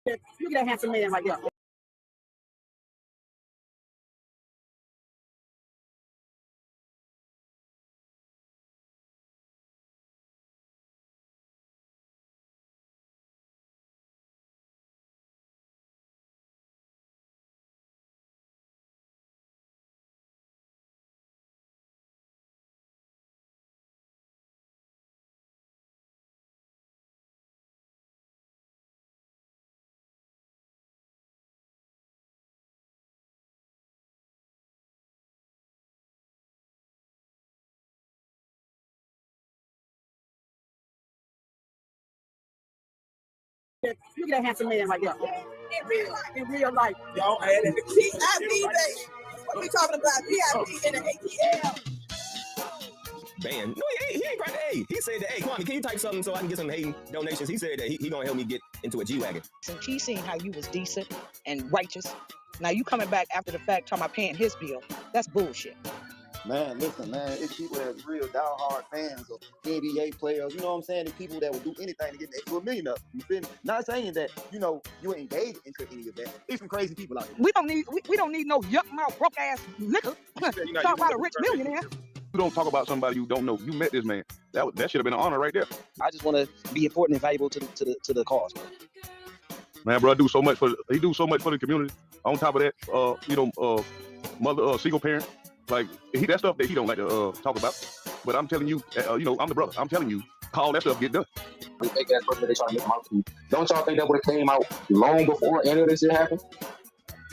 Look at that handsome man right there. Look at that handsome man right there. In real life. Y'all added the VIP, baby. What we talking about? VIP in the ATL. Man, no, he ain't got the A. He said that, hey, Kwame, can you type something so I can get some hating donations? He said that he gonna help me get into a G-Wagon. So he seen how you was decent and righteous. Now you coming back after the fact talking about paying his bill. That's bullshit. Man, listen, man, it's people that's real diehard fans of NBA players, you know what I'm saying? And people that would do anything to get next to $1 million up. You feel me? Not saying that, you know, you're engaged into any of that. There's some crazy people out there. We don't need no yuck mouth broke ass liquor. Talk about a rich millionaire. You don't talk about somebody you don't know. You met this man. That should have been an honor right there. I just want to be important and valuable to the cause. Man, bro, he do so much for the community. On top of that, mother, single parent. Like, that stuff that he don't like to talk about. But I'm telling you, I'm the brother. I'm telling you, all that stuff get done. The fake ass person they trying to make them out to. Don't y'all think that would have came out long before any of this shit happened?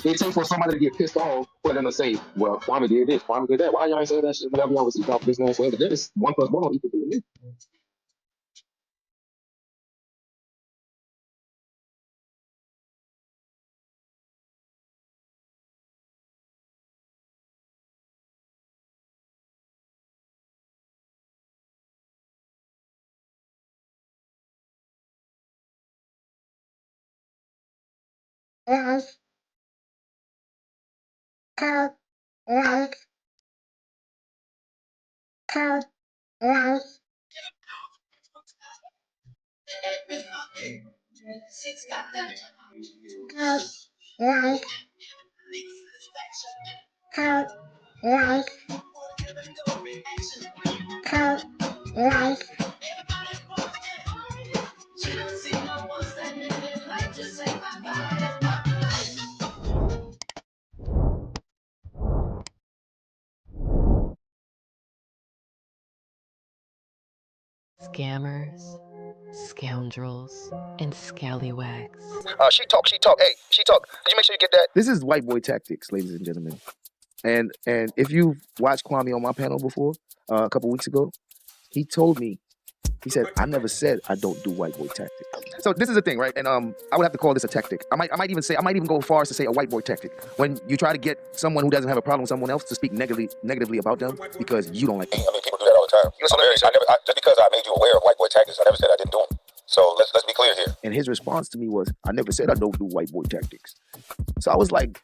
It takes for somebody to get pissed off for them to say, well, Kwame did this, Kwame did that. Why y'all ain't say that shit? Whatever y'all was about this man forever. Then it's 1 + 1 equal to me. Scammers, scoundrels, and scallywags. She talk. Hey, she talk. Did you make sure you get that? This is white boy tactics, ladies and gentlemen. And if you've watched Kwame on my panel before, a couple weeks ago, he told me, he said, I never said I don't do white boy tactics. So this is the thing, right? And I would have to call this a tactic. I might even go far as to say a white boy tactic. When you try to get someone who doesn't have a problem with someone else to speak negatively about them because you don't like them. I mean, people do that all the time. Listen, just because I made you aware of white boy tactics, I never said I didn't do them. So let's be clear here. And his response to me was, I never said I don't do white boy tactics. So I was like,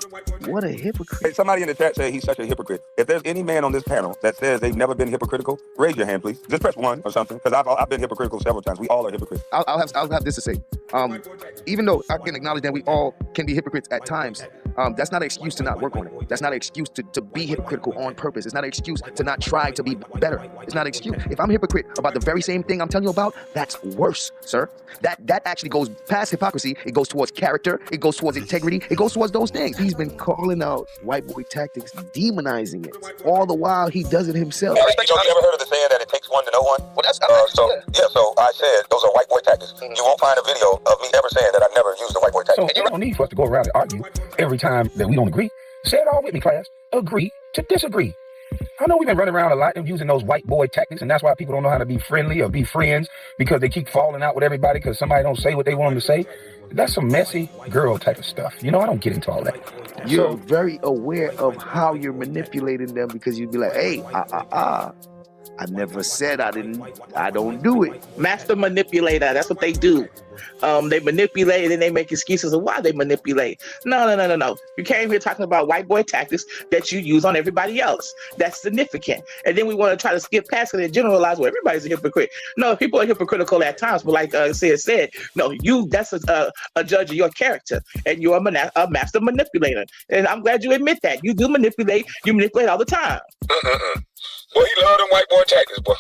what a hypocrite. Somebody in the chat said he's such a hypocrite. If there's any man on this panel that says they've never been hypocritical, raise your hand, please. Just press 1 or something, because I've been hypocritical several times. We all are hypocrites. I'll have this to say. Even though I can acknowledge that we all can be hypocrites at times, that's not an excuse to not work on it. That's not an excuse to be hypocritical on purpose. It's not an excuse to not try to be better. It's not an excuse. If I'm a hypocrite about the very same thing I'm telling you about, that's worse, sir. That actually goes past hypocrisy. It goes towards character. It goes towards integrity. It goes towards those things. He's been calling out white boy tactics, demonizing it. All the while he does it himself. You ever heard of the saying that it takes one to know one? Well, that's so I said those are white boy tactics. You won't find a video of me ever saying that I never used a white boy tactic. So you don't need for us to go around and argue every time that we don't agree. Say it all with me, class. Agree to disagree. I know we've been running around a lot and using those white boy tactics, and that's why people don't know how to be friendly or be friends, because they keep falling out with everybody because somebody don't say what they want them to say. That's some messy girl type of stuff. You know, I don't get into all that. You're very aware of how you're manipulating them, because you'd be like, hey, I never said I don't do it. Master manipulator. That's what they do. They manipulate and they make excuses of why they manipulate. No. You came here talking about white boy tactics that you use on everybody else. That's significant. And then we want to try to skip past it and generalize, well, everybody's a hypocrite. No, people are hypocritical at times, but like Sid said, no, that's a judge of your character, and you're a master manipulator. And I'm glad you admit that. You do manipulate. You manipulate all the time. Boy, he love them white boy tactics, boy.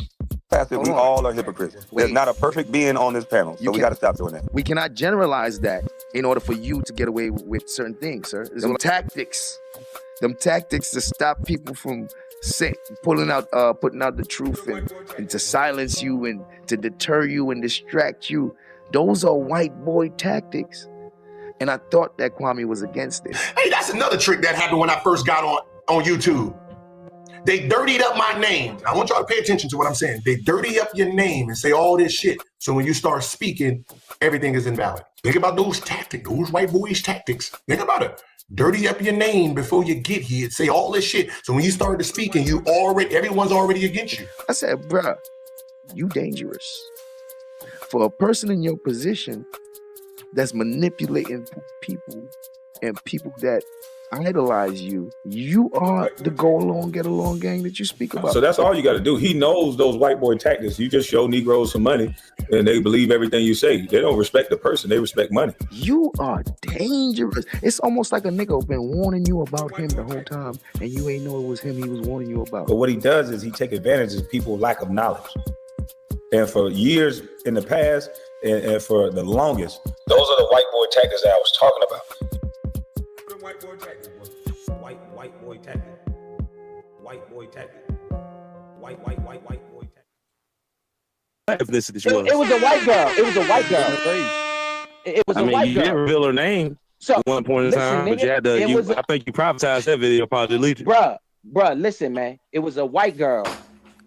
Pastor, we all are hypocrites. There's not a perfect being on this panel, so we got to stop doing that. We cannot generalize that in order for you to get away with certain things, sir. Them tactics to stop people from putting out the truth and to silence you and to deter you and distract you. Those are white boy tactics. And I thought that Kwame was against it. Hey, that's another trick that happened when I first got on YouTube. They dirtied up my name. I want y'all to pay attention to what I'm saying. They dirty up your name and say all this shit. So when you start speaking, everything is invalid. Think about those tactics, those white boys tactics. Think about it. Dirty up your name before you get here. Say all this shit. So when you start to speaking, everyone's already against you. I said, bruh, you dangerous. For a person in your position that's manipulating people and people that idolize you, you are the go along, get along gang that you speak about. So that's all you got to do. He knows those white boy tactics. You just show Negroes some money and they believe everything you say. They don't respect the person, they respect money. You are dangerous. It's almost like a nigga been warning you about him the whole time and you ain't know it was him he was warning you about. But what he does is he take advantage of people's lack of knowledge. And for years in the past and for the longest, those are the white boy tactics that I was talking about. White boy tactic. White boy tactic. White boy tactic. White boy tactic. Ethnicity she was. It was a white girl. It was a white girl. It was a white girl. You didn't reveal her name at one point in time, but you had to. I think you privatized that video, probably deleted. Bruh, listen, man. It was a white girl.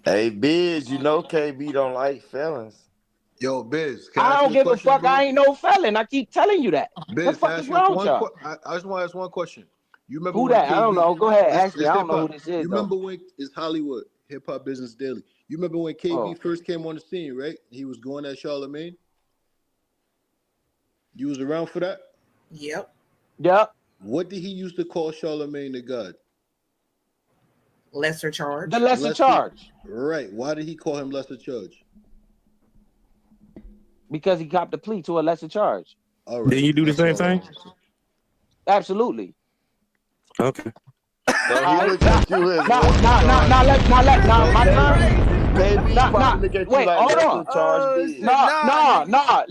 Hey, Biz, you know KB don't like felons. Yo, Biz, I don't give a fuck. Bro? I ain't no felon. I keep telling you that. Biz, what the fuck is wrong with y'all? I just want to ask one question. You remember who that? KB, I don't know. Go ahead, ask me. I don't know who this is. You remember when it's Hollywood, Hip Hop Business Daily. You remember when KB first came on the scene, right? He was going at Charlemagne. You was around for that? Yep. What did he used to call Charlemagne the God? Lesser charge. The lesser charge. Right. Why did he call him lesser charge? Because he copped a plea to a lesser charge. All right. Didn't you do the same thing? Absolutely. Okay. My turn. Wait, hold on. No.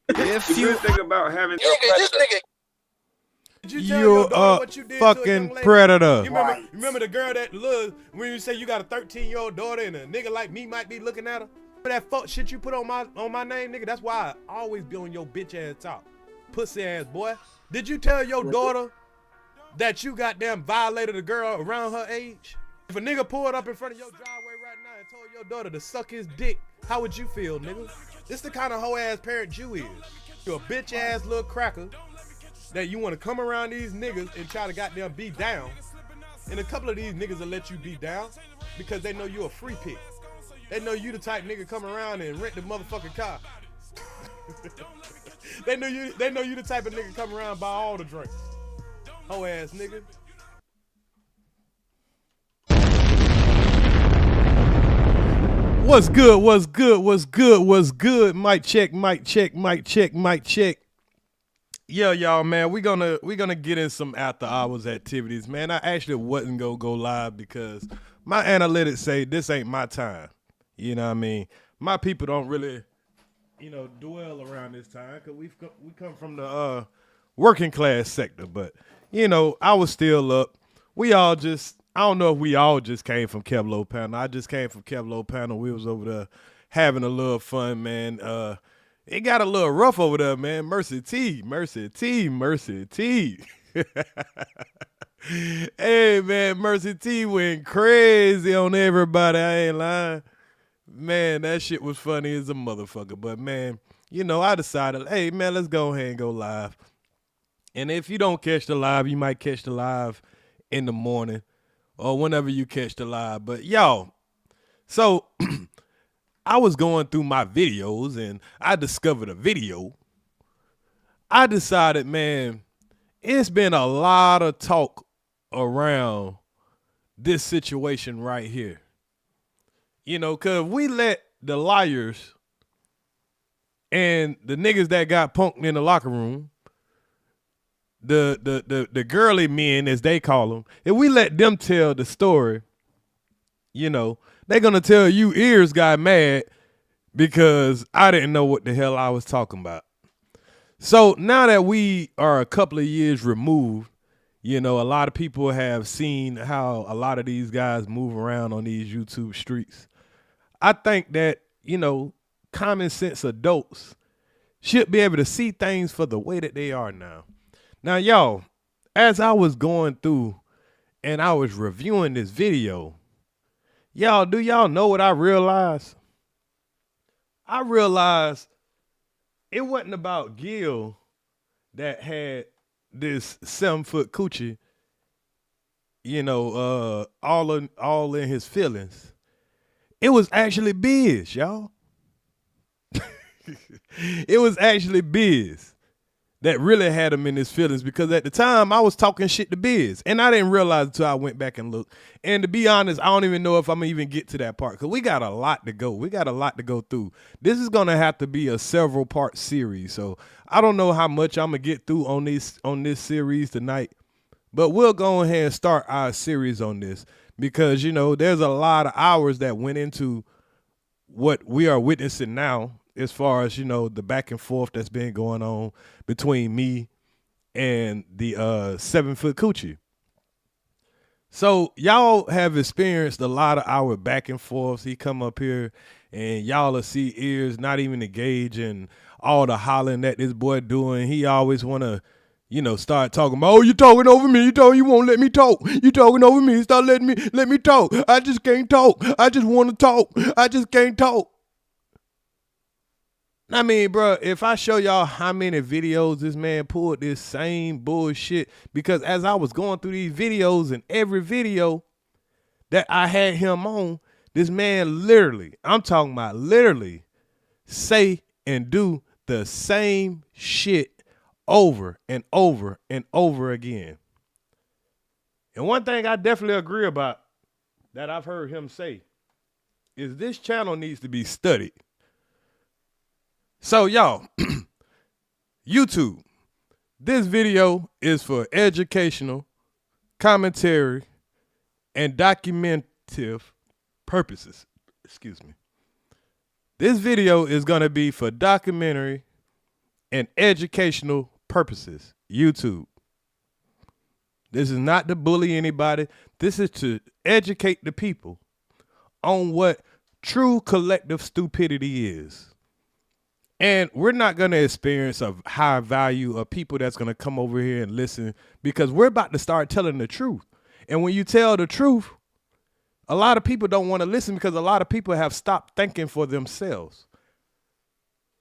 If you think about having this nigga. You a fucking predator. You remember the girl that look when you say you got a 13-year-old daughter and a nigga like me might be looking at her? That fuck shit you put on my name, nigga. That's why I always be on your bitch ass top, pussy ass boy. Did you tell your daughter that you goddamn violated a girl around her age? If a nigga pulled up in front of your driveway right now and told your daughter to suck his dick, how would you feel, nigga? This the kind of hoe ass parent you is. You a bitch ass little cracker that you want to come around these niggas and try to goddamn be down. And a couple of these niggas will let you be down because they know you a free pick. They know you the type nigga come around and rent the motherfucking car. They know you the type of nigga come around and buy all the drinks. Hoe ass nigga. What's good? Mic check. Yeah, y'all, man, we gonna get in some after hours activities, man. I actually wasn't gonna go live because my analytics say this ain't my time. You know what I mean? My people don't really, dwell around this time because we come from the working class sector. But I was still up. I don't know if we all just came from Kevlo Panel. I just came from Kevlo Panel. We was over there having a little fun, man. It got a little rough over there, man. Mercy T. Hey, man, Mercy T went crazy on everybody. I ain't lying. Man, that shit was funny as a motherfucker. But, man, I decided, hey, man, let's go ahead and go live. And if you don't catch the live, you might catch the live in the morning or whenever you catch the live. But, y'all, So I was going through my videos and I discovered a video. I decided, man, it's been a lot of talk around this situation right here. You know, because we let the liars and the niggas that got punked in the locker room, the girly men, as they call them, if we let them tell the story, you know, they're going to tell you EARZ got mad because I didn't know what the hell I was talking about. So now that we are a couple of years removed, you know, a lot of people have seen how a lot of these guys move around on these YouTube streets. I think that, you know, common sense adults should be able to see things for the way that they are now. Now, y'all, as I was going through and I was reviewing this video, y'all, do y'all know what I realized? I realized it wasn't about Gil that had this 7-foot coochie, you know, all in his feelings. It was actually Biz, y'all. It was actually Biz that really had him in his feelings, because at the time I was talking shit to Biz and I didn't realize until I went back and looked. And to be honest, I don't even know if I'm gonna even get to that part, because we got a lot to go. We got a lot to go through. This is gonna have to be a several part series. So I don't know how much I'm gonna get through on this series tonight, but we'll go ahead and start our series on this, because, you know, there's a lot of hours that went into what we are witnessing now, as far as, you know, the back and forth that's been going on between me and the 7-foot coochie. So y'all have experienced a lot of our back and forths. He come up here and y'all will see EARZ not even engage in all the hollering that this boy doing. He always want to, you know, start talking about, oh, you talking over me. You won't let me talk. You talking over me. Stop let me talk. I just can't talk. I just want to talk. I just can't talk. I mean, bro, if I show y'all how many videos this man pulled this same bullshit, because as I was going through these videos, and every video that I had him on, this man literally, I'm talking about literally, say and do the same shit over and over and over again. And one thing I definitely agree about that I've heard him say is this channel needs to be studied. So y'all, YouTube, this video is for educational, commentary, and documentative purposes. Excuse me. This video is going to be for documentary and educational purposes. YouTube. This is not to bully anybody. This is to educate the people on what true collective stupidity is. And we're not going to experience a high value of people that's going to come over here and listen, because we're about to start telling the truth. And when you tell the truth, a lot of people don't want to listen, because a lot of people have stopped thinking for themselves.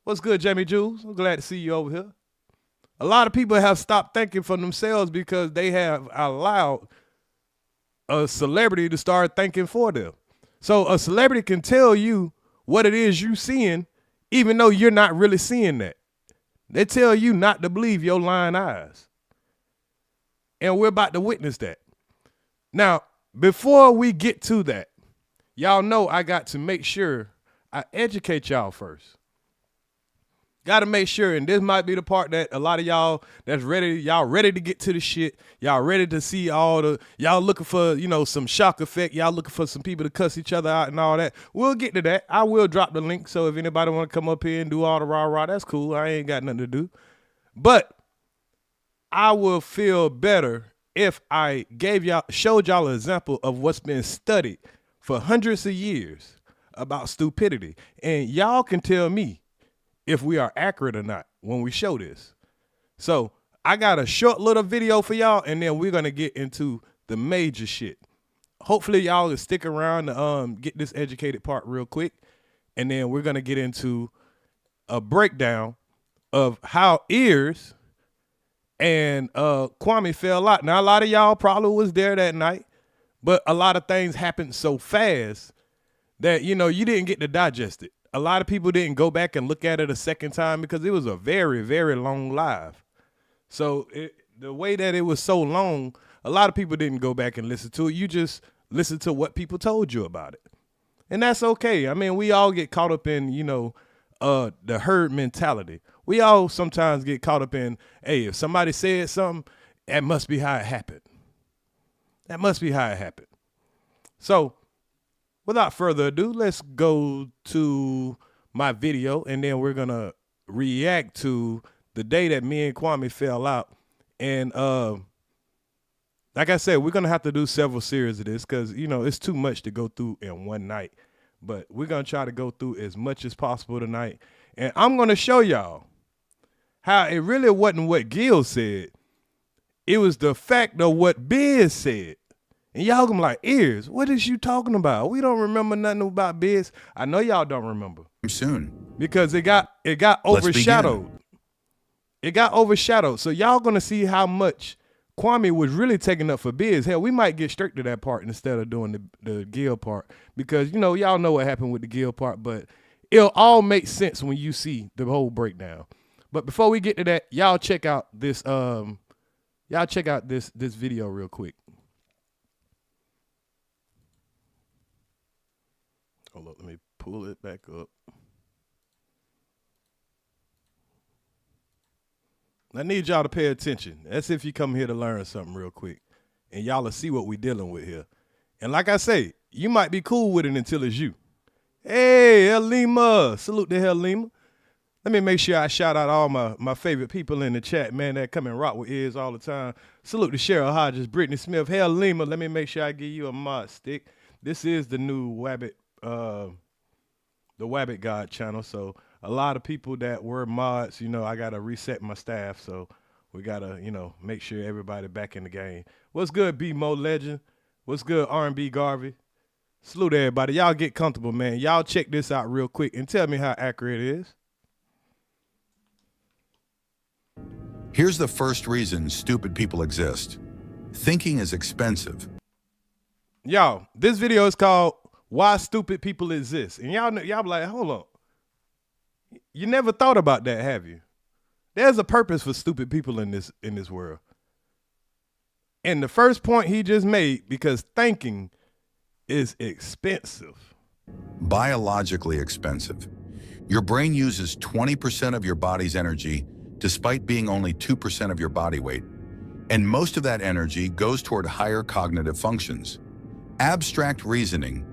What's good, Jamie Jules? I'm glad to see you over here. A lot of people have stopped thinking for themselves because they have allowed a celebrity to start thinking for them. So a celebrity can tell you what it is you're seeing, even though you're not really seeing that. They tell you not to believe your lying eyes. And we're about to witness that. Now, before we get to that, y'all know I got to make sure I educate y'all first. Got to make sure, and this might be the part that a lot of y'all that's ready, y'all ready to get to the shit. Y'all ready to see all the, y'all looking for, you know, some shock effect. Y'all looking for some people to cuss each other out and all that. We'll get to that. I will drop the link. So if anybody want to come up here and do all the rah-rah, that's cool. I ain't got nothing to do. But I will feel better if I showed y'all an example of what's been studied for hundreds of years about stupidity. And y'all can tell me if we are accurate or not when we show this. So I got a short little video for y'all, and then we're going to get into the major shit. Hopefully y'all will stick around to get this educated part real quick. And then we're going to get into a breakdown of how EARZ and Kwame fell out. Now, a lot of y'all probably was there that night, but a lot of things happened so fast that, you know, you didn't get to digest it. A lot of people didn't go back and look at it a second time because it was a very, very long live. So the way that it was so long, a lot of people didn't go back and listen to it. You just listen to what people told you about it. And that's okay. I mean, we all get caught up in, you know, the herd mentality. We all sometimes get caught up in, hey, if somebody said something, that must be how it happened. That must be how it happened. So without further ado, let's go to my video, and then we're going to react to the day that me and Kwame fell out. And like I said, we're going to have to do several series of this because, you know, it's too much to go through in one night. But we're going to try to go through as much as possible tonight. And I'm going to show y'all how it really wasn't what Gil said. It was the fact of what Biz said. And y'all gonna be like, EARZ, what is you talking about? We don't remember nothing about Biz. I know y'all don't remember. Soon. Because it got overshadowed. It got overshadowed. So y'all gonna see how much Kwame was really taking up for Biz. Hell, we might get straight to that part instead of doing the Gil part. Because, you know, y'all know what happened with the Gil part, but it'll all make sense when you see the whole breakdown. But before we get to that, y'all check out this this video real quick. Hold up, let me pull it back up. I need y'all to pay attention. That's if you come here to learn something real quick. And y'all will see what we're dealing with here. And like I say, you might be cool with it until it's you. Hey, El Lima. Salute to El Lima. Let me make sure I shout out all my favorite people in the chat, man, that come and rock with EARZ all the time. Salute to Cheryl Hodges, Brittany Smith, El Lima. Let me make sure I give you a mod stick. This is the new WABBIT, the WABBIT God channel. So a lot of people that were mods, you know, I got to reset my staff. So we got to, you know, make sure everybody back in the game. What's good, B-Mo Legend? What's good, R&B Garvey? Salute to everybody. Y'all get comfortable, man. Y'all check this out real quick and tell me how accurate it is. Here's the first reason stupid people exist. Thinking is expensive. Y'all, this video is called Why Stupid People Exist. And y'all be like, hold on. You never thought about that, have you? There's a purpose for stupid people in this world. And the first point he just made, because thinking is expensive. Biologically expensive. Your brain uses 20% of your body's energy despite being only 2% of your body weight. And most of that energy goes toward higher cognitive functions. Abstract reasoning,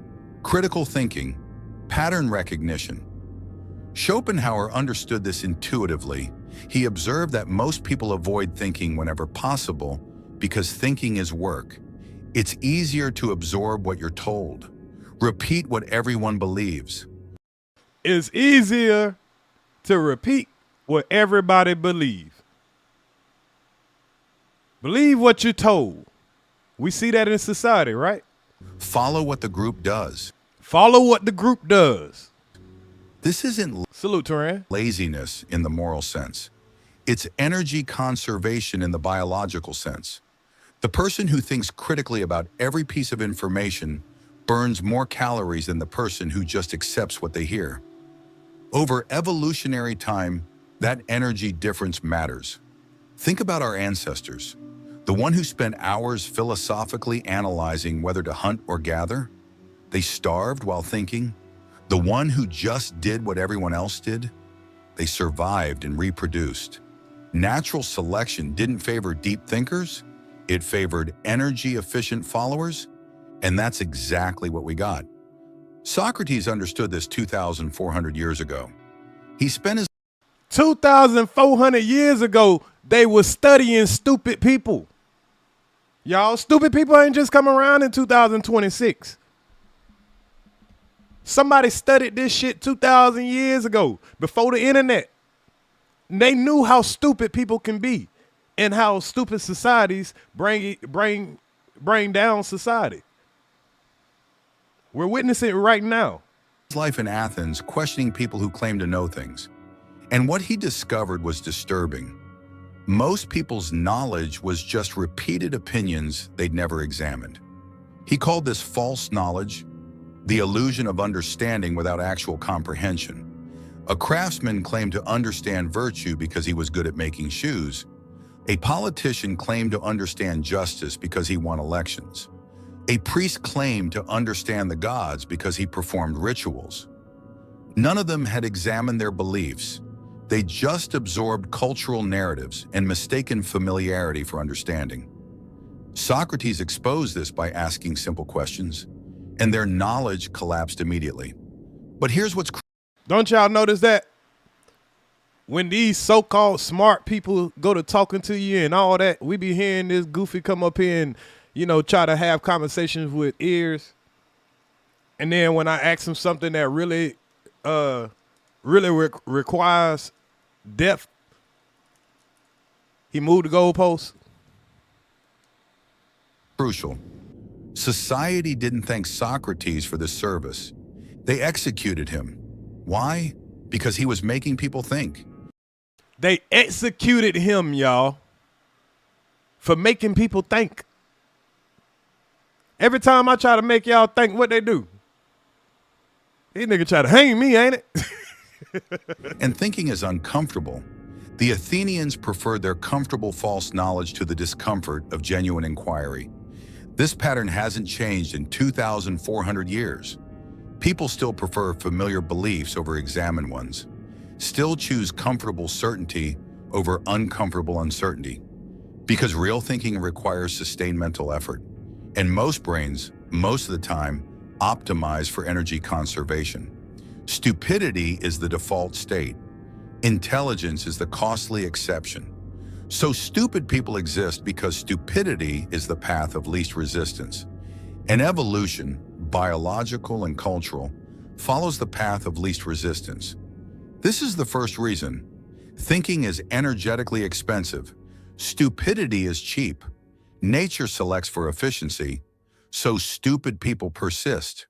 critical thinking, pattern recognition. Schopenhauer understood this intuitively. He observed that most people avoid thinking whenever possible because thinking is work. It's easier to absorb what you're told. Repeat what everyone believes. It's easier to repeat what everybody believes. Believe what you're told. We see that in society, right? Follow what the group does. Follow what the group does. This isn't Salute, Turan. Laziness in the moral sense. It's energy conservation in the biological sense. The person who thinks critically about every piece of information burns more calories than the person who just accepts what they hear. Over evolutionary time, that energy difference matters. Think about our ancestors. The one who spent hours philosophically analyzing whether to hunt or gather. They starved while thinking. The one who just did what everyone else did. They survived and reproduced. Natural selection didn't favor deep thinkers. It favored energy-efficient followers. And that's exactly what we got. Socrates understood this 2,400 years ago. He spent his 2,400 years ago, they were studying stupid people. Y'all, stupid people ain't just come around in 2026. Somebody studied this shit 2,000 years ago, before the internet. They knew how stupid people can be and how stupid societies bring down society. We're witnessing it right now. Life in Athens, questioning people who claim to know things. And what he discovered was disturbing. Most people's knowledge was just repeated opinions they'd never examined. He called this false knowledge, the illusion of understanding without actual comprehension. A craftsman claimed to understand virtue because he was good at making shoes. A politician claimed to understand justice because he won elections. A priest claimed to understand the gods because he performed rituals. None of them had examined their beliefs. They just absorbed cultural narratives and mistaken familiarity for understanding. Socrates exposed this by asking simple questions, and their knowledge collapsed immediately. But here's what's Don't y'all notice that? When these so-called smart people go to talking to you and all that, we be hearing this goofy come up here and, you know, try to have conversations with EARZ. And then when I ask him something that really requires depth, he moved the goalposts. Crucial. Society didn't thank Socrates for this service. They executed him. Why? Because he was making people think. They executed him, y'all, for making people think. Every time I try to make y'all think, what they do? These niggas try to hang me, ain't it? And thinking is uncomfortable. The Athenians preferred their comfortable false knowledge to the discomfort of genuine inquiry. This pattern hasn't changed in 2,400 years. People still prefer familiar beliefs over examined ones, still choose comfortable certainty over uncomfortable uncertainty, because real thinking requires sustained mental effort, and most brains, most of the time, optimize for energy conservation. Stupidity is the default state. Intelligence is the costly exception. So stupid people exist because stupidity is the path of least resistance. And evolution, biological and cultural, follows the path of least resistance. This is the first reason. Thinking is energetically expensive. Stupidity is cheap. Nature selects for efficiency, so stupid people persist.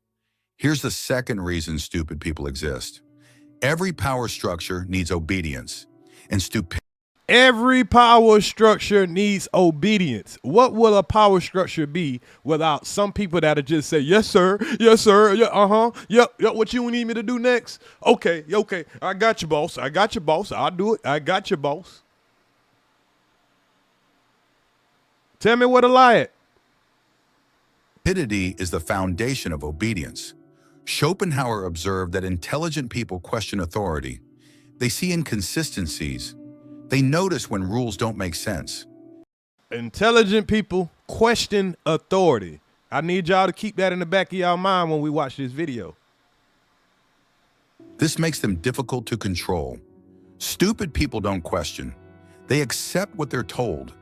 Here's the second reason stupid people exist. Every power structure needs obedience, and Every power structure needs obedience. What will a power structure be without some people that'll just say, yes, sir, yeah, yep, what you need me to do next? Okay, I got you, boss, I'll do it, I got you, boss. Tell me where to lie at. Stupidity is the foundation of obedience. Schopenhauer observed that intelligent people question authority. They see inconsistencies. They notice when rules don't make sense. Intelligent people question authority. I need y'all to keep that in the back of y'all mind when we watch this video. This makes them difficult to control. Stupid people don't question. They accept what they're told.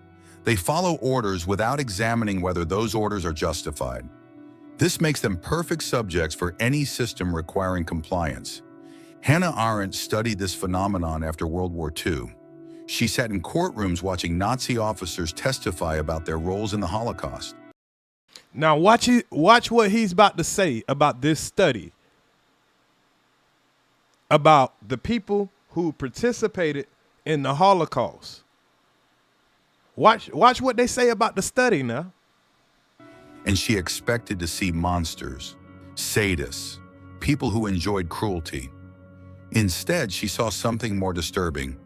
They follow orders without examining whether those orders are justified. This makes them perfect subjects for any system requiring compliance. Hannah Arendt studied this phenomenon after World War II. She sat in courtrooms watching Nazi officers testify about their roles in the Holocaust. Now watch what he's about to say about this study, about the people who participated in the Holocaust. Watch what they say about the study now. And she expected to see monsters, sadists, people who enjoyed cruelty. Instead, she saw something more disturbing.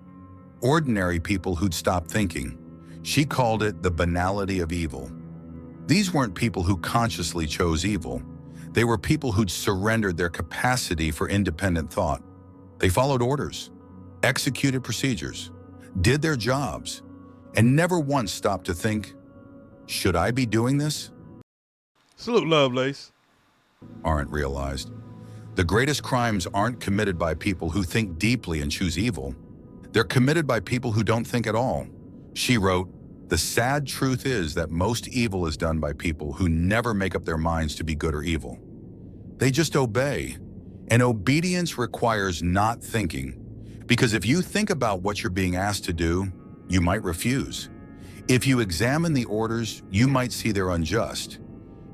Ordinary people who'd stopped thinking. She called it the banality of evil. These weren't people who consciously chose evil. They were people who'd surrendered their capacity for independent thought. They followed orders, executed procedures, did their jobs, and never once stopped to think, should I be doing this? Salute, Lovelace. Arendt realized. The greatest crimes aren't committed by people who think deeply and choose evil. They're committed by people who don't think at all. She wrote, the sad truth is that most evil is done by people who never make up their minds to be good or evil. They just obey. And obedience requires not thinking. Because if you think about what you're being asked to do, you might refuse. If you examine the orders, you might see they're unjust.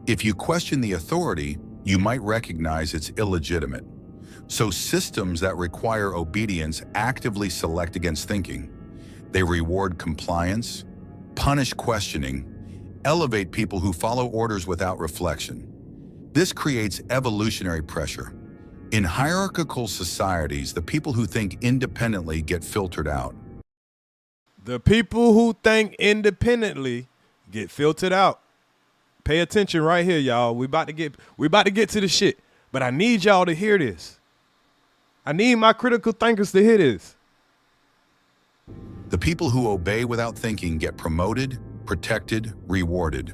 If you question the authority, you might recognize it's illegitimate. So systems that require obedience actively select against thinking. They reward compliance, punish questioning, elevate people who follow orders without reflection. This creates evolutionary pressure. In hierarchical societies, the people who think independently get filtered out. The people who think independently get filtered out. Pay attention right here, y'all. We about to get to the shit. But I need y'all to hear this. I need my critical thinkers to hear this. The people who obey without thinking get promoted, protected, rewarded.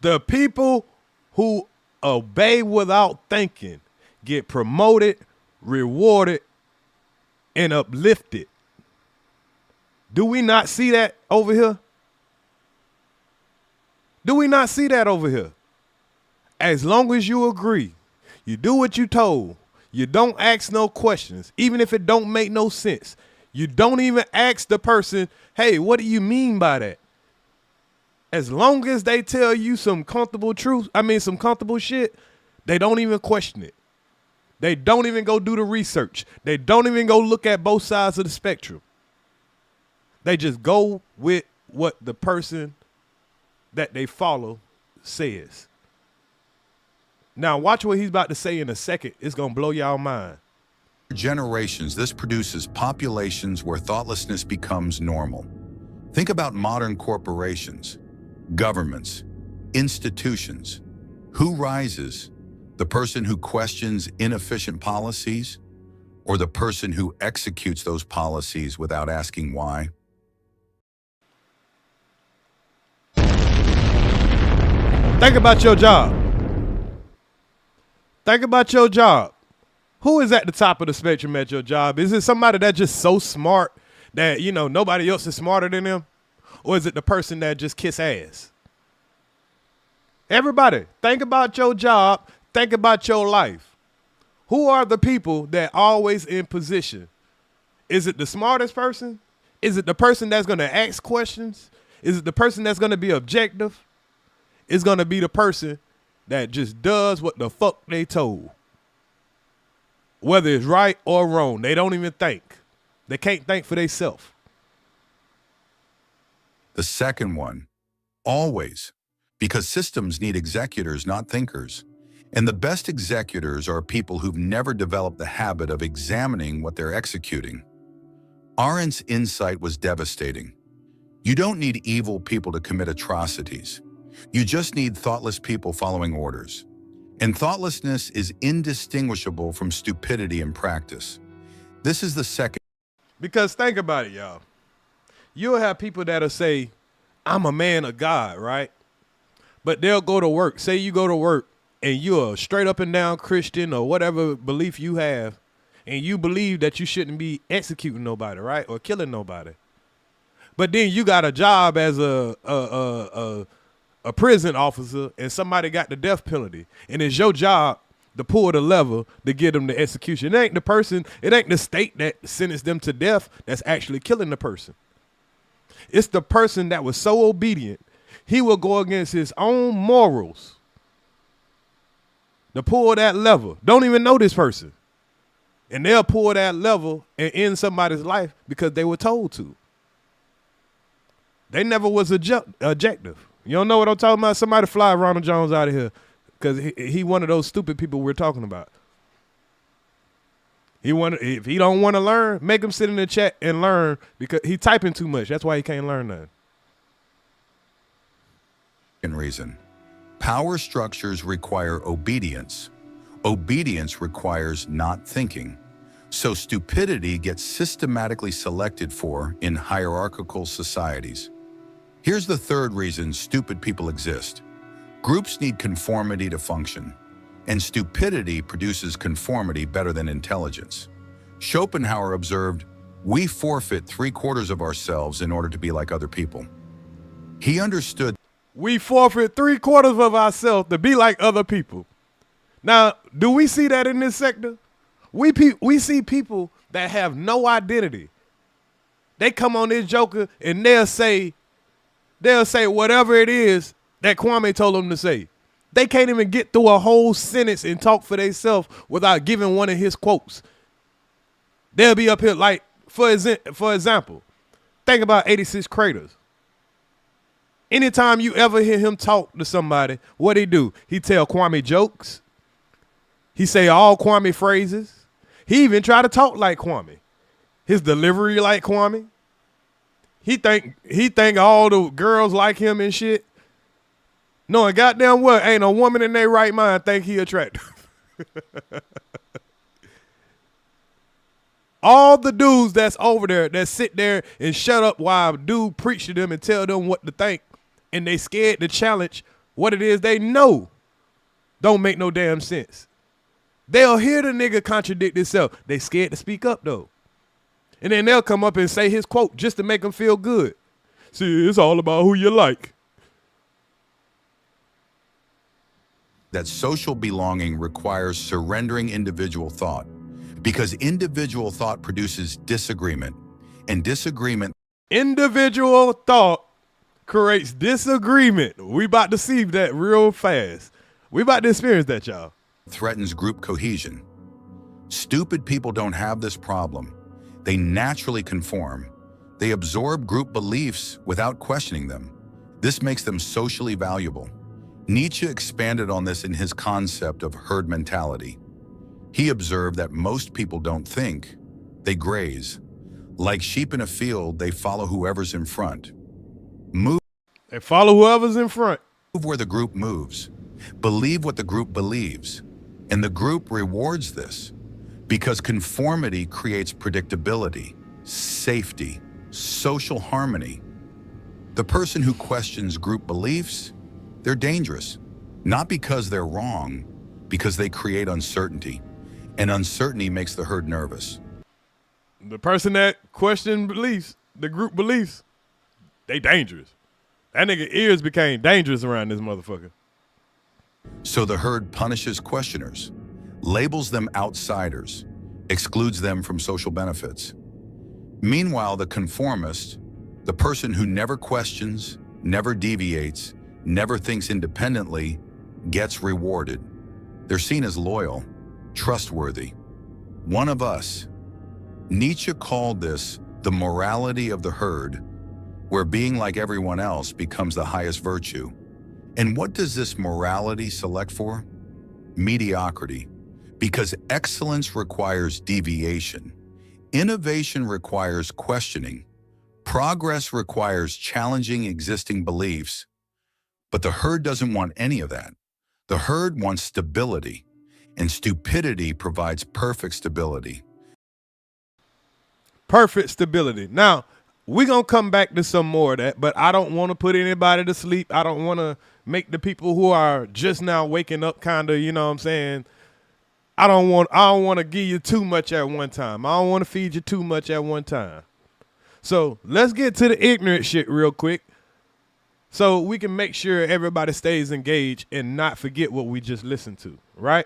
The people who obey without thinking get promoted, rewarded, and uplifted. Do we not see that over here? Do we not see that over here? As long as you agree, you do what you told, you don't ask no questions, even if it don't make no sense. You don't even ask the person, hey, what do you mean by that? As long as they tell you some comfortable truth, some comfortable shit, they don't even question it. They don't even go do the research. They don't even go look at both sides of the spectrum. They just go with what the person that they follow says. Now, watch what he's about to say in a second. It's going to blow y'all mind. Generations, this produces populations where thoughtlessness becomes normal. Think about modern corporations, governments, institutions. Who rises? The person who questions inefficient policies, or the person who executes those policies without asking why? Think about your job. Think about your job. Who is at the top of the spectrum at your job? Is it somebody that's just so smart that, nobody else is smarter than them? Or is it the person that just kiss ass? Everybody, think about your job. Think about your life. Who are the people that always in position? Is it the smartest person? Is it the person that's going to ask questions? Is it the person that's going to be objective? It's going to be the person that just does what the fuck they told. Whether it's right or wrong, they don't even think. They can't think for themselves. The second one, always, because systems need executors, not thinkers. And the best executors are people who've never developed the habit of examining what they're executing. Arendt's insight was devastating. You don't need evil people to commit atrocities. You just need thoughtless people following orders. And thoughtlessness is indistinguishable from stupidity in practice. This is the second. Because think about it, y'all. You'll have people that'll say, I'm a man of God, right? But they'll go to work. Say you go to work and you're a straight up and down Christian or whatever belief you have, and you believe that you shouldn't be executing nobody, right? Or killing nobody. But then you got a job as a prison officer and somebody got the death penalty, and it's your job to pull the lever to get them to execution. It ain't the person, it ain't the state that sentenced them to death that's actually killing the person. It's the person that was so obedient, he will go against his own morals to pull that lever. Don't even know this person. And they'll pull that lever and end somebody's life because they were told to. They never was objective. You don't know what I'm talking about? Somebody fly Ronald Jones out of here, because he one of those stupid people we're talking about. If he don't want to learn, make him sit in the chat and learn, because he typing too much. That's why he can't learn nothing. Reason. Power structures require obedience. Obedience requires not thinking. So stupidity gets systematically selected for in hierarchical societies. Here's the third reason stupid people exist. Groups need conformity to function, and stupidity produces conformity better than intelligence. Schopenhauer observed, we forfeit 3/4 of ourselves in order to be like other people. He understood. We forfeit 3/4 of ourselves to be like other people. Now, do we see that in this sector? We see people that have no identity. They come on this joker and they'll say whatever it is that Kwame told them to say. They can't even get through a whole sentence and talk for themselves without giving one of his quotes. They'll be up here like, for example, think about 86 Craters. Anytime you ever hear him talk to somebody, what he do? He tell Kwame jokes. He say all Kwame phrases. He even try to talk like Kwame. His delivery like Kwame. He think all the girls like him and shit. Knowing goddamn what, ain't a woman in their right mind think he attractive. All the dudes that's over there that sit there and shut up while a dude preach to them and tell them what to think, and they scared to challenge what it is they know don't make no damn sense. They'll hear the nigga contradict himself. They scared to speak up though. And then they'll come up and say his quote just to make them feel good. See, it's all about who you like. That social belonging requires surrendering individual thought, because individual thought produces disagreement, and individual thought creates disagreement. We about to see that real fast. We about to experience that, y'all. Threatens group cohesion. Stupid people don't have this problem. They naturally conform. They absorb group beliefs without questioning them. This makes them socially valuable. Nietzsche expanded on this in his concept of herd mentality. He observed that most people don't think, they graze. Like sheep in a field, they follow whoever's in front. They follow whoever's in front. Move where the group moves. Believe what the group believes. And the group rewards this, because conformity creates predictability, safety, social harmony. The person who questions group beliefs, they're dangerous. Not because they're wrong, because they create uncertainty. And uncertainty makes the herd nervous. The person that questioned beliefs, the group beliefs, they dangerous. That nigga ears became dangerous around this motherfucker. So the herd punishes questioners, labels them outsiders, excludes them from social benefits. Meanwhile, the conformist, the person who never questions, never deviates, never thinks independently, gets rewarded. They're seen as loyal, trustworthy. One of us. Nietzsche called this the morality of the herd, where being like everyone else becomes the highest virtue. And what does this morality select for? Mediocrity. Because excellence requires deviation. Innovation requires questioning. Progress requires challenging existing beliefs. But the herd doesn't want any of that. The herd wants stability, and stupidity provides perfect stability. Perfect stability. Now, we're going to come back to some more of that, but I don't want to put anybody to sleep. I don't want to make the people who are just now waking up kind of, you know what I'm saying? I don't want to give you too much at one time. I don't want to feed you too much at one time. So let's get to the ignorant shit real quick so we can make sure everybody stays engaged and not forget what we just listened to, right?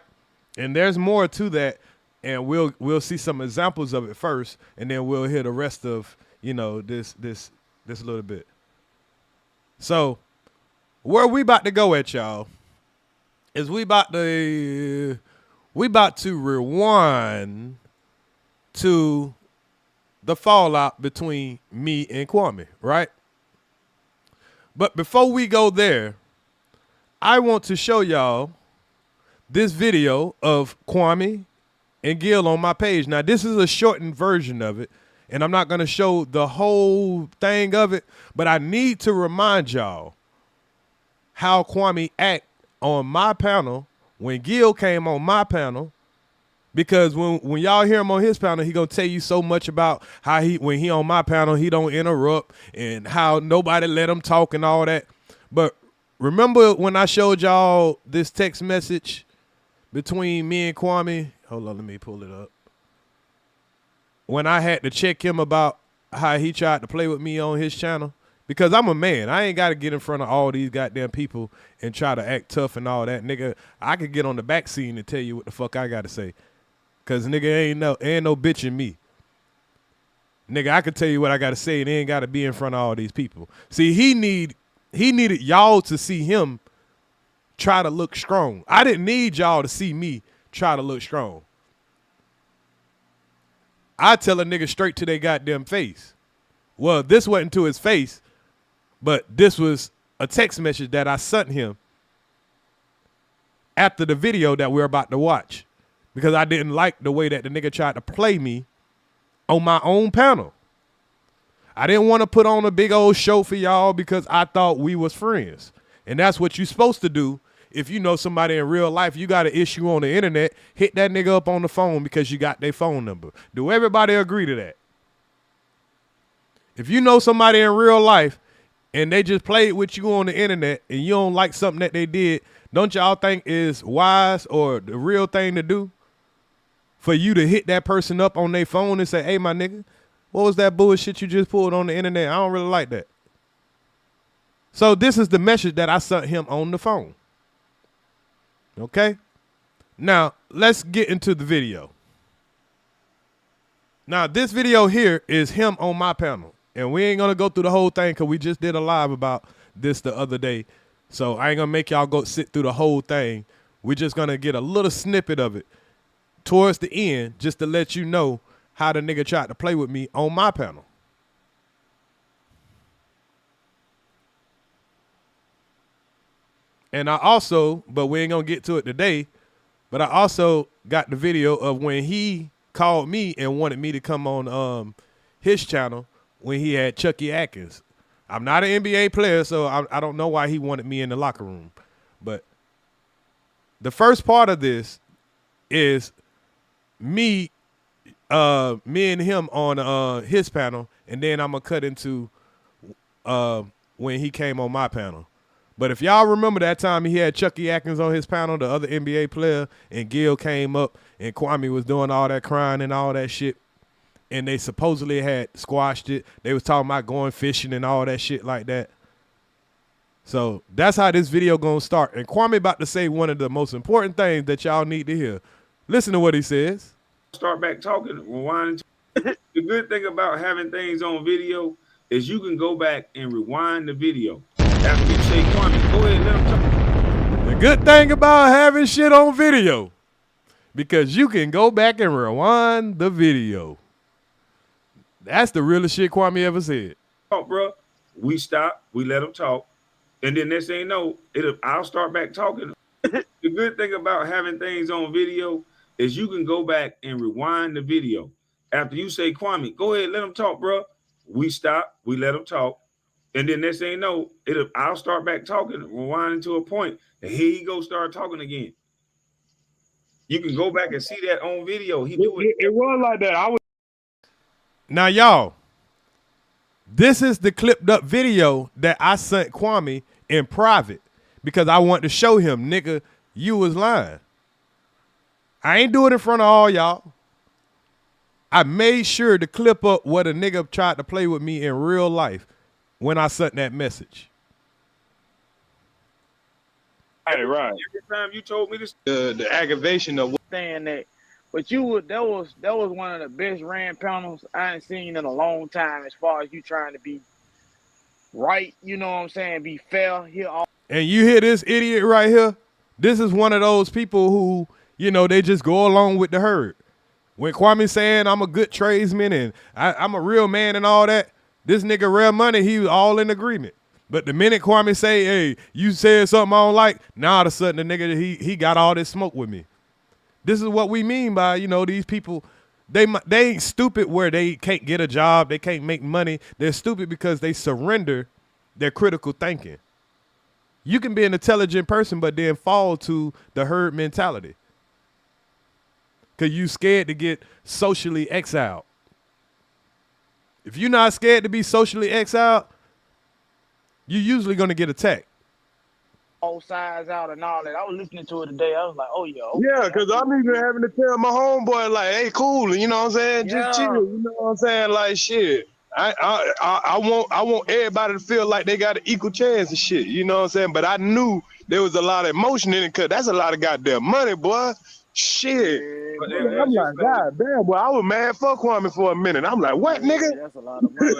And there's more to that, and we'll see some examples of it first, and then we'll hear the rest of, you know, this little bit. So where we about to go at, y'all, is we about to rewind to the fallout between me and Kwame, right? But before we go there, I want to show y'all this video of Kwame and Gil on my page. Now, this is a shortened version of it, and I'm not going to show the whole thing of it, but I need to remind y'all how Kwame act on my panel when Gil came on my panel, because when y'all hear him on his panel, he gonna tell you so much about how when he on my panel, he don't interrupt and how nobody let him talk and all that. But remember when I showed y'all this text message between me and Kwame? Hold on, let me pull it up. When I had to check him about how he tried to play with me on his channel. Because I'm a man. I ain't got to get in front of all these goddamn people and try to act tough and all that. Nigga, I could get on the back scene and tell you what the fuck I got to say. Because nigga, ain't no bitch in me. Nigga, I could tell you what I got to say and ain't got to be in front of all these people. See, he needed y'all to see him try to look strong. I didn't need y'all to see me try to look strong. I tell a nigga straight to their goddamn face. Well, this wasn't to his face. But this was a text message that I sent him after the video that we're about to watch, because I didn't like the way that the nigga tried to play me on my own panel. I didn't want to put on a big old show for y'all because I thought we was friends. And that's what you're supposed to do. If you know somebody in real life, you got an issue on the internet, hit that nigga up on the phone because you got their phone number. Do everybody agree to that? If you know somebody in real life and they just played with you on the internet and you don't like something that they did, don't y'all think is wise or the real thing to do for you to hit that person up on their phone and say, hey, my nigga, what was that bullshit you just pulled on the internet? I don't really like that. So this is the message that I sent him on the phone. Okay? Now, let's get into the video. Now, this video here is him on my panel. And we ain't going to go through the whole thing because we just did a live about this the other day. So I ain't going to make y'all go sit through the whole thing. We're just going to get a little snippet of it towards the end just to let you know how the nigga tried to play with me on my panel. And I also, but we ain't going to get to it today, but I also got the video of when he called me and wanted me to come on his channel when he had Chucky Atkins. I'm not an NBA player, so I don't know why he wanted me in the locker room. But the first part of this is me and him on his panel, and then I'm going to cut into when he came on my panel. But if y'all remember that time he had Chucky Atkins on his panel, the other NBA player, and Gil came up and Kwame was doing all that crying and all that shit, and they supposedly had squashed it. They was talking about going fishing and all that shit like that. So that's how this video gonna start. And Kwame about to say one of the most important things that y'all need to hear. Listen to what he says. Start back talking, rewind. The good thing about having things on video is you can go back and rewind the video. After you say, Kwame, go ahead, let him talk. The good thing about having shit on video, because you can go back and rewind the video. That's the realest shit Kwame ever said. Talk, bro. We stop, we let him talk, and then next thing you know, I'll start back talking. The good thing about having things on video is you can go back and rewind the video. After you say, Kwame, go ahead, let him talk, bro. We stop, we let him talk. And then next thing you know, I'll start back talking, rewinding to a point, and here he go start talking again. You can go back and see that on video. He do it. It was like that. Now, y'all, this is the clipped up video that I sent Kwame in private because I want to show him, nigga, you was lying. I ain't do it in front of all y'all. I made sure to clip up what a nigga tried to play with me in real life when I sent that message. Right. Every time you told me this, The aggravation of saying that, but that was one of the best ran panels I ain't seen in a long time as far as you trying to be right, you know what I'm saying, be fair here. And you hear this idiot right here? This is one of those people who, you know, they just go along with the herd. When Kwame saying I'm a good tradesman and I'm a real man and all that, this nigga Real Money, he was all in agreement. But the minute Kwame say, hey, you said something I don't like, now all of a sudden the nigga, he got all this smoke with me. This is what we mean by, you know, these people, they ain't stupid where they can't get a job, they can't make money. They're stupid because they surrender their critical thinking. You can be an intelligent person, but then fall to the herd mentality. Because you scared to get socially exiled. If you're not scared to be socially exiled, you're usually going to get attacked. Both sides out and all that. I was listening to it today. I was like, oh, yeah. Okay. Yeah, because I'm even having to tell my homeboy, like, hey, cool, you know what I'm saying? Just chill, you know what I'm saying? Like, shit. I want everybody to feel like they got an equal chance and shit, you know what I'm saying? But I knew there was a lot of emotion in it because that's a lot of goddamn money, boy. Shit. Yeah, I'm like, God damn, boy, I was mad for Kwame for a minute. I'm like, what, nigga? That's a lot of money.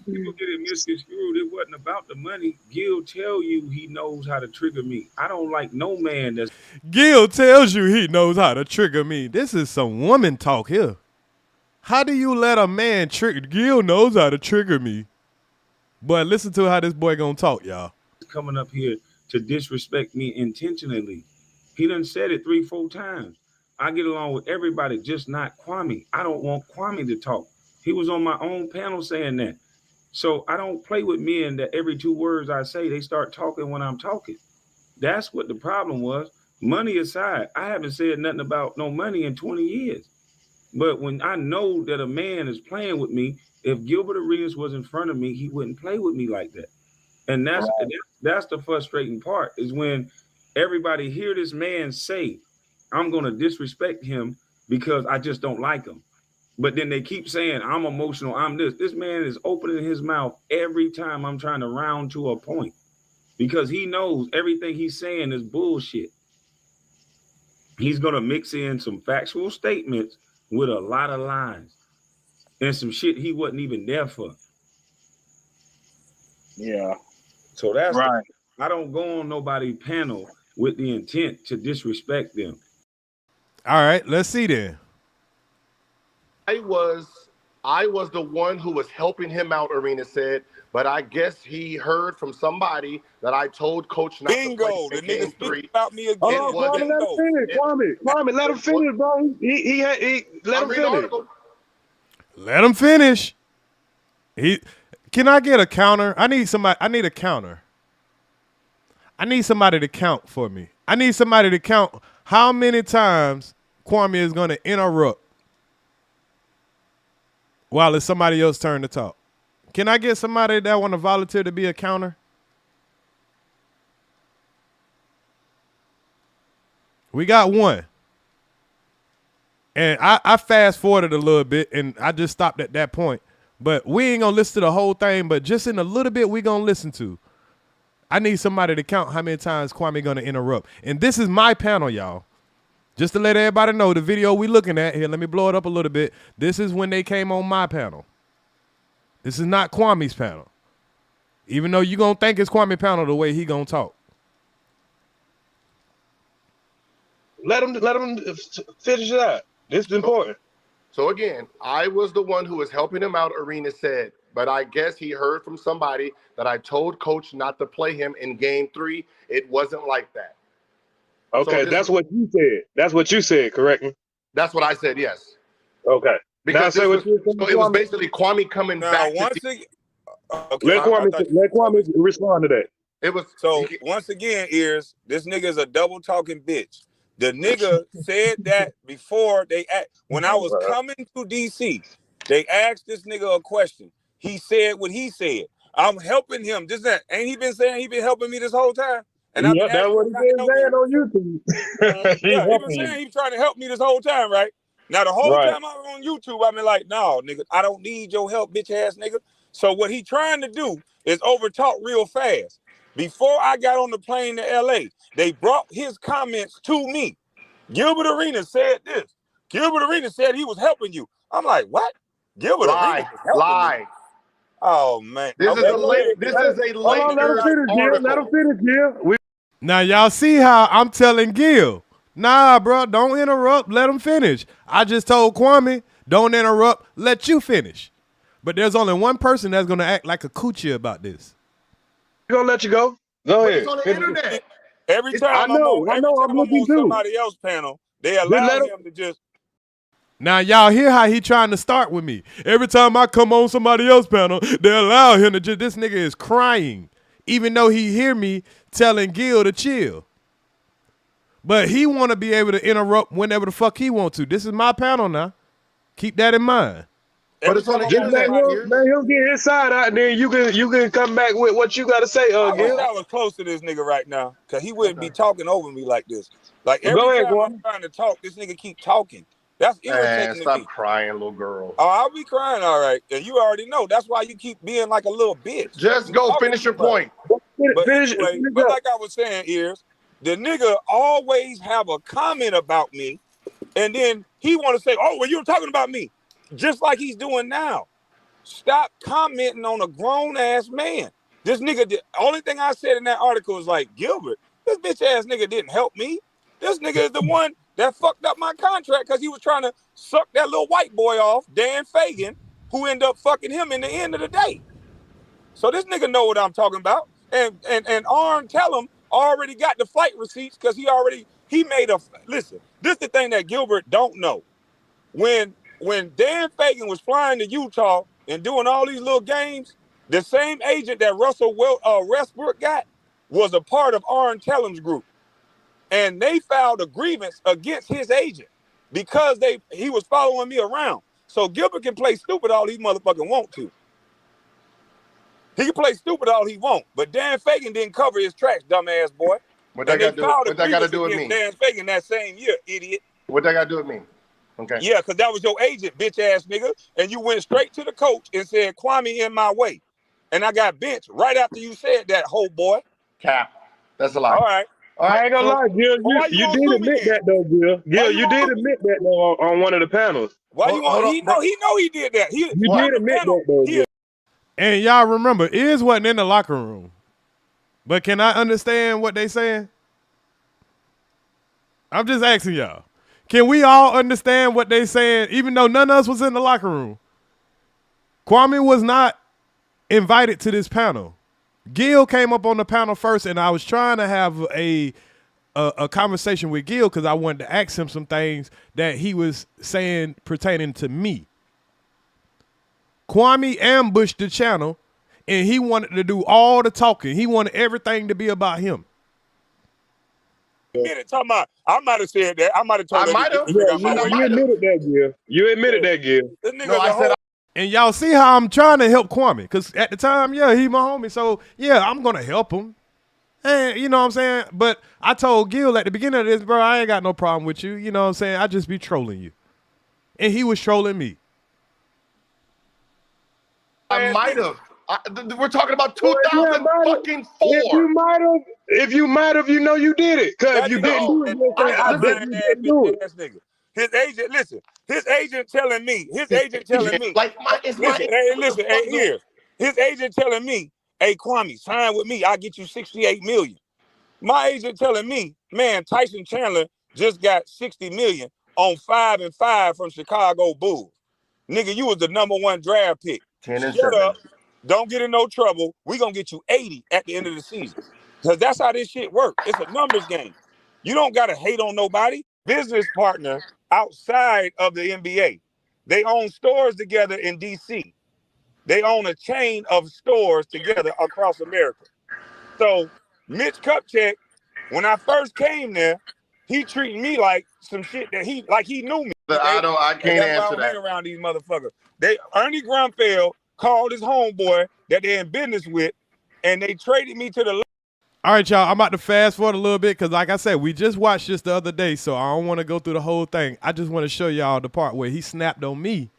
People get it misconstrued. It wasn't about the money. Gil tell you he knows how to trigger me. I don't like no man that's... Gil tells you he knows how to trigger me. This is some woman talk here. How do you let a man trigger? Gil knows how to trigger me. But listen to how this boy gonna talk, y'all. coming up here to disrespect me intentionally. He done said it 3-4 times. I get along with everybody, just not Kwame. I don't want Kwame to talk. He was on my own panel saying that. So I don't play with men that every 2 words I say, they start talking when I'm talking. That's what the problem was. Money aside, I haven't said nothing about no money in 20 years. But when I know that a man is playing with me, if Gilbert Arenas was in front of me, he wouldn't play with me like that. And that's the frustrating part, is when everybody hear this man say, I'm going to disrespect him because I just don't like him. But then they keep saying, I'm emotional, I'm this. This man is opening his mouth every time I'm trying to round to a point, because he knows everything he's saying is bullshit. He's going to mix in some factual statements with a lot of lies and some shit he wasn't even there for. Yeah. So that's right. I don't go on nobody's panel with the intent to disrespect them. All right, let's see then. I was the one who was helping him out, Arena said, but I guess he heard from somebody that I told Coach not to play The in game nigga 3. speak about me again. Hold on, Kwame, let him finish. Kwame, let him finish, bro. He let him finish. Let him finish. Can I get a counter? I need a counter. I need somebody to count for me. I need somebody to count how many times Kwame is going to interrupt while it's somebody else's turn to talk. Can I get somebody that want to volunteer to be a counter? We got one. And I fast forwarded a little bit, and I just stopped at that point. But we ain't going to listen to the whole thing, but just in a little bit we going to listen to. I need somebody to count how many times Kwame going to interrupt. And this is my panel, y'all. Just to let everybody know, the video we looking at here, let me blow it up a little bit. This is when they came on my panel. This is not Kwame's panel. Even though you going to think it's Kwame's panel the way he going to talk. Let him finish it out. This is important. So again, I was the one who was helping him out, Arena said, but I guess he heard from somebody that I told Coach not to play him in game 3. It wasn't like that. Okay, So that's what you said. That's what you said, correct me? That's what I said, yes. Okay. Because now, so it was basically Kwame coming back. Let Kwame respond to that. It was once again, EARZ, this nigga is a double talking bitch. The nigga said that before when I was coming to DC, they asked this nigga a question. He said what he said. I'm helping him. Just that. Ain't he been saying he been helping me this whole time? And yeah, that's what he been saying on YouTube. Yeah, he was saying he trying to help me this whole time, right? Now, the whole time I was on YouTube, I've been like, no, nigga, I don't need your help, bitch ass nigga. So what he trying to do is overtalk real fast. Before I got on the plane to LA, they brought his comments to me. Gilbert Arenas said this. Gilbert Arenas said he was helping you. I'm like, what? Gilbert Arenas was helping me? Oh, man. This is a late article. Let him finish, Gil. Now, y'all see how I'm telling Gil, nah, bro, don't interrupt. Let him finish. I just told Kwame, don't interrupt. Let you finish. But there's only one person that's going to act like a coochie about this. We're going to let you go. Go ahead. It's on the internet. Every time I'm on somebody else's panel, they allow him to just. Now, y'all hear how he trying to start with me. Every time I come on somebody else's panel, they allow him to just, this nigga is crying, even though he hear me telling Gil to chill. But he want to be able to interrupt whenever the fuck he want to. This is my panel now. Keep that in mind. But it's on the internet. Man, he'll get his side out, and then you can come back with what you got to say, I Gil. wish I was close to this nigga right now, because he wouldn't be talking over me like this. Like, every time I'm trying to talk, this nigga keep talking. That's irritating to me. Stop crying, little girl. Oh, I'll be crying, all right. And you already know. That's why you keep being like a little bitch. Just go finish your point. But anyway, but like I was saying, EARZ, the nigga always have a comment about me, and then he want to say, oh, well, you were talking about me, just like he's doing now. Stop commenting on a grown-ass man. This nigga, the only thing I said in that article is like, Gilbert, this bitch-ass nigga didn't help me. This nigga is the one that fucked up my contract because he was trying to suck that little white boy off, Dan Fagan, who ended up fucking him in the end of the day. So this nigga know what I'm talking about. And Arn Tellum already got the flight receipts because he made a listen. This is the thing that Gilbert don't know. When Dan Fagan was flying to Utah and doing all these little games, the same agent that Russell Westbrook got was a part of Arn Tellum's group, and they filed a grievance against his agent because he was following me around. So Gilbert can play stupid all he motherfucking want to. He can play stupid all he want, but Dan Fagan didn't cover his tracks, dumbass boy. What that got to do with me? Dan Fagan that same year, idiot. What that got to do with me? Okay. Yeah, because that was your agent, bitch ass nigga, and you went straight to the coach and said Kwame in my way, and I got benched right after you said that, whole boy. Cap. That's a lie. All right. I ain't gonna lie, Gil. You did admit that though, Gil. Gil, you did admit that though on one of the panels. Why you want? He know he did that. You did admit that though, Gil. And y'all remember, Iz wasn't in the locker room. But can I understand what they saying? I'm just asking y'all. Can we all understand what they saying, even though none of us was in the locker room? Kwame was not invited to this panel. Gil came up on the panel first, and I was trying to have a conversation with Gil because I wanted to ask him some things that he was saying pertaining to me. Kwame ambushed the channel, and he wanted to do all the talking. He wanted everything to be about him. I might have said that. I might have told. You admitted that, Gil. You admitted that, Gil. No, I said. And y'all see how I'm trying to help Kwame, because at the time, yeah, he my homie. So yeah, I'm gonna help him. And you know what I'm saying? But I told Gil at the beginning of this, bro, I ain't got no problem with you. You know what I'm saying? I just be trolling you. And he was trolling me. I might have. We're talking about 2004. If you might have, you know you did it. Because if you didn't do it, I didn't do it. His agent, listen. His agent telling me. His agent telling me. Listen. Hey, here. His agent telling me, hey, Kwame, sign with me. I'll get you $68 million. My agent telling me, man, Tyson Chandler just got $60 million on 5 and 5 from Chicago Bulls. Nigga, you was the #1 draft pick. 10 and Shut 7. up. Don't get in no trouble. We gonna get you 80 at the end of the season. Because that's how this shit works. It's a numbers game. You don't gotta hate on nobody. Business partner outside of the NBA. They own stores together in DC. They own a chain of stores together across America. So Mitch Kupchak, when I first came there, he treated me like some shit that he knew me. I can't answer that. Around these motherfuckers. Ernie Grunfeld called his homeboy that they're in business with, and they traded me to the. All right, y'all, I'm about to fast forward a little bit because, like I said, we just watched this the other day, so I don't want to go through the whole thing. I just want to show y'all the part where he snapped on me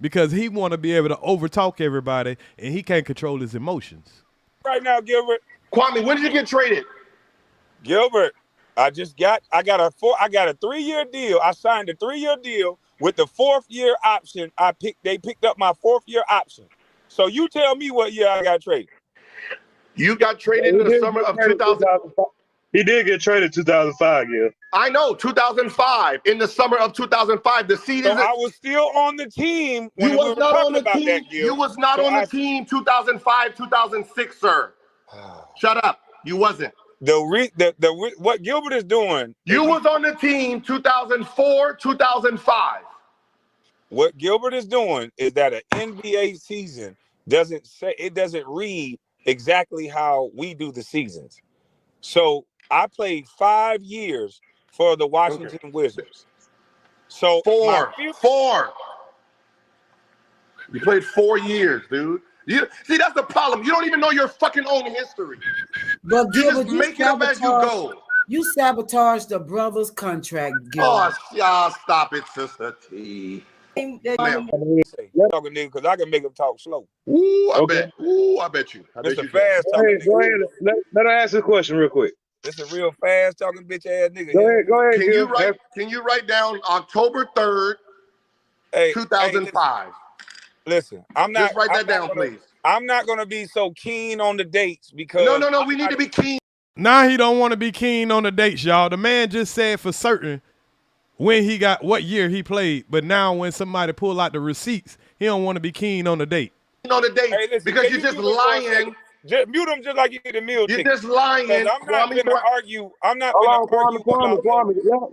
because he want to be able to overtalk everybody, and he can't control his emotions. Right now, Gilbert. Kwame, when did you get traded? Gilbert, I got a 3-year deal. I signed a 3-year deal with the 4th year option. They picked up my 4th year option. So you tell me what year I got traded. You got traded in the summer of 2005. He did get traded 2005, yeah. I know, 2005. In the summer of 2005, the season. So I was still on the team. When you was not on the team. That, you was not on the team 2005, 2006, sir. Shut up. You wasn't. What Gilbert is doing. You was on the team 2004, 2005. What Gilbert is doing is that an NBA season doesn't read exactly how we do the seasons. So I played 5 years for the Washington Wizards. So four. You played 4 years, dude. See, that's the problem. You don't even know your fucking own history. But Gilbert, you make it up as you go. You sabotaged the brother's contract, Gilbert. Oh, y'all stop it, Sister T. Talking nigga, because I can make them talk slow. Ooh, I bet you. It's a fast talking nigga. Go ahead. Let her ask this question real quick. It's a real fast talking bitch ass nigga. Go ahead. Can you write down October 3rd, 2005? Listen, I'm not. Just write that down, please. I'm not gonna be so keen on the dates because no. We need to be keen. Now he don't want to be keen on the dates, y'all. The man just said for certain what year he played, but now when somebody pull out the receipts, he don't want to be keen on the date. On the date, because you're just lying. Just mute him just like you did the meal You're ticket. just lying. I'm not Kwame, gonna argue. I'm not Hold gonna on, argue Kwame. about.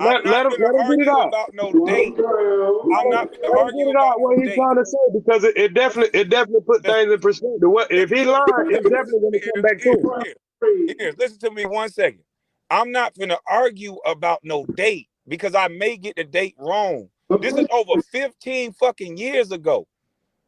I'm not gonna Let him get it argue out. about no date. I'm not gonna Let him argue get it about out what no he's date. trying to say because it definitely put things in perspective. What if he lied? It's definitely going to come back to it. Here, listen to me 1 second. I'm not gonna argue about no date because I may get the date wrong. This is over 15 fucking years ago.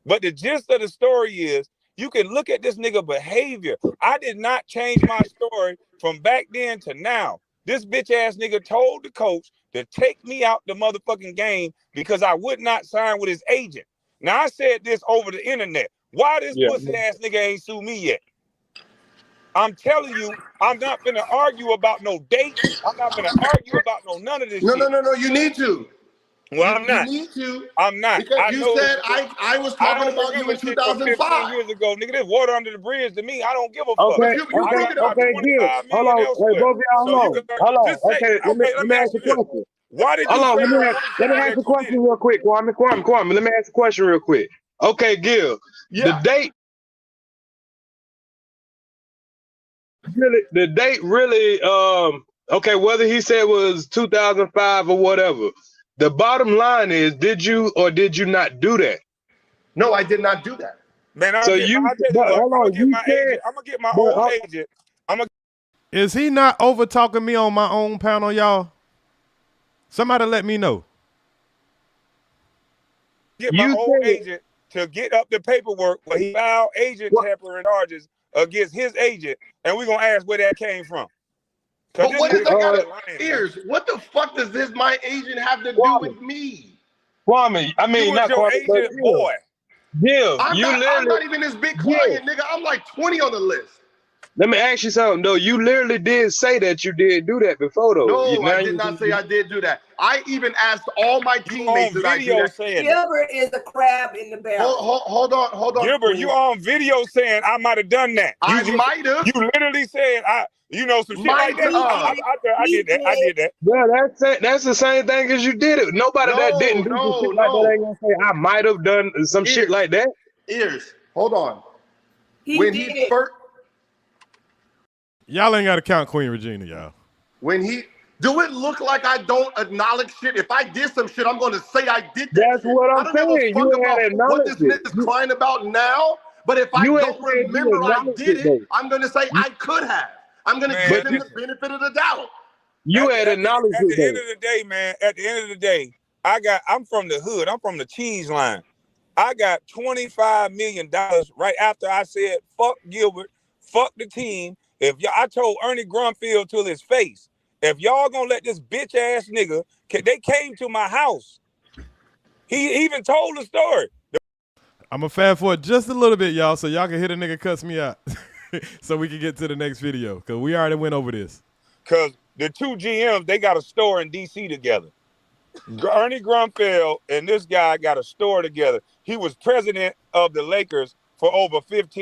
But the gist of the story is you can look at this nigga behavior. I did not change my story from back then to now. This bitch ass nigga told the coach to take me out the motherfucking game because I would not sign with his agent. Now I said this over the internet. Why this pussy ass nigga ain't sue me yet? I'm telling you, I'm not gonna argue about no date. I'm not gonna argue about none of this shit. No. You need to. Well, I'm not. You need to. I'm not. Because you said I was talking about you in 2005. 15 years ago, nigga. This water under the bridge to me. I don't give a fuck. Okay, You okay, bring it up. good. Hold on, hey, both of y'all, hold on. Okay, let me ask you a question. Why did you hold on, say let me ask you a question real quick, Kwame. Let me ask you a question real quick. Okay, Gil, the date really, okay, whether he said it was 2005 or whatever, the bottom line is, did you or did you not do that? No, I did not do that. Man, I'm gonna get my own agent. Is he not over talking me on my own panel, y'all? Somebody let me know. Get my own agent to get up the paperwork where he filed agent tampering charges against his agent, and we're gonna ask where that came from. But what does that got EARZ? What the fuck does my agent have to do with me? Kwame, I mean, you not your Kwame, agent, boy. Gil, I'm not even this big client, nigga. I'm like 20 on the list. Let me ask you something, though. You literally did say that you did do that before, though. No, I did not say I did do that. I even asked all my teammates that I did that. Gilbert is a crab in the barrel. Hold on. Gilbert, you on video saying I might have done that. I might have. You literally said some shit like that. I did that. Yeah, that's the same thing as you did it. Nobody that didn't do some shit like that ain't gonna say I might have done some shit like that. EARZ, hold on. He first. Y'all ain't got to count Queen Regina, y'all. Do it look like I don't acknowledge shit? If I did some shit, I'm going to say I did that. That's shit. what I'm saying. You had about what this nigga's crying about now. But if I don't remember I did it, I'm going to say I could have. I'm going to give him the benefit of the doubt. You had acknowledged it. At the end of the day, man. At the end of the day, I'm from the hood. I'm from the cheese line. I got $25 million right after I said fuck Gilbert, fuck the team. I told Ernie Grunfield to his face, if y'all gonna let this bitch ass nigga, they came to my house. He even told the story. I'm gonna fast forward just a little bit, y'all, so y'all can hear the nigga cuss me out, so we can get to the next video, cause we already went over this. Cause the two GMs, they got a store in DC together. Ernie Grunfeld and this guy got a store together. He was president of the Lakers for over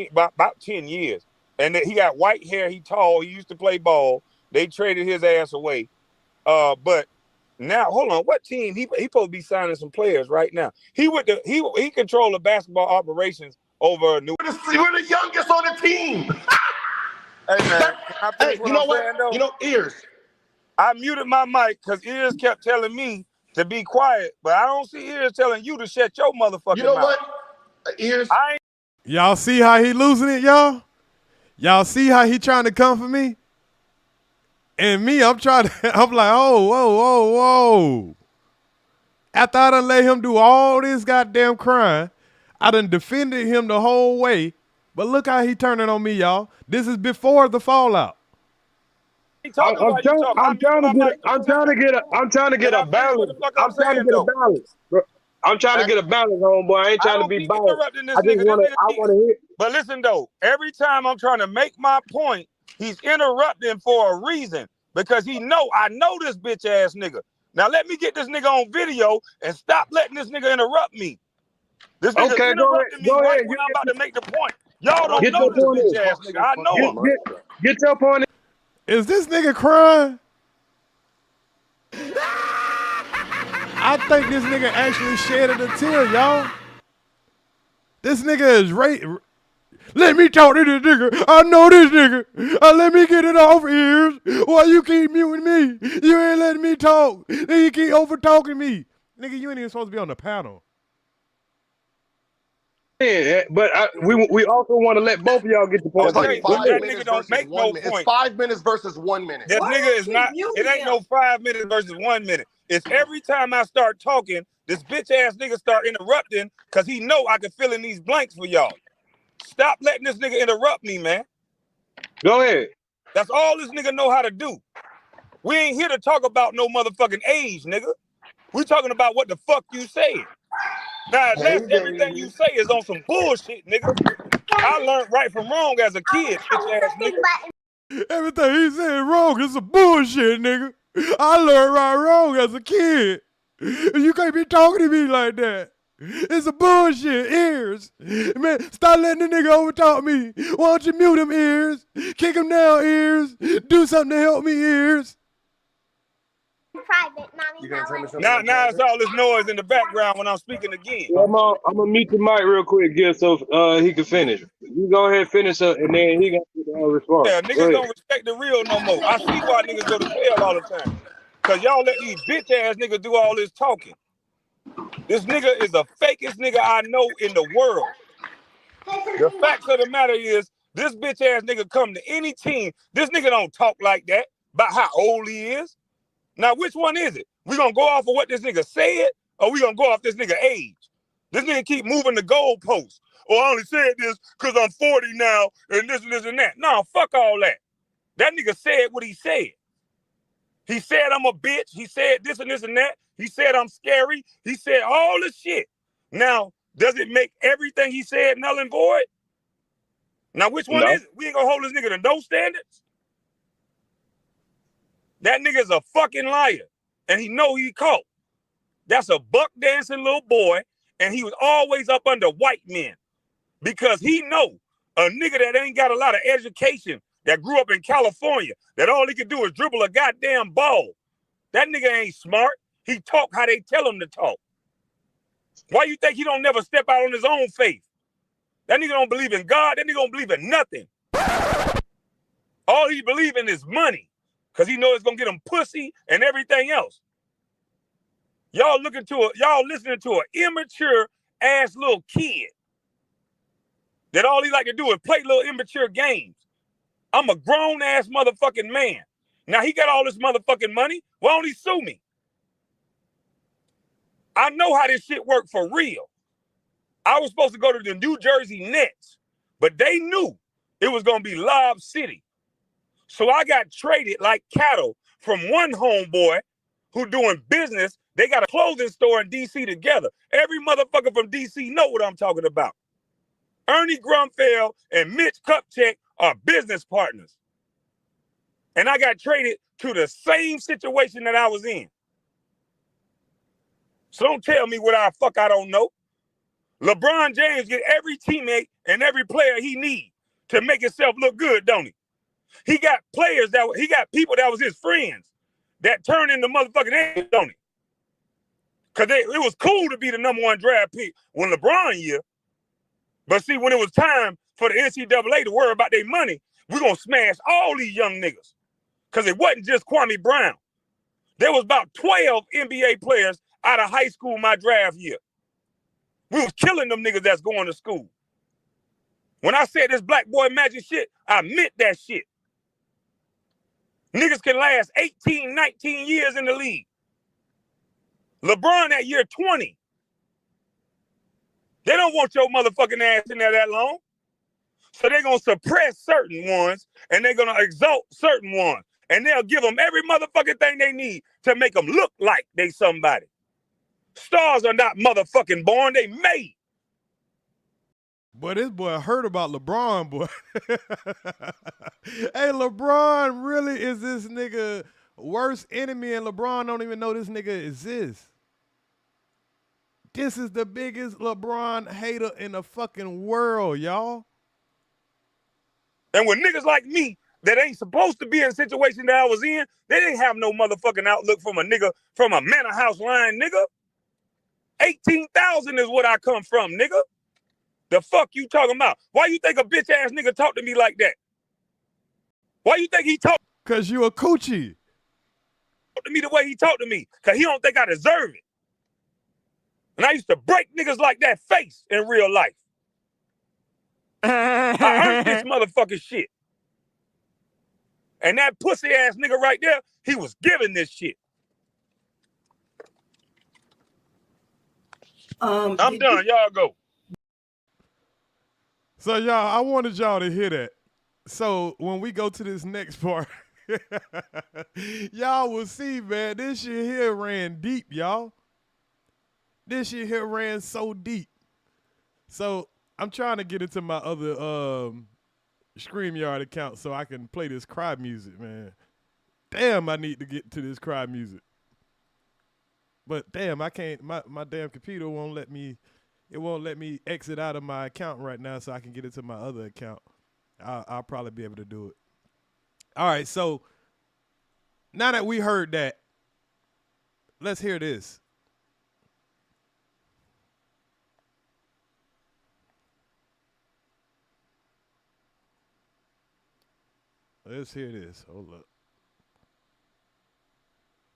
about 10 years. And he got white hair. He tall. He used to play ball. They traded his ass away. But now, hold on. What team? He supposed to be signing some players right now. He controlled the basketball operations over New. We're the youngest on the team. Hey man, hey, you know what? You know, EARZ. I muted my mic because EARZ kept telling me to be quiet, but I don't see EARZ telling you to shut your motherfucking mouth. You know what? EARZ. Y'all see how he losing it, y'all? Y'all see how he trying to come for me? And me, I'm like, oh, whoa. After I done let him do all this goddamn crying, I done defended him the whole way. But look how he turning on me, y'all. This is before the fallout. I'm trying to get a balance. I'm trying to get a balance, homeboy. I ain't trying to be biased. I want to hear. But listen though, every time I'm trying to make my point, he's interrupting for a reason because I know this bitch ass nigga. Now let me get this nigga on video and stop letting this nigga interrupt me. This nigga interrupting me right when I'm about to make the point. Y'all don't know this bitch ass nigga. I know him. Get your point. Is this nigga crying? I think this nigga actually shedded a tear, y'all. This nigga is Let me talk to this nigga. I know this nigga. Let me get it off, ears. Why you keep muting me? You ain't letting me talk. Nigga, you keep over talking me. Nigga, you ain't even supposed to be on the panel. Yeah, but we also want to let both of y'all get the point. It's like Okay, 5 that minutes nigga don't versus make 1 no minute. It's point. 5 minutes versus 1 minute. That nigga is not, it ain't no 5 minutes versus 1 minute. It's every time I start talking, this bitch ass nigga start interrupting because he know I can fill in these blanks for y'all. Stop letting this nigga interrupt me, man. Go ahead. That's all this nigga know how to do. We ain't here to talk about no motherfucking age, nigga. We talking about what the fuck you said. Now, that's everything you say is on some bullshit, nigga. I learned right from wrong as a kid, bitch ass nigga. Everything he said wrong is some bullshit, nigga. I learned right wrong as a kid. You can't be talking to me like that. It's a bullshit, ears. Man, stop letting the nigga overtalk me. Why don't you mute him, ears? Kick him down, ears. Do something to help me, ears. Now it's all this noise in the background when I'm speaking again. Yeah, I'm gonna mute the mic real quick, Gil, so he can finish. You go ahead, finish up, and then he got to respond. Yeah, niggas don't respect the real no more. I see why niggas go to jail all the time. Cause y'all let these bitch ass niggas do all this talking. This nigga is the fakest nigga I know in the world. The facts of the matter is, this bitch ass nigga come to any team. This nigga don't talk like that about how old he is. Now, which one is it? We gonna go off of what this nigga said, or we gonna go off this nigga age? This nigga keep moving the goalposts. Oh, I only said this because I'm 40 now, and this and that. No, fuck all that. That nigga said what he said. He said I'm a bitch. He said this and that. He said I'm scary. He said all this shit. Now, does it make everything he said null and void? Now, which one is it? We ain't gonna hold this nigga to no standards. That nigga's a fucking liar, and he know he caught. That's a buck dancing little boy, and he was always up under white men because he know a nigga that ain't got a lot of education, that grew up in California, that all he could do is dribble a goddamn ball. That nigga ain't smart. He talk how they tell him to talk. Why you think he don't never step out on his own faith? That nigga don't believe in God. That nigga don't believe in nothing. All he believe in is money because he know it's going to get him pussy and everything else. Y'all listening to an immature ass little kid that all he like to do is play little immature games. I'm a grown ass motherfucking man. Now he got all this motherfucking money. Why don't he sue me? I know how this shit worked for real. I was supposed to go to the New Jersey Nets, but they knew it was going to be Lob City. So I got traded like cattle from one homeboy who doing business. They got a clothing store in D.C. together. Every motherfucker from D.C. know what I'm talking about. Ernie Grunfeld and Mitch Kupchak are business partners. And I got traded to the same situation that I was in. So don't tell me what I don't know. LeBron James get every teammate and every player he needs to make himself look good, don't he? He got people that was his friends that turned into motherfucking ass, don't he? Because it was cool to be the #1 draft pick when LeBron year. But see, when it was time for the NCAA to worry about their money, we're going to smash all these young niggas. Because it wasn't just Kwame Brown. There was about 12 NBA players out of high school my draft year. We was killing them niggas that's going to school. When I said this black boy magic shit, I meant that shit. Niggas can last 18, 19 years in the league. LeBron that year 20. They don't want your motherfucking ass in there that long. So they're going to suppress certain ones and they're going to exalt certain ones. And they'll give them every motherfucking thing they need to make them look like they somebody. Stars are not motherfucking born, they made. Boy, this boy heard about LeBron, boy. Hey, LeBron really is this nigga worst enemy, and LeBron don't even know this nigga exists. This is the biggest LeBron hater in the fucking world, y'all. And with niggas like me that ain't supposed to be in a situation that I was in, they didn't have no motherfucking outlook from a nigga from a manor house line, nigga. 18,000 is what I come from, nigga. The fuck you talking about? Why you think a bitch ass nigga talk to me like that? Why you think he talk? Cause you a coochie. To me the way he talked to me, cause he don't think I deserve it. And I used to break niggas like that face in real life. I earned this motherfucking shit. And that pussy ass nigga right there, he was giving this shit. I'm done. Y'all go. So y'all, I wanted y'all to hear that. So when we go to this next part, y'all will see, man, this shit here ran deep, y'all. This shit here ran so deep. So I'm trying to get into my other StreamYard account so I can play this cry music, man. Damn, I need to get to this cry music. But damn, I can't, my damn computer won't let me, it won't let me exit out of my account right now so I can get into my other account. I'll probably be able to do it. All right, so now that we heard that, let's hear this. Let's hear this. Hold up.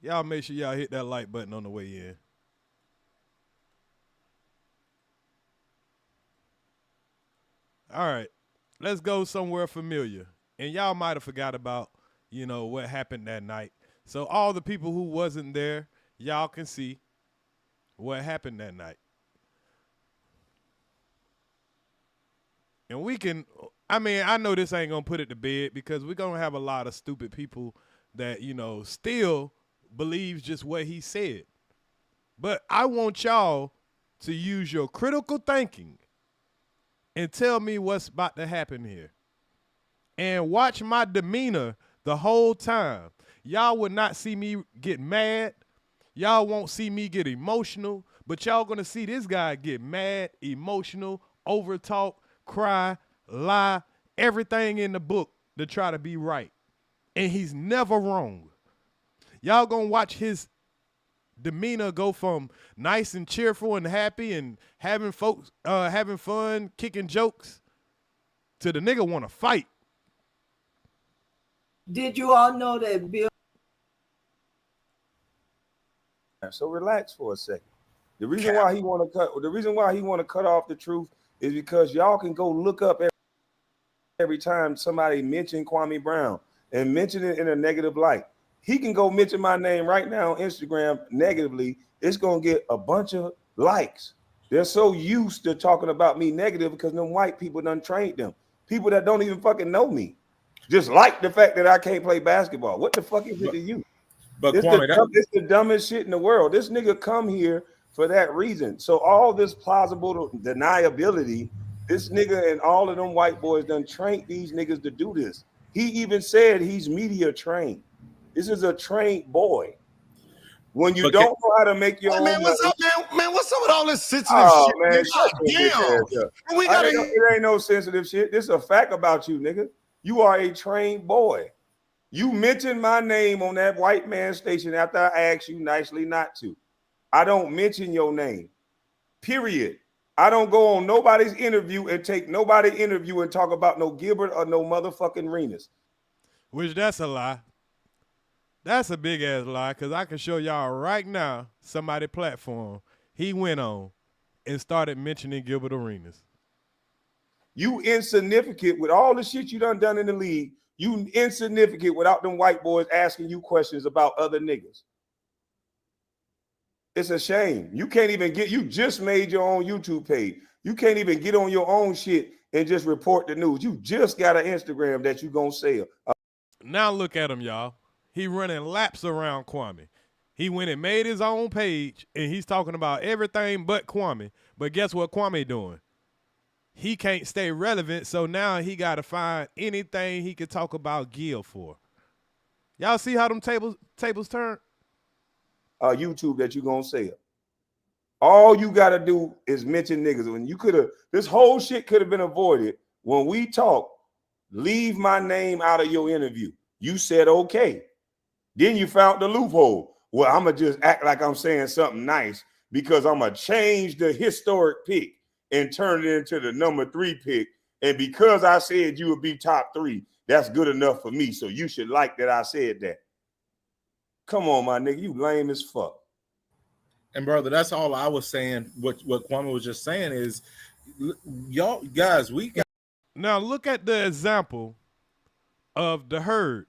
Y'all make sure y'all hit that like button on the way in. All right. Let's go somewhere familiar. And y'all might have forgot about, you know, what happened that night. So all the people who wasn't there, y'all can see what happened that night. And we can, I mean, I know this ain't going to put it to bed because we're going to have a lot of stupid people that, you know, still believes just what he said. But I want y'all to use your critical thinking and tell me what's about to happen here. And watch my demeanor the whole time. Y'all would not see me get mad. Y'all won't see me get emotional. But y'all going to see this guy get mad, emotional, overtalk, cry, lie, everything in the book to try to be right. And he's never wrong. Y'all going to watch his demeanor go from nice and cheerful and happy and having folks having fun, kicking jokes, to the nigga want to fight. Did you all know that Bill? So relax for a second. The reason why he want to cut off the truth is because y'all can go look up every time somebody mention Kwame Brown and mention it in a negative light. He can go mention my name right now on Instagram negatively. It's going to get a bunch of likes. They're so used to talking about me negative because them white people done trained them. People that don't even fucking know me. Just like the fact that I can't play basketball. What the fuck is it to you? But It's Kwame, it's the dumbest shit in the world. This nigga come here for that reason. So all this plausible deniability, this nigga and all of them white boys done trained these niggas to do this. He even said he's media trained. This is a trained boy. When you don't know how to make your own man, what's up, man? What's up with all this sensitive oh, shit? Man, shut your bitch ass up. We gotta. It ain't no sensitive shit. This is a fact about you, nigga. You are a trained boy. You mentioned my name on that white man station after I asked you nicely not to. I don't mention your name. Period. I don't go on nobody's interview and take nobody interview and talk about no Gilbert or no motherfucking Renas. Which that's a lie. That's a big ass lie, because I can show y'all right now somebody platform he went on and started mentioning Gilbert Arenas. You insignificant with all the shit you done in the league. You insignificant without them white boys asking you questions about other niggas. It's a shame. You can't even you just made your own YouTube page. You can't even get on your own shit and just report the news. You just got an Instagram that you gonna sell. Now look at him, y'all. He running laps around Kwame. He went and made his own page, and he's talking about everything but Kwame. But guess what Kwame doing? He can't stay relevant, so now he got to find anything he could talk about Gil for. Y'all see how them tables turn? YouTube that you gonna sell. All you gotta do is mention niggas. When you could have, this whole shit could have been avoided. When we talk, leave my name out of your interview. You said okay. Then you found the loophole. Well, I'm gonna just act like I'm saying something nice because I'm gonna change the historic pick and turned it into the number 3 pick. And because I said you would be top 3, that's good enough for me. So you should like that I said that. Come on, my nigga, you lame as fuck. And brother, that's all I was saying. What Kwame was just saying is, y'all guys, we got. Now look at the example of the herd.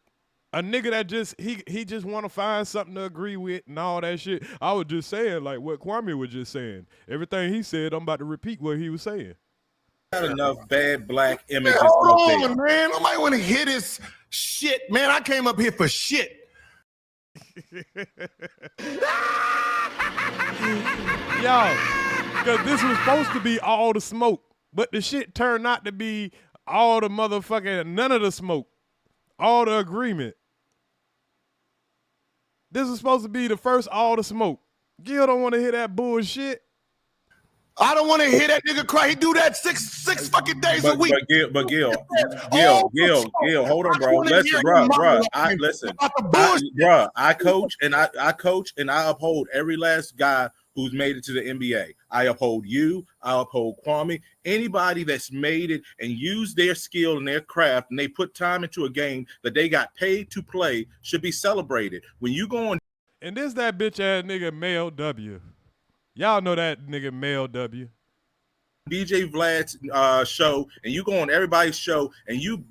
A nigga that just he just want to find something to agree with and all that shit. I was just saying like what Kwame was just saying. Everything he said, I'm about to repeat what he was saying. Got enough bad black images. Hold on, man. Nobody want to hear this shit, man. I came up here for shit. Y'all, because this was supposed to be all the smoke, but the shit turned out to be all the motherfucking, none of the smoke, all the agreement. This is supposed to be the first all the smoke. Gil don't want to hear that bullshit. I don't want to hear that nigga cry. He do that six fucking days a week. But Gil, hold on, bro. Listen, bro. I coach and I uphold every last guy who's made it to the NBA. I uphold you. I uphold Kwame. Anybody that's made it and used their skill and their craft and they put time into a game that they got paid to play should be celebrated. When you go on, and this that bitch ass nigga Mel W. Y'all know that nigga Mel W. DJ Vlad's show, and you go on everybody's show, and you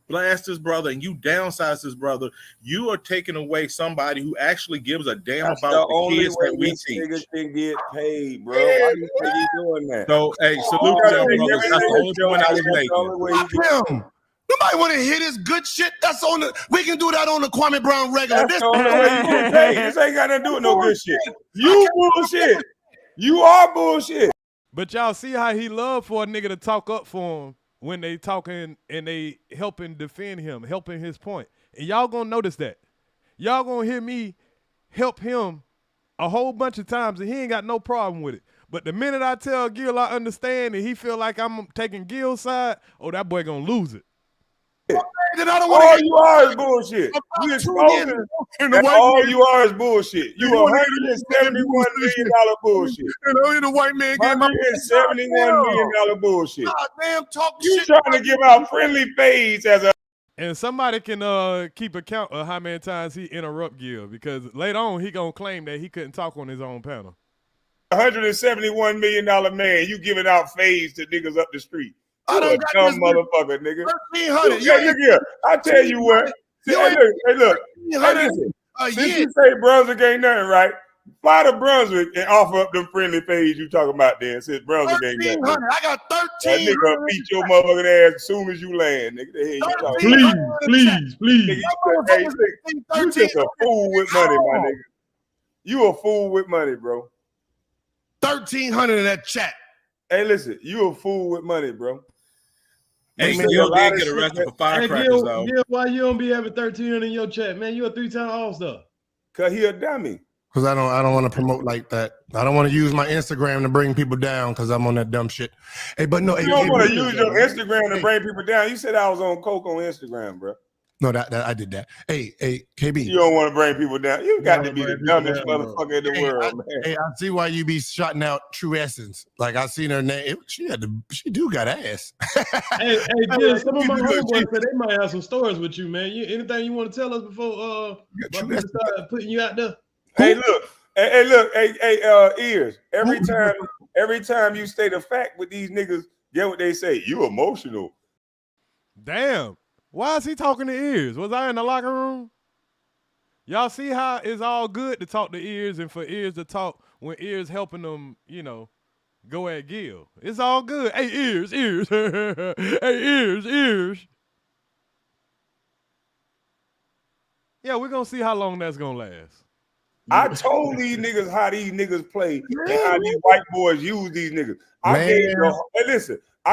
blast his brother, and you downsize his brother, you are taking away somebody who actually gives a damn about the kids that we teach. Niggas can get paid, bro. Why you think he doing that? So, hey, salute to them, brothers. That's the only point I was making. Nobody want to hear this good shit. That's on the. We can do that on the Kwame Brown regular. That's the only way you get paid. This ain't got nothing to do with no good shit. You bullshit. You are bullshit. But y'all see how he love for a nigga to talk up for him when they talking and they helping defend him, helping his point. And y'all gonna notice that. Y'all gonna hear me help him a whole bunch of times and he ain't got no problem with it. But the minute I tell Gil I understand and he feel like I'm taking Gil's side, oh, that boy gonna lose it. All you are is bullshit. You exposing that all you are is bullshit. You $171 million bullshit. The white man $171 million bullshit. Damn, talk you shit. Trying to give out friendly fades as a. And somebody can keep account of how many times he interrupt Gil because later on he gonna claim that he couldn't talk on his own panel. $171 million man, you giving out fades to niggas up the street. I don't got dumb motherfucker, nigga. 1,300. Yeah, look here. I tell you what. Hey, look. Hey, listen. Since you say Brunswick ain't nothing, right? Fly to Brunswick and offer up them friendly fades you talking about there. Since Brunswick ain't nothing. I got 13. That nigga beat your motherfucking ass as soon as you land, nigga. The hell you talking about? Please. Nigga, you just a fool with money, my nigga. You a fool with money, bro. 1,300 in that chat. Hey, listen, you a fool with money, bro. Hey, Gil did get arrested for firecrackers, though. Gil, why you don't be having 13 in your chat, man? You a 3-time All-Star. Cause he a dummy. Because I don't want to promote like that. I don't want to use my Instagram to bring people down because I'm on that dumb shit. Hey, but no, you don't want to use your Instagram to bring people down. You said I was on coke on Instagram, bro. No, that I did that. Hey, KB. You don't want to bring people down. You got to be the dumbest motherfucker in the world, man. Hey, I see why you be shouting out True Essence. Like I seen her name. She do got ass. hey, Gil, some of my homeboys said they might have some stories with you, man. Anything you want to tell us before we start putting you out there? Hey, look. Hey, EARZ. Every time you state a fact with these niggas, get what they say. You emotional. Damn. Why is he talking to EARZ? Was I in the locker room? Y'all see how it's all good to talk to EARZ and for EARZ to talk when EARZ helping them, go at Gil. It's all good. Hey, EARZ. Hey, EARZ. Yeah, we're going to see how long that's going to last. I told these niggas how these niggas play and how these white boys use these niggas. I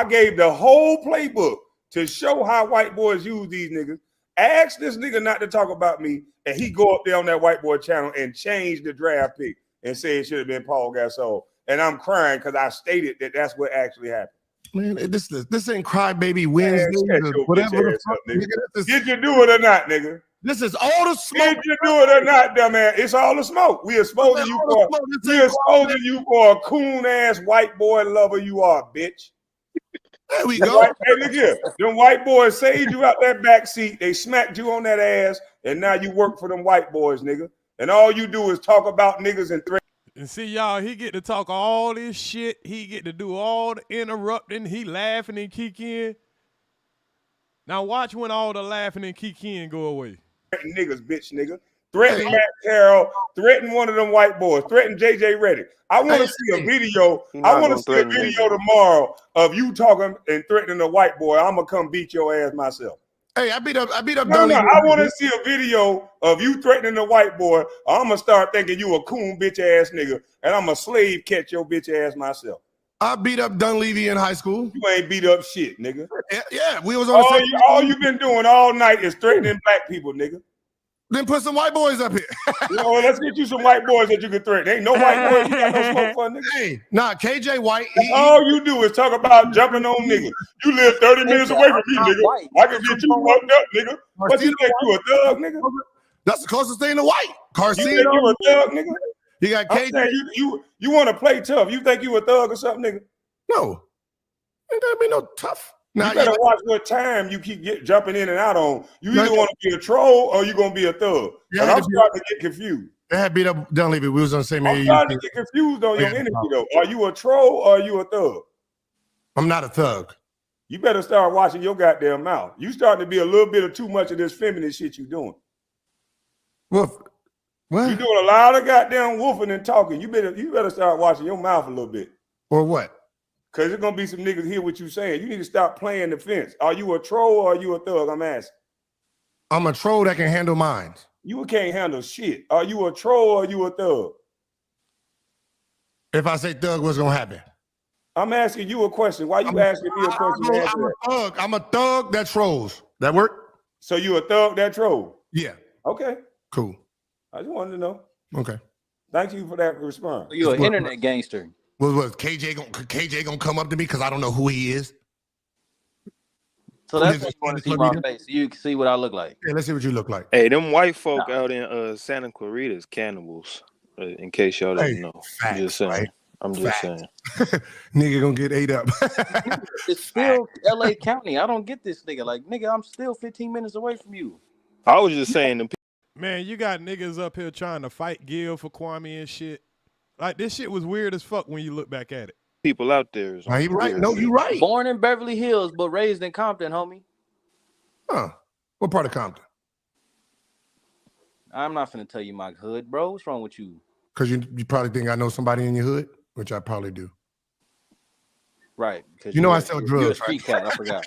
gave the whole playbook to show how white boys use these niggas. Ask this nigga not to talk about me, and he go up there on that white boy channel and change the draft pick and say it should have been Paul Gasol. And I'm crying because I stated that that's what actually happened. Man, this ain't crybaby Wednesday. Whatever the fuck, nigga. Did you do it or not, nigga? This is all the smoke. Did you do it or not, dumbass? It's all the smoke. We exposing you for a coon ass white boy lover you are, bitch. There we go. Hey, look here. Them white boys saved you out that back seat. They smacked you on that ass, and now you work for them white boys, nigga. And all you do is talk about niggas and threat. And see, y'all, he get to talk all this shit. He get to do all the interrupting. He laughing and kicking. Now watch when all the laughing and kicking go away. Niggas, bitch, nigga. Threaten Matt Carroll. Threaten one of them white boys. Threaten JJ Reddick. I want to see a video. I want to see a video tomorrow of you talking and threatening a white boy. I'm gonna come beat your ass myself. Hey, I beat up. No, I want to see a video of you threatening a white boy. I'm gonna start thinking you a coon bitch ass nigga, and I'm a slave catch your bitch ass myself. I beat up Dunleavy in high school. You ain't beat up shit, nigga. Yeah, we was on the same. All you been doing all night is threatening black people, nigga. Then put some white boys up here. Let's get you some white boys that you can threaten. Ain't no white boys you got no smoke for, nigga. Hey, nah, KJ White. All you do is talk about jumping on niggas. You live 30 minutes away from me, nigga. I can get you fucked up, nigga. What you think, you a thug, nigga? That's the closest thing to white. Carcino. You think you a thug, nigga? You got KJ. You want to play tough. You think you a thug or something, nigga? No. Ain't that be no tough. You better watch what time you keep jumping in and out on. You either want to be a troll or you gonna be a thug. And I'm starting to get confused. They had beat up Dunleavy. We was on the same area. I'm starting to get confused on your energy though. Are you a troll or are you a thug? I'm not a thug. You better start watching your goddamn mouth. You starting to be a little bit of too much of this feminine shit you doing. What? You doing a lot of goddamn woofing and talking. You better start watching your mouth a little bit. Or what? Because there's going to be some niggas hear what you saying. You need to stop playing the fence. Are you a troll or are you a thug? I'm asking. I'm a troll that can handle minds. You can't handle shit. Are you a troll or are you a thug? If I say thug, what's going to happen? I'm asking you a question. Why you asking me a question? I'm a thug that trolls. That work? So you a thug that troll? Yeah. Okay. Cool. I just wanted to know. Okay. Thank you for that response. You're an internet gangster. Was KJ gonna come up to me because I don't know who he is? So that's what you want to see my face. You can see what I look like. Yeah, let's see what you look like. Hey, them white folk out in Santa Clarita is cannibals. In case y'all didn't know. Facts, I'm just saying. right? I'm just saying. Nigga gonna get ate up. It's still LA County. I don't get this nigga. Like, nigga, I'm still 15 minutes away from you. I was just saying. Man, you got niggas up here trying to fight Gil for Kwame and shit. Like, this shit was weird as fuck when you look back at it. People out there. Are you right? No, you right. Born in Beverly Hills, but raised in Compton, homie. Huh. What part of Compton? I'm not finna tell you my hood, bro. What's wrong with you? Because you probably think I know somebody in your hood, which I probably do. Right. You know I sell drugs. You're a street cat, I forgot.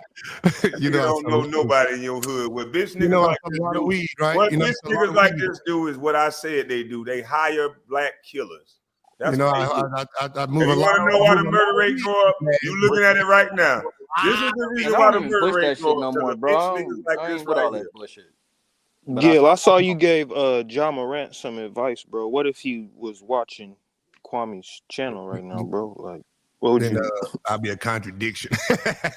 You don't know nobody in your hood. What bitch niggas like this do, weed, right? What bitch niggas like this do is what I said they do. They hire black killers. That's what I move you want to know why the murder rate go up? You looking at it right now. This is the reason why the murder rate go up. No more, bro. I ain't with all that bullshit. Gil, I saw you gave John Morant some advice, bro. What if he was watching Kwame's channel right now, bro? Like, what would you? I'll be a contradiction.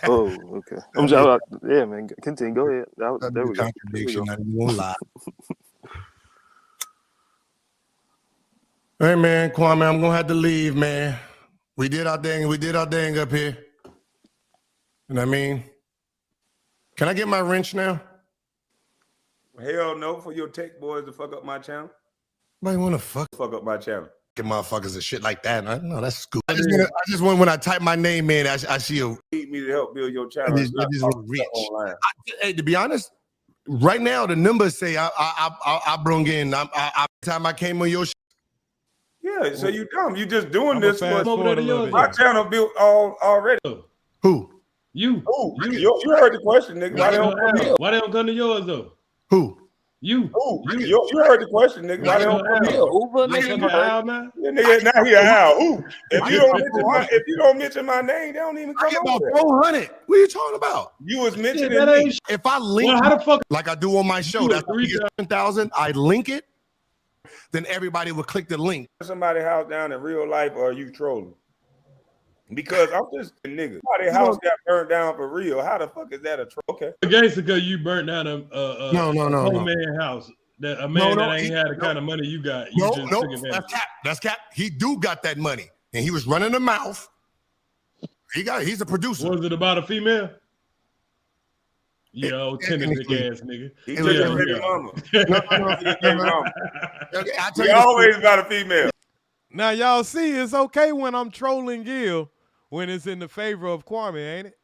Oh, okay. I'm just, yeah, man. Continue. Go ahead. There we go. Contradiction. I won't lie. Hey man, Kwame, I'm gonna have to leave, man. We did our thing. We did our thing up here. You know what I mean? Can I get my wrench now? Hell no, for your tech boys to fuck up my channel. Nobody want to fuck up my channel. Get motherfuckers and shit like that. No, that's stupid. I just want when I type my name in, I see a. Need me to help build your channel. I just want to reach. Hey, to be honest, right now the numbers say I brung in. Time I came on your. Yeah, so you dumb. You just doing this for my my channel built already. Who? You. Oh, you heard the question, nigga. Why they don't come to yours though? Who? You. You heard the question, nigga. Why they don't come to yours? Nigga, now he an owl. Ooh. If you don't mention my name, they don't even come about over. 400. What are you talking about? You was mentioning me. If I link, how the fuck? Like I do on my show, that's 3,000. I link it, then everybody would click the link. Somebody house down in real life, or are you trolling? Because I'm just a nigga. How their house got burned down for real? How the fuck is that a troll? Okay. Gangster, because you burnt down a poor no. man house. That a man that ain't had the kind of money you got. You just took advantage. That's cap. He do got that money, and he was running the mouth. He's a producer. Was it about a female? Yeah, old tender dick ass nigga. He took his baby mama. He always about a female. Now y'all see, it's okay when I'm trolling Gil when it's in the favor of Kwame, ain't it?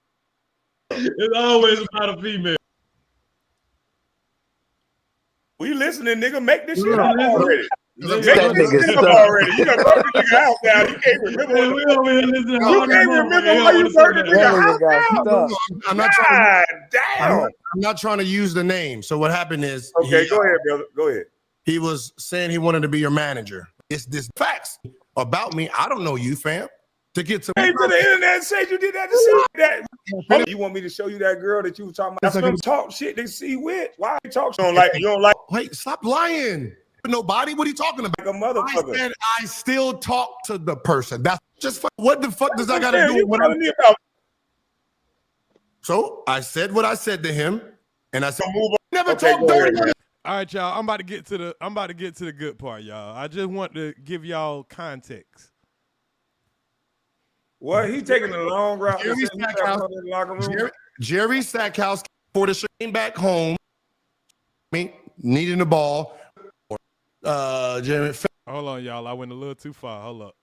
It's always about a female. We listening, nigga. Make this shit up already. Make this shit up already. You done brought the nigga out now. You can't remember. You can't remember why you brought the nigga out. I'm not trying to use the name. So what happened is, okay, go ahead, brother. Go ahead. He was saying he wanted to be your manager. It's this facts about me. I don't know you, fam. To get to the internet and say you did that to see that. You want me to show you that girl that you were talking about? Some talk shit they see with. Why you talk? You don't like. Wait, stop lying. Nobody. What are you talking about? Like a motherfucker. I said I still talk to the person. That's just what the fuck does I got to do? So I said what I said to him, and I said, "Move on." Never talk dirty. All right, y'all. I'm about to get to the good part, y'all. I just want to give y'all context. What? He taking a long route. Jerry Stackhouse for the came back home, needing the ball. Jerry. Hold on, y'all. I went a little too far. Hold up.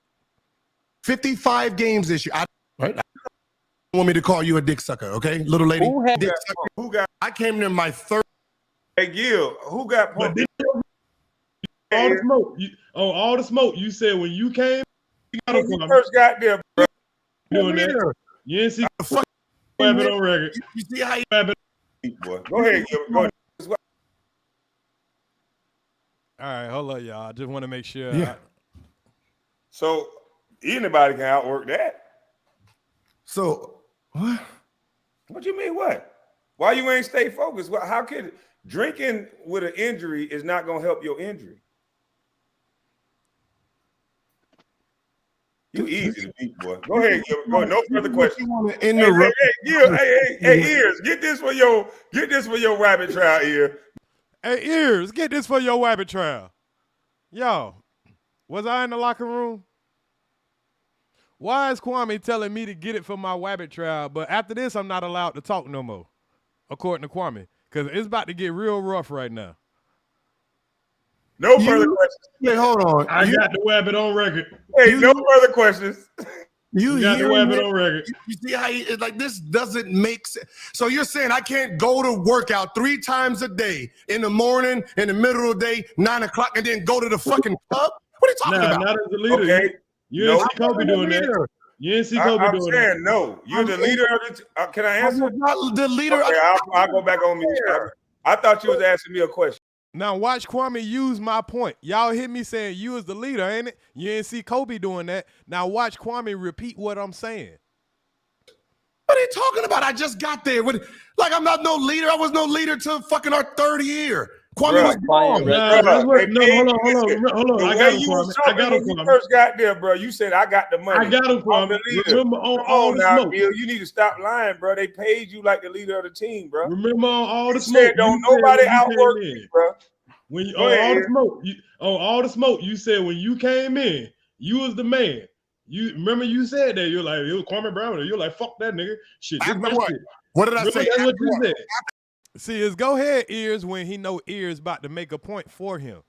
55 games this year. Right? I want me to call you a dick sucker, okay, little lady? Who got? I came in my third. Hey, Gil, who got pumped? All the smoke. All the smoke. You said when you came, you first got there, bro. Doing that. You didn't see WABBIT on record. You see how you boy. Go ahead, Gilbert. Go ahead. All right, hold up, y'all. I just want to make sure. Yeah. So anybody can outwork that. So what? What you mean? What? Why you ain't stay focused? How can drinking with an injury is not gonna help your injury? You easy to beat, boy. Go ahead, Gilbert. Go ahead. No further questions. Hey, EARZ, get this for your WABBIT trial ear. Hey, EARZ, get this for your WABBIT trial. Yo, was I in the locker room? Why is Kwame telling me to get it for my WABBIT trial, but after this, I'm not allowed to talk no more, according to Kwame, because it's about to get real rough right now. No further questions. Wait, hold on. I got the WABBIT on record. Hey, no further questions. You got the WABBIT on record. You see how this doesn't make sense. So you're saying I can't go to workout 3 times a day, in the morning, in the middle of the day, 9 o'clock, and then go to the fucking club? What are you talking about? Not as a leader. Okay. You didn't see Kobe doing that. You didn't see Kobe doing that. I'm saying no. You're the leader of the. Can I answer? I'm not the leader. Okay, I'll go back on mute. I thought you was asking me a question. Now watch Kwame use my point. Y'all hear me saying you as the leader, ain't it? You didn't see Kobe doing that. Now watch Kwame repeat what I'm saying. What are you talking about? I just got there. Like I'm not no leader. I was no leader till fucking our 3rd year. Kwame was gone. Hold on. I got him, Kwame. You first got there, bro. You said I got the money. I got him, Kwame. Remember on all the smoke. Bill, you need to stop lying, bro. They paid you like the leader of the team, bro. Remember on all the You smoke. said don't nobody outwork me, bro. When you, all the smoke, you said when you came in, you was the man. You remember you said that. You're like, it was Kwame Brown. You're like, fuck that nigga. Shit. What did I say? That's what you said. See, it's go ahead EARZ when he know EARZ about to make a point for him.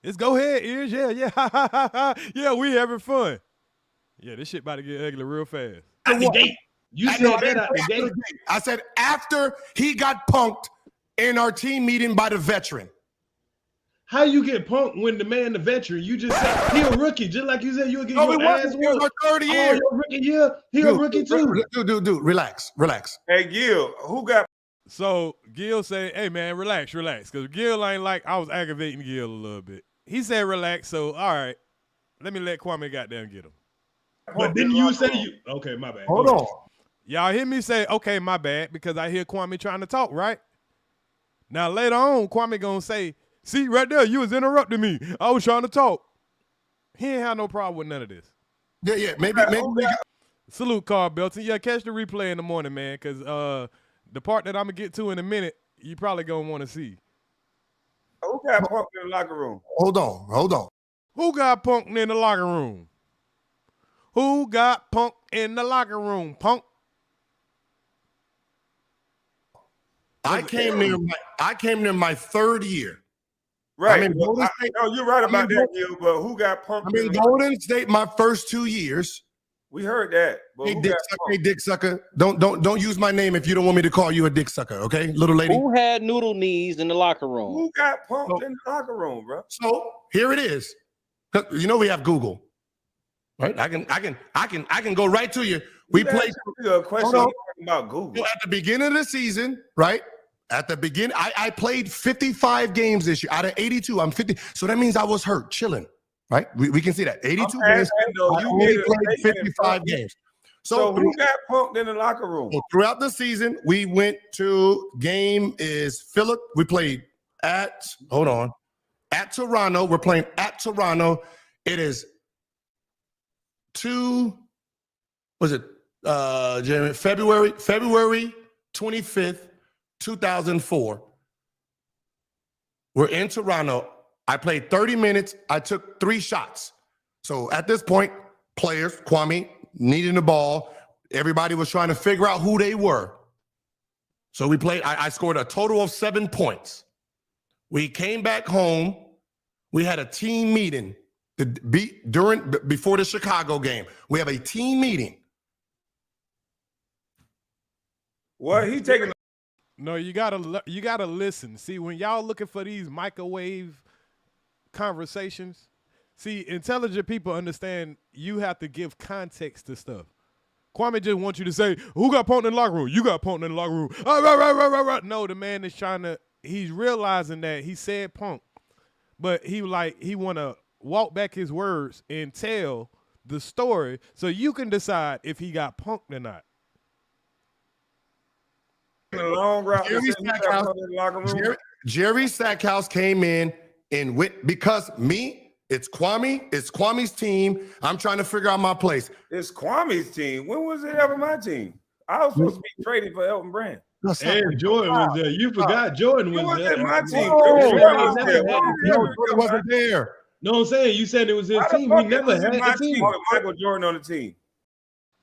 It's go ahead EARZ. Yeah. Yeah, we having fun. Yeah, this shit about to get ugly real fast. At the gate. You said that at the gate. I said after he got punked in our team meeting by the veteran. How you get punked when the man, the veteran, you just said he a rookie, just like you said you would get your ass whooped. He was our 30 year. Your rookie year, he a rookie too. Dude, relax. Hey, Gil, who got? So Gil say, hey man, relax, because Gil ain't like, I was aggravating Gil a little bit. He said relax, so all right, let me let Kwame goddamn get him. But didn't you say you, okay, my bad. Hold on. Y'all hear me say, okay, my bad, because I hear Kwame trying to talk, right? Now later on, Kwame gonna say, see, right there, you was interrupting me. I was trying to talk. He ain't have no problem with none of this. Yeah, maybe. Salute, Carl Belton. Yeah, catch the replay in the morning, man, because the part that I'm going to get to in a minute, you probably going to want to see. Who got punked in the locker room? Hold on. Who got punked in the locker room? Who got punked in the locker room? Punk. I came there my third year. Right. I'm in Golden State. No, you're right about that, Gil, but who got punked? I'm in Golden State my first 2 years. We heard that. But Hey, dick sucker. Don't use my name if you don't want me to call you a dick sucker, okay, little lady? Who had noodle knees in the locker room? Who got punked in the locker room, bro? So here it is. You know we have Google, right? I can go right to you. We played a question about Google. So at the beginning of the season, right? At the beginning, I played 55 games this year. Out of 82, I'm 50. So that means I was hurt, chilling, right? We can see that. 82 games, I only played 55 games. So who got punked in the locker room? So throughout the season, we went to game is Philip. We played at Toronto. We're playing at Toronto. It is February 25th, 2004. We're in Toronto. I played 30 minutes. I took 3 shots. So at this point, players, Kwame, needing the ball. Everybody was trying to figure out who they were. So we played. I scored a total of 7 points. We came back home. We had a team meeting before the Chicago game. We have a team meeting. What he taking? No, you gotta listen. See, when y'all looking for these microwave conversations, see, intelligent people understand you have to give context to stuff. Kwame just wants you to say, who got punked in the locker room? You got punked in the locker room. Right. No, the man is he's realizing that he said punk, but he want to walk back his words and tell the story so you can decide if he got punked or not. Long route. Jerry Stackhouse came in and went because it's Kwame's team. I'm trying to figure out my place. It's Kwame's team. When was it ever my team? I was supposed to be traded for Elton Brand. And Jordan was there. You forgot Jordan was there. My team. Jordan wasn't there. No, I'm saying you said it was his team. We never had the team. Michael Jordan on the team.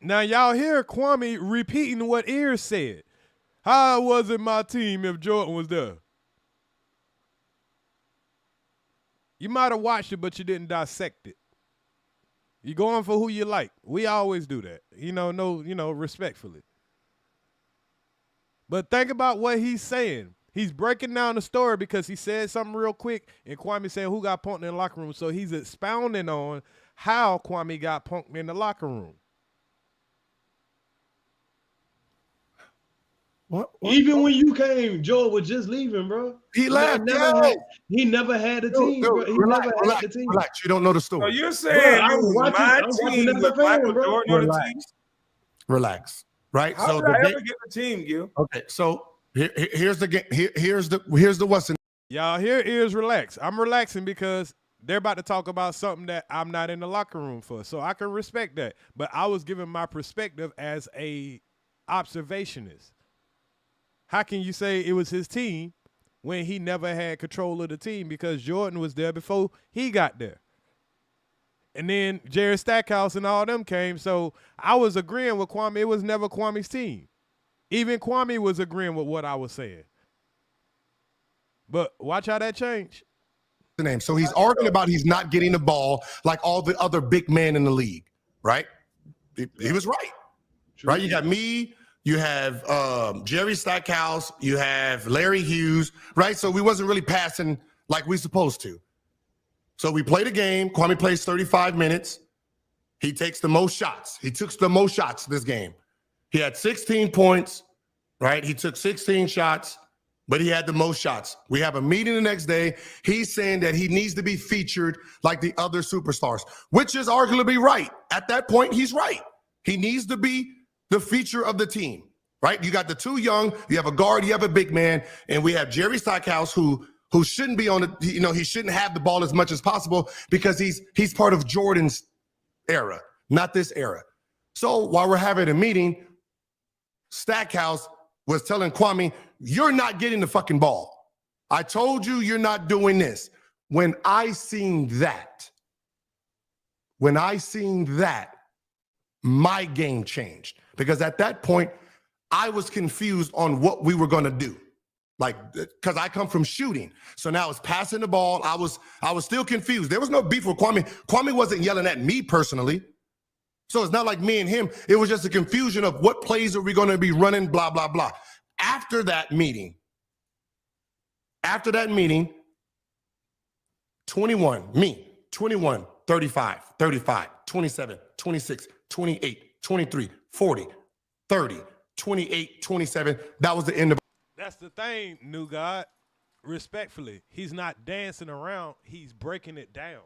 Now y'all hear Kwame repeating what EARZ said. How was it my team if Jordan was there? You might have watched it, but you didn't dissect it. You going for who you like. We always do that. Respectfully. But think about what he's saying. He's breaking down the story because he said something real quick, and Kwame said who got punked in the locker room. So he's expounding on how Kwame got punked in the locker room. What? Even when you came, Joe was just leaving, bro. He left. He never had a team, bro. He never had a team. Relax. You don't know the story. So you're saying I was my team with Michael Jordan on the team? Relax. Right. How so did I ever get the team, Gil? Okay. So here's the game. Here's the what's in. Y'all here is relax. I'm relaxing because they're about to talk about something that I'm not in the locker room for. So I can respect that. But I was giving my perspective as a observationist. How can you say it was his team when he never had control of the team because Jordan was there before he got there? And then Jerry Stackhouse and all them came. So I was agreeing with Kwame. It was never Kwame's team. Even Kwame was agreeing with what I was saying. But watch how that changed. The name. So he's arguing about he's not getting the ball like all the other big men in the league, right? He was right. True. Right? You got me. You have Jerry Stackhouse. You have Larry Hughes, right? So we wasn't really passing like we supposed to. So we played a game. Kwame plays 35 minutes. He takes the most shots. He took the most shots this game. He had 16 points, right? He took 16 shots, but he had the most shots. We have a meeting the next day. He's saying that he needs to be featured like the other superstars, which is arguably right. At that point, he's right. He needs to be the feature of the team, right? You got the two young, you have a guard, you have a big man, and we have Jerry Stackhouse who shouldn't be on the, he shouldn't have the ball as much as possible because he's part of Jordan's era, not this era. So while we're having a meeting, Stackhouse was telling Kwame, you're not getting the fucking ball. I told you you're not doing this. When I seen that, my game changed. Because at that point, I was confused on what we were gonna do. Like, because I come from shooting. So now it's passing the ball. I was still confused. There was no beef with Kwame. Kwame wasn't yelling at me personally. So it's not like me and him. It was just a confusion of what plays are we going to be running, blah, blah, blah. After that meeting, 21, 35, 27, 26, 28, 23, 40, 30, 28, 27. That was the end of. That's the thing, New God. Respectfully, he's not dancing around. He's breaking it down.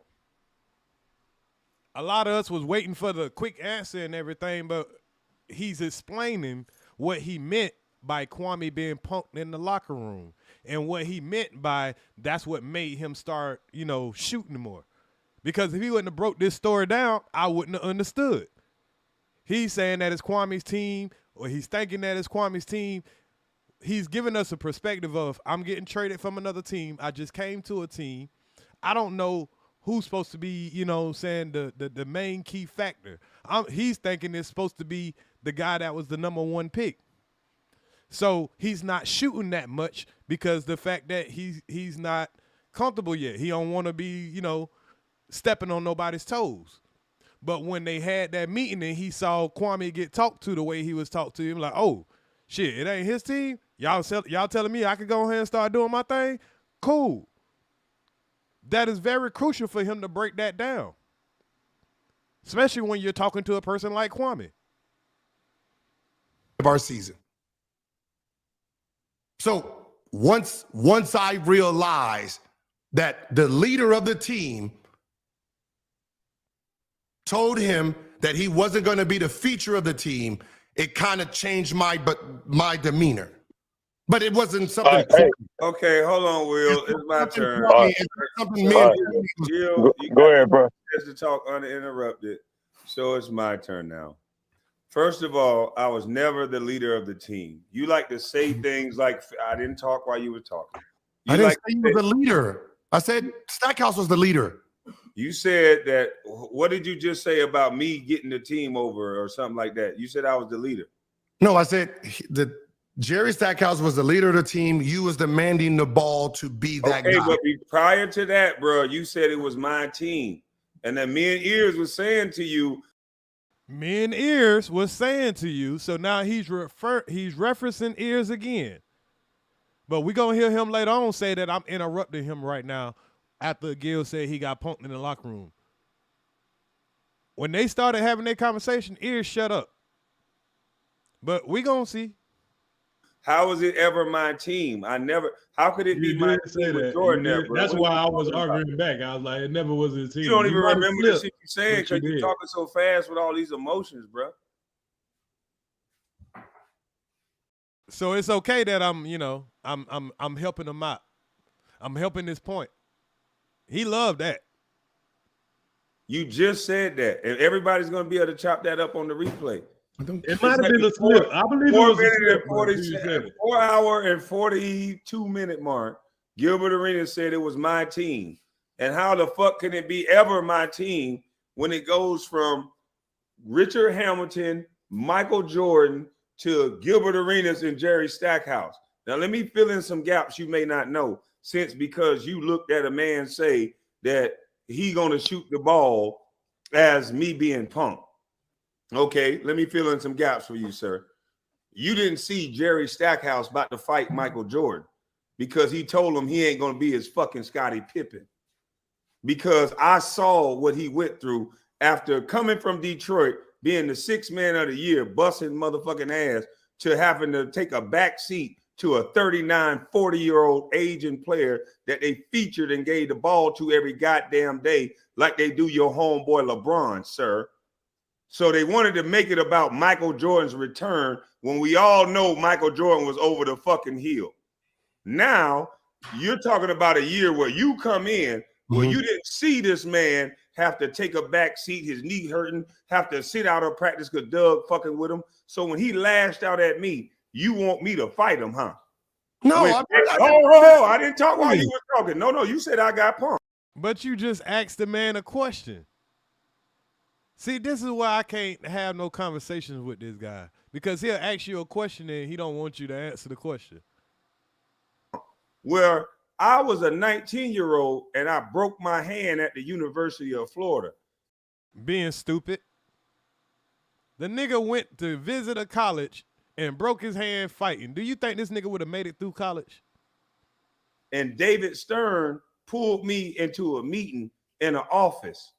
A lot of us was waiting for the quick answer and everything, but he's explaining what he meant by Kwame being punked in the locker room and what he meant by that's what made him start, shooting more. Because if he wouldn't have broke this story down, I wouldn't have understood. He's saying that it's Kwame's team, or he's thinking that it's Kwame's team. He's giving us a perspective of, I'm getting traded from another team. I just came to a team. I don't know who's supposed to be, the main key factor. He's thinking it's supposed to be the guy that was the number 1 pick. So he's not shooting that much because the fact that he's not comfortable yet. He don't want to be, stepping on nobody's toes. But when they had that meeting and he saw Kwame get talked to the way he was talked to him, like, oh, shit, it ain't his team? Y'all telling me I could go ahead and start doing my thing? Cool. That is very crucial for him to break that down, especially when you're talking to a person like Kwame. Of our season. So once I realized that the leader of the team told him that he wasn't going to be the feature of the team, it kind of changed my demeanor. But it wasn't something. Okay, hold on, Will. It's my turn. Go ahead, bro. Just to talk uninterrupted. So it's my turn now. First of all, I was never the leader of the team. You like to say things like, I didn't talk while you were talking. I didn't say you were the leader. I said Stackhouse was the leader. You said that, what did you just say about me getting the team over or something like that? You said I was the leader. No, I said Jerry Stackhouse was the leader of the team. You was demanding the ball to be that guy. But prior to that, bro, you said it was my team. And then me and EARZ was saying to you. Me and EARZ was saying to you, so now he's referencing EARZ again. But we're going to hear him later on say that I'm interrupting him right now after Gil said he got punked in the locker room. When they started having their conversation, EARZ shut up. But we going to see. How was it ever my team? How could it be my team with Jordan there, bro? That's why I was arguing back. I was like, it never was his team. You don't even remember the shit you saying because you're talking so fast with all these emotions, bro. So it's okay that I'm helping him out. I'm helping his point. He loved that. You just said that. And everybody's going to be able to chop that up on the replay. It might have been a slip. I believe it was a slip. 4 hour and 42 minute mark. Gilbert Arenas said it was my team. And how the fuck can it be ever my team when it goes from Richard Hamilton, Michael Jordan to Gilbert Arenas and Jerry Stackhouse? Now let me fill in some gaps you may not know, because you looked at a man say that he gonna shoot the ball as me being punked. Okay, let me fill in some gaps for you, sir. You didn't see Jerry Stackhouse about to fight Michael Jordan because he told him he ain't going to be his fucking Scottie Pippen. Because I saw what he went through after coming from Detroit, being the 6th man of the year, busting motherfucking ass, to having to take a back seat to a 39, 40-year-old aging player that they featured and gave the ball to every goddamn day like they do your homeboy LeBron, sir. So they wanted to make it about Michael Jordan's return when we all know Michael Jordan was over the fucking hill. Now, you're talking about a year where you come in where you didn't see this man have to take a back seat, his knee hurting, have to sit out of practice because Doug fucking with him. So when he lashed out at me, you want me to fight him, huh? No, I didn't talk while you were talking. No, you said I got punked. But you just asked the man a question. See, this is why I can't have no conversations with this guy. Because he'll ask you a question and he don't want you to answer the question. Where I was a 19-year-old and I broke my hand at the University of Florida. Being stupid. The nigga went to visit a college and broke his hand fighting. Do you think this nigga would have made it through college? And David Stern pulled me into a meeting in an office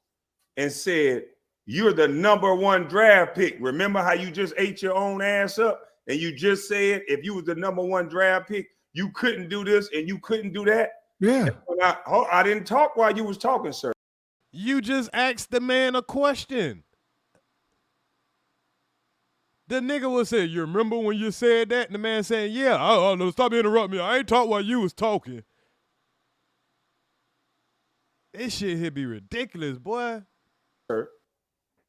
and said, you're the #1 draft pick. Remember how you just ate your own ass up? And you just said if you was the #1 draft pick, you couldn't do this and you couldn't do that? Yeah. I didn't talk while you was talking, sir. You just asked the man a question. The nigga was saying, you remember when you said that? And the man saying, yeah, oh no, stop interrupting me. I ain't talk while you was talking. This shit here be ridiculous, boy. Sir.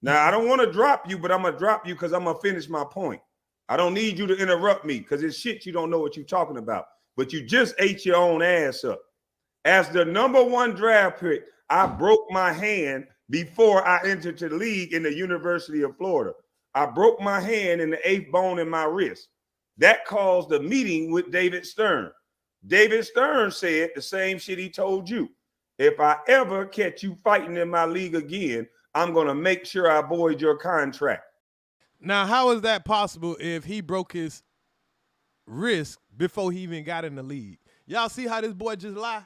Now, I don't want to drop you, but I'm going to drop you because I'm going to finish my point. I don't need you to interrupt me because it's shit you don't know what you're talking about. But you just ate your own ass up. As the #1 draft pick, I broke my hand before I entered the league in the University of Florida. I broke my hand in the 8th bone in my wrist. That caused a meeting with David Stern. David Stern said the same shit he told you. If I ever catch you fighting in my league again, I'm going to make sure I void your contract. Now, how is that possible if he broke his wrist before he even got in the league? Y'all see how this boy just lie?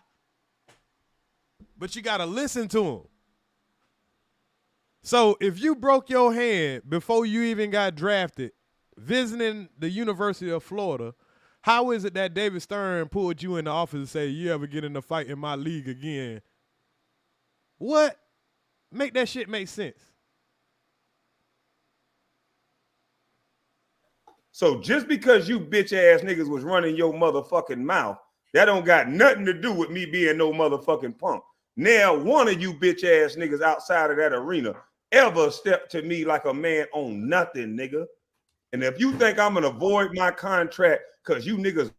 But you got to listen to him. So if you broke your hand before you even got drafted, visiting the University of Florida, how is it that David Stern pulled you in the office and say, you ever get in a fight in my league again? What? Make that shit make sense. So just because you bitch ass niggas was running your motherfucking mouth, that don't got nothing to do with me being no motherfucking punk. Now, one of you bitch ass niggas outside of that arena ever step to me like a man on nothing, nigga. And if you think I'm gonna void my contract because you niggas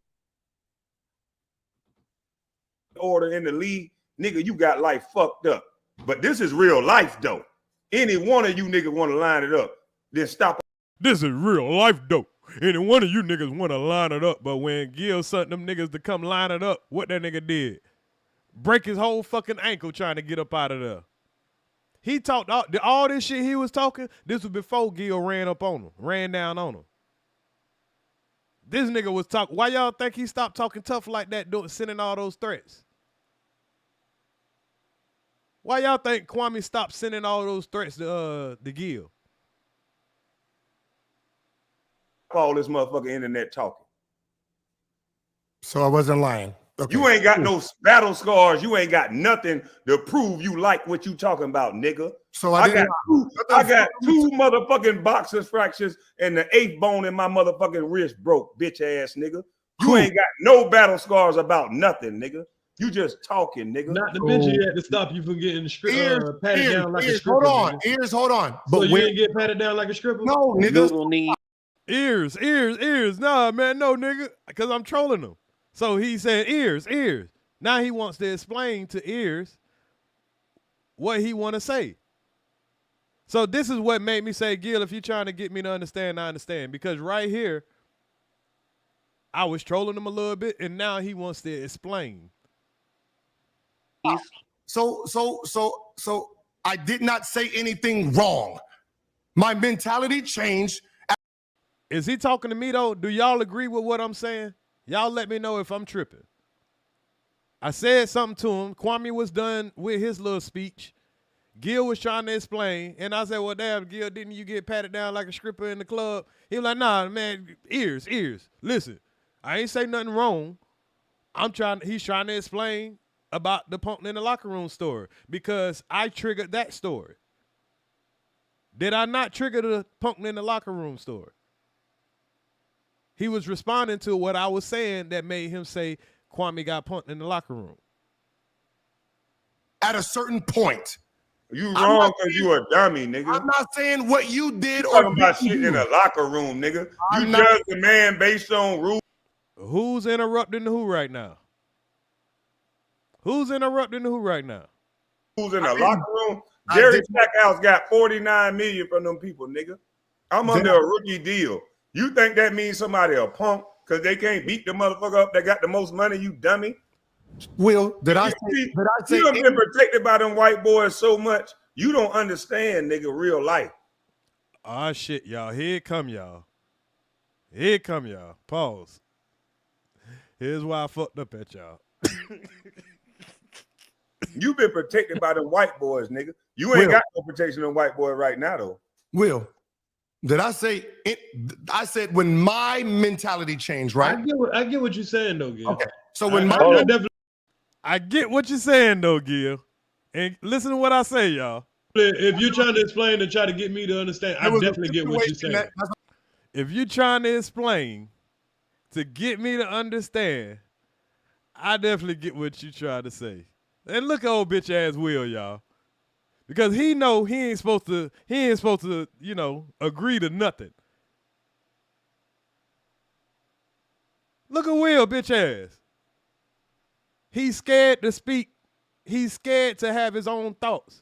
order in the league, nigga, you got life fucked up. But this is real life, though. Any one of you niggas want to line it up, then stop. This is real life, though. Any one of you niggas want to line it up, but when Gil sent them niggas to come line it up, what that nigga did? Break his whole fucking ankle trying to get up out of there. He talked all this shit he was talking. This was before Gil ran down on him. This nigga was talking. Why y'all think he stopped talking tough like that, sending all those threats? Why y'all think Kwame stopped sending all those threats to Gil? All this motherfucking internet talking. So I wasn't lying. Okay. You ain't got no battle scars. You ain't got nothing to prove you like what you talking about, nigga. So I got two motherfucking boxer fractures and the 8th bone in my motherfucking wrist broke, bitch ass nigga. You ain't got no battle scars about nothing, nigga. You just talking, nigga. Not to mention you had to stop you from getting patted down like a stripper. Hold on. But you didn't get patted down like a stripper? No, nigga. Ears. Nah, man, no, nigga. Because I'm trolling him. So he said ears. Now he wants to explain to EARZ what he want to say. So this is what made me say, Gil, if you're trying to get me to understand, I understand. Because right here, I was trolling him a little bit, and now he wants to explain. So I did not say anything wrong. My mentality changed. Is he talking to me, though? Do y'all agree with what I'm saying? Y'all let me know if I'm tripping. I said something to him. Kwame was done with his little speech. Gil was trying to explain, and I said, well, damn, Gil, didn't you get patted down like a stripper in the club? He was like, nah, man, EARZ. Listen, I ain't say nothing wrong. He's trying to explain about the pumping in the locker room story because I triggered that story. Did I not trigger the pumping in the locker room story? He was responding to what I was saying that made him say Kwame got punked in the locker room. At a certain point, You I'm wrong not because saying- you a dummy, nigga. I'm not saying what you did You or talking about didn't shit in do. a locker room, nigga. You I'm not- judge the man based on rules. Who's interrupting who right now? Who's interrupting who right now? Who's in the I locker room? I Jerry didn't- Stackhouse got 49 million from them people, nigga. I'm under a rookie deal. You think that means somebody a punk because they can't beat the motherfucker up that got the most money, you dummy? Will, did I say You done been protected by them white boys so much, you don't understand, nigga, real life. Ah, shit, y'all. Here it come, y'all. Here it come, y'all. Pause. Here's why I fucked up at y'all. You been protected by them white boys, nigga. You ain't got no protection on white boy right now, though. Will, did I say it? I said when my mentality changed, right? I get what you're saying, though, Gil. Okay. So when I get what you're saying, though, Gil. And listen to what I say, y'all. If you're trying to explain and try to get me to understand, I definitely get what you're saying. If you're trying to explain to get me to understand, I definitely get what you trying to say. And look at old bitch ass Will, y'all. Because he know he ain't supposed to, you know, agree to nothing. Look at Will, bitch ass. He's scared to speak. He's scared to have his own thoughts.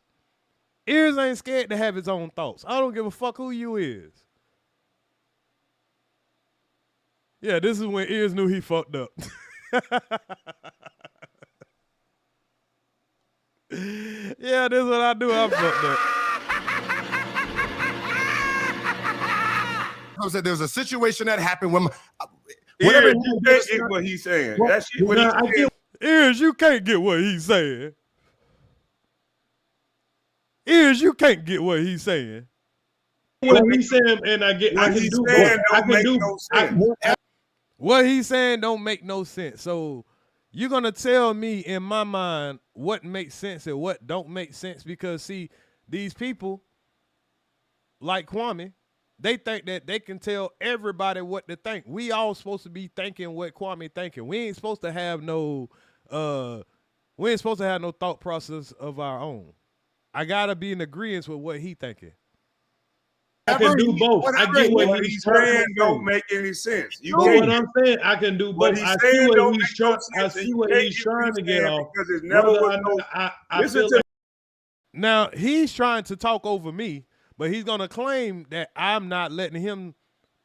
EARZ ain't scared to have his own thoughts. I don't give a fuck who you is. Yeah, this is when EARZ knew he fucked up. Yeah, this is what I do. I fucked up. I said there was a situation that happened when Whatever you can't get what he's saying. That shit what he's saying. EARZ, you can't get what he's saying. EARZ, you can't get what he's saying. What he's saying, and I can do both. I can do what he's saying don't make no sense. So you're gonna tell me in my mind what makes sense and what don't make sense, because see, these people like Kwame, they think that they can tell everybody what to think. We all supposed to be thinking what Kwame thinking. We ain't supposed to have no thought process of our own. I gotta be in agreement with what he thinking. I can do both. I get what he's saying don't make any sense. You know can't what I'm saying? I can do both. I see what he's trying to get off. Because it's never listen to Now, he's trying to talk over me, but he's going to claim that I'm not letting him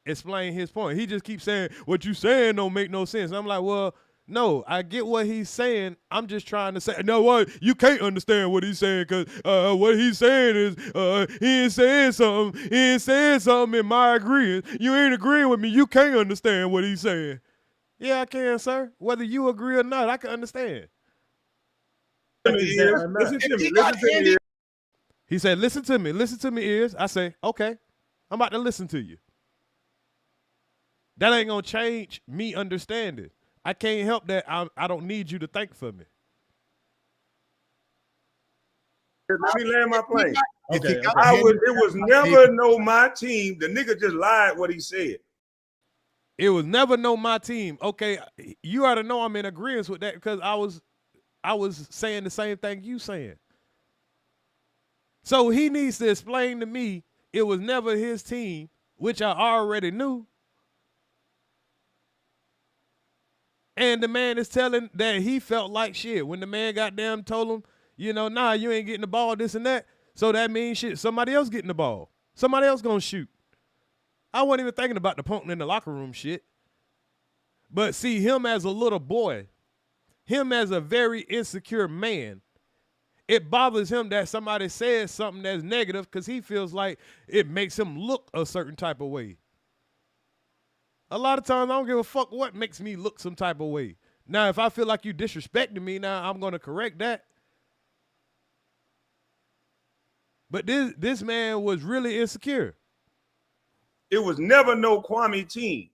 explain his point. He just keeps saying, what you saying don't make no sense. I'm like, well, no, I get what he's saying. I'm just trying to say, no, what? You can't understand what he's saying, because what he's saying is he ain't saying something. He ain't saying something in my agreement. You ain't agreeing with me. You can't understand what he's saying. Yeah, I can, sir. Whether you agree or not, I can understand. Listen to me. He said, listen to me, EARZ. I say, okay, I'm about to listen to you. That ain't going to change me understanding. I can't help that. I don't need you to think for me. Let me land my plane. Okay. It was never no my team. The nigga just lied what he said. It was never no my team. Okay, you ought to know I'm in agreement with that, because I was saying the same thing you saying. So he needs to explain to me it was never his team, which I already knew. And the man is telling that he felt like shit when the man goddamn told him, you know, nah, you ain't getting the ball, this and that. So that means shit, somebody else getting the ball. Somebody else gonna shoot. I wasn't even thinking about the punking in the locker room shit. But see, him as a little boy, him as a very insecure man, it bothers him that somebody says something that's negative, because he feels like it makes him look a certain type of way. A lot of times I don't give a fuck what makes me look some type of way. Now, if I feel like you disrespecting me, now I'm going to correct that. But this man was really insecure. It was never no Kwame team.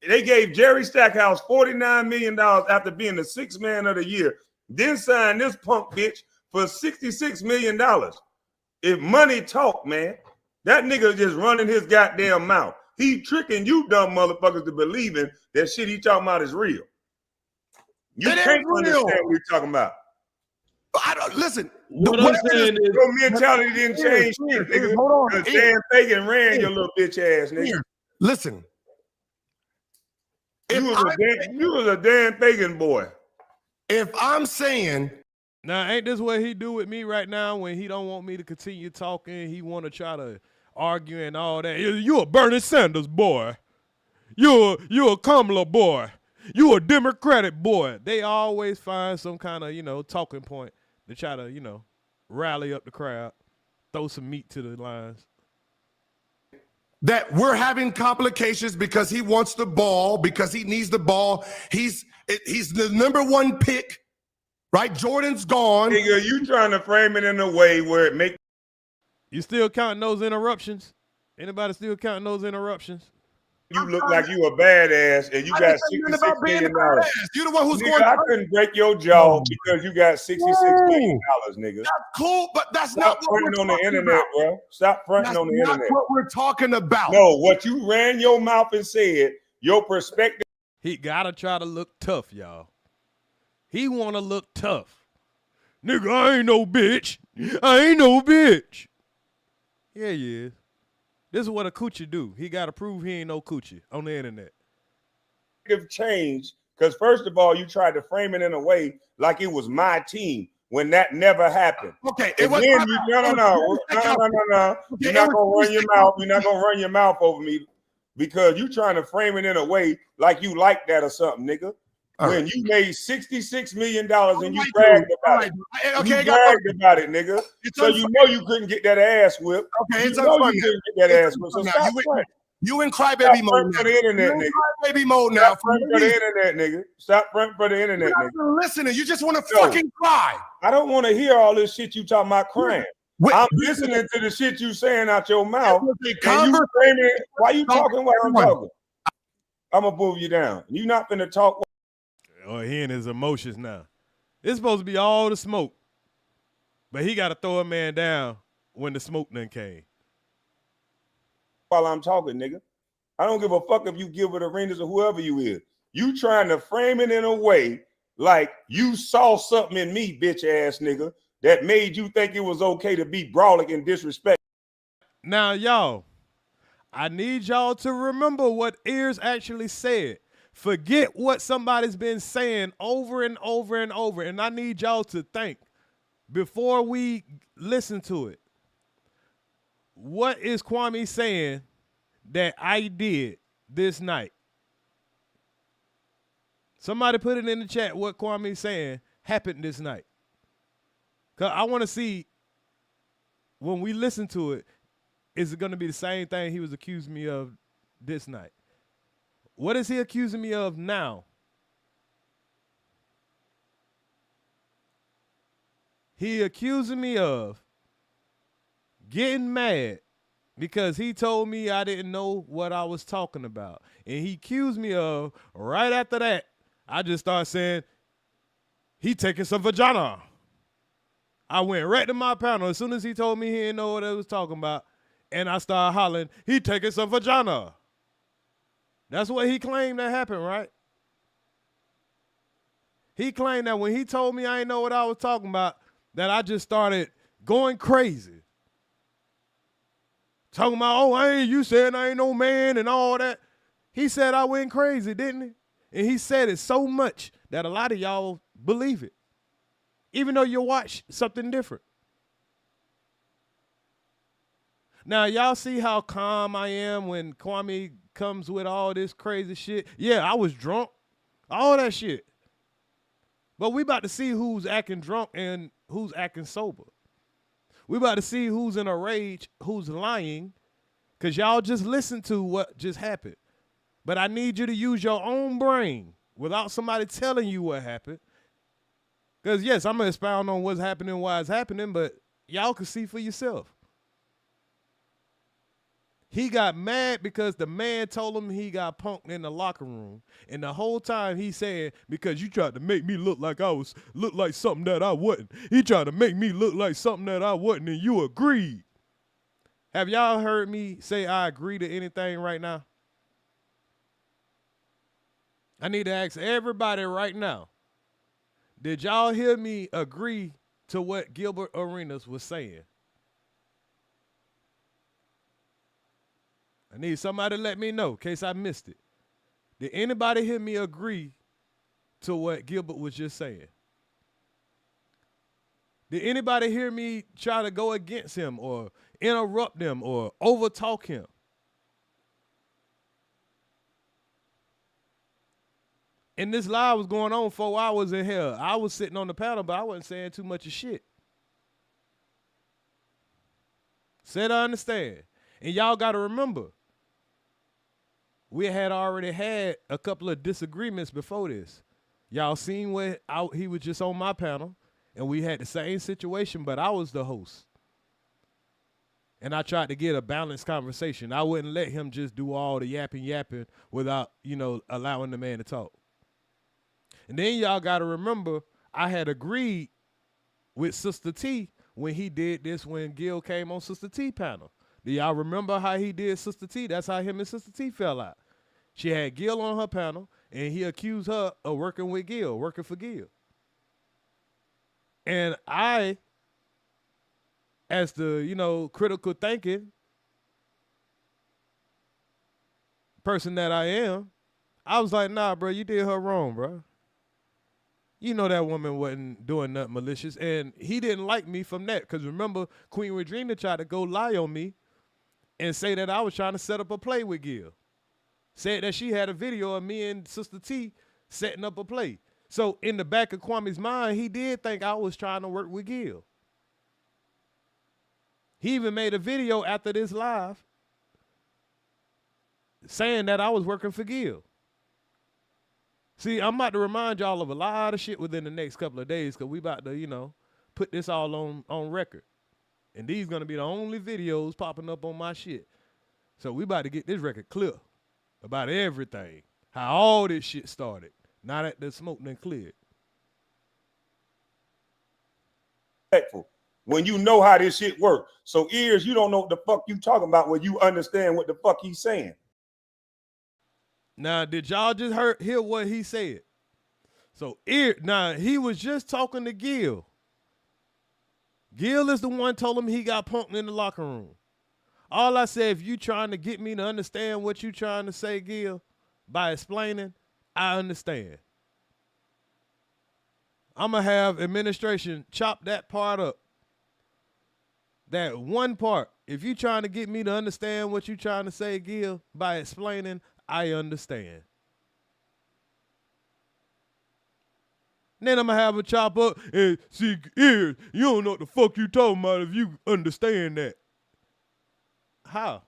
They gave Jerry Stackhouse $49 million after being the sixth man of the year, then signed this punk bitch for $66 million. If money talk, man, that nigga just running his goddamn mouth. He tricking you dumb motherfuckers to believing that shit he talking about is real. You can't understand what he's talking about. I don't listen. What I'm saying is your mentality didn't change shit, nigga. Hold on. Because Dan Fagan ran your little bitch ass, nigga. Listen. You was a Dan Fagan boy. If I'm saying, now ain't this what he do with me right now when he don't want me to continue talking? He want to try to argue and all that. You a Bernie Sanders boy. You a Kamala boy. You a Democratic boy. They always find some kind of, talking point to try to, rally up the crowd, throw some meat to the lines. that we're having complications because he wants the ball, because he needs the ball. He's the number one pick, right? Jordan's gone. Nigga, you trying to frame it in a way where it make You still counting those interruptions? Anybody still counting those interruptions? you look like you a badass and you got $66 million. You the one who's nigga, going. I couldn't break your jaw because you got $66 million, nigga. That's cool, but that's Stop not what fronting we're on the talking internet, about. bro. Stop fronting That's on the not internet. what we're talking about. No, what you ran your mouth and said, your perspective. He gotta try to look tough, y'all. He wanna look tough. Nigga, I ain't no bitch. I ain't no bitch. Yeah, he is. This is what a coochie do. He gotta prove he ain't no coochie on the internet. Change because first of all, you tried to frame it in a way like it was my team when that never happened. Okay, and then you no. You're not gonna run your mouth. You're not gonna run your mouth over me because you trying to frame it in a way like you like that or something, nigga. When you made $66 million and you bragged about it. Okay, you bragged about it, nigga. So you know you couldn't get that ass whipped. Okay, it's you know unfunny. you couldn't get that ass whipped. So Now, stop you in crybaby mode for now. the internet, You in nigga. crybaby mode now. Stop front for the internet, nigga. Stop front for the internet, nigga. You're not listening. You just want to fucking cry. I don't want to hear all this shit you talking about crying. I'm listening to the shit you saying out your mouth. And you framing it. Why you talking while I'm talking? I'm gonna move you down. You not gonna talk. Oh, he in his emotions now. It's supposed to be all the smoke. But he got to throw a man down when the smoke done came. While I'm talking, nigga. I don't give a fuck if you Gilbert Arenas or whoever you is. You trying to frame it in a way like you saw something in me, bitch ass nigga, that made you think it was okay to be brawling and disrespect. Now, y'all, I need y'all to remember what EARZ actually said. Forget what somebody's been saying over and over and over. And I need y'all to think before we listen to it. What is Kwame saying that I did this night? Somebody put it in the chat what Kwame's saying happened this night. Because I want to see when we listen to it, is it going to be the same thing he was accusing me of this night? What is he accusing me of now? He accusing me of getting mad because he told me I didn't know what I was talking about. And he accused me of, right after that, I just started saying, he taking some vagina. I went right to my panel as soon as he told me he didn't know what I was talking about. And I started hollering, he taking some vagina. That's what he claimed that happened, right? He claimed that when he told me I didn't know what I was talking about, that I just started going crazy. Talking about, you said I ain't no man and all that. He said I went crazy, didn't he? And he said it so much that a lot of y'all believe it. Even though you watch something different. Now, y'all see how calm I am when Kwame comes with all this crazy shit? Yeah, I was drunk. All that shit. But we about to see who's acting drunk and who's acting sober. We about to see who's in a rage, who's lying, because y'all just listened to what just happened. But I need you to use your own brain without somebody telling you what happened. Because, yes, I'm going to expound on what's happening, why it's happening, but y'all can see for yourself. He got mad because the man told him he got punked in the locker room. And the whole time he said, because you tried to make me look like something that I wasn't. He tried to make me look like something that I wasn't, and you agreed. Have y'all heard me say I agree to anything right now? I need to ask everybody right now. Did y'all hear me agree to what Gilbert Arenas was saying? I need somebody to let me know in case I missed it. Did anybody hear me agree to what Gilbert was just saying? Did anybody hear me try to go against him or interrupt him or overtalk him? And this live was going on 4 hours in here. I was sitting on the panel, but I wasn't saying too much of shit. Said I understand. And y'all got to remember, we had already had a couple of disagreements before this. Y'all seen where he was just on my panel, and we had the same situation, but I was the host. And I tried to get a balanced conversation. I wouldn't let him just do all the yapping without, allowing the man to talk. And then y'all got to remember, I had agreed with Sister T when he did this when Gil came on Sister T panel. Do y'all remember how he did Sister T? That's how him and Sister T fell out. She had Gil on her panel, and he accused her of working with Gil, working for Gil. And I, as the, critical thinking person that I am, I was like, nah, bro, you did her wrong, bro. You know that woman wasn't doing nothing malicious, and he didn't like me from that. Because remember, Queen Regina tried to go lie on me and say that I was trying to set up a play with Gil. Said that she had a video of me and Sister T setting up a play. So in the back of Kwame's mind, he did think I was trying to work with Gil. He even made a video after this live saying that I was working for Gil. See, I'm about to remind y'all of a lot of shit within the next couple of days because we about to, put this all on record. And these going to be the only videos popping up on my shit. So we about to get this record clear about everything. How all this shit started. Now that the smoke done cleared. When you know how this shit works. So EARZ, you don't know what the fuck you talking about when you understand what the fuck he's saying. Now, did y'all just hear what he said? So now he was just talking to Gil. Gil is the one told him he got punked in the locker room. All I said, if you trying to get me to understand what you trying to say, Gil, by explaining, I understand. I'm going to have administration chop that part up. That one part. If you trying to get me to understand what you trying to say, Gil, by explaining, I understand. Then I'm going to have a chop up and see, EARZ, you don't know what the fuck you talking about if you understand that. How?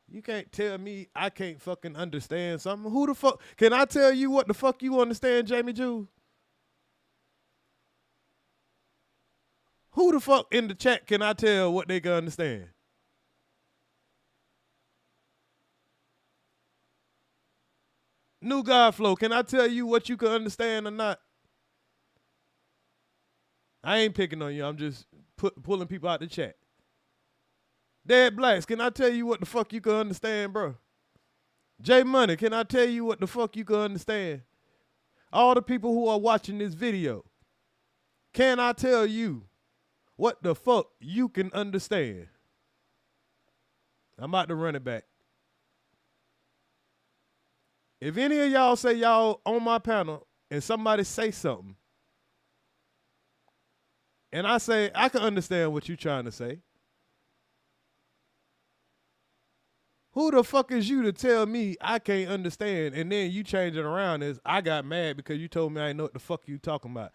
You can't tell me I can't fucking understand something. Who the fuck? Can I tell you what the fuck you understand, Jamie Jules? Who the fuck in the chat can I tell what they can understand? New Godflow, can I tell you what you can understand or not? I ain't picking on you. I'm just pulling people out the chat. Dead Blacks, can I tell you what the fuck you can understand, bro? J Money, can I tell you what the fuck you can understand? All the people who are watching this video, can I tell you what the fuck you can understand? I'm about to run it back. If any of y'all say y'all on my panel and somebody say something, and I say, I can understand what you're trying to say, who the fuck is you to tell me I can't understand, and then you change it around as I got mad because you told me I didn't know what the fuck you talking about?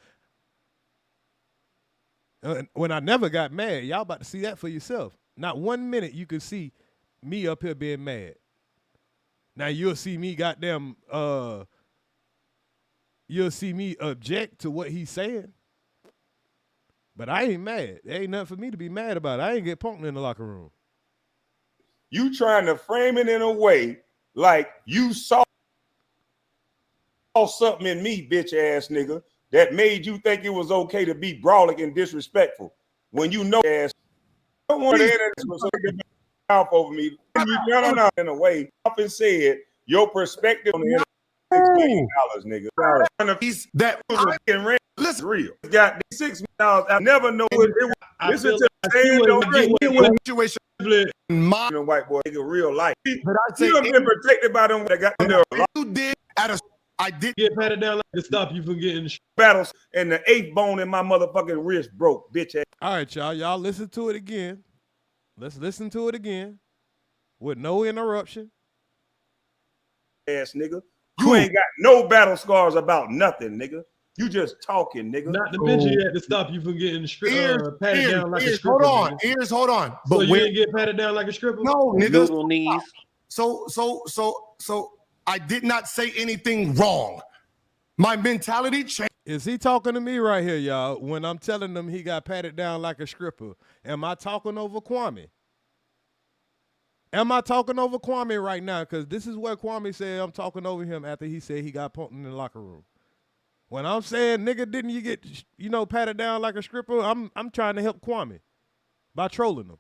When I never got mad, y'all about to see that for yourself. Not 1 minute you can see me up here being mad. Now you'll see me goddamn, you'll see me object to what he's saying. But I ain't mad. There ain't nothing for me to be mad about. I ain't get punked in the locker room. You trying to frame it in a way like you saw something in me, bitch ass nigga, that made you think it was okay to be brawling and disrespectful when you know ass. I don't want to mouth over me. No, in a way, often said your perspective on the $6 million, nigga. He's that was real. Listen, real. Got $6 I never know it. Listen to the saying, don't situation. White boy, nigga, real life. But I say You done been protected by them that got under a lot. You did at a. I did get patted down like to stop you from getting battles, and the 8th bone in my motherfucking wrist broke, bitch ass. All right, y'all. Y'all listen to it again. Let's listen to it again with no interruption. Ass nigga. You ain't got no battle scars about nothing, nigga. You just talking, nigga. Not the bitch you had to stop you from getting patted down like a stripper. Hold on, ears, hold on. But so you didn't get patted down like a stripper? No, nigga. Little knees. So I did not say anything wrong. My mentality changed. Is he talking to me right here, y'all? When I'm telling him he got patted down like a stripper, am I talking over Kwame? Am I talking over Kwame right now? Because this is what Kwame said. I'm talking over him after he said he got punked in the locker room. When I'm saying, nigga, didn't you get, patted down like a stripper? I'm trying to help Kwame by trolling him.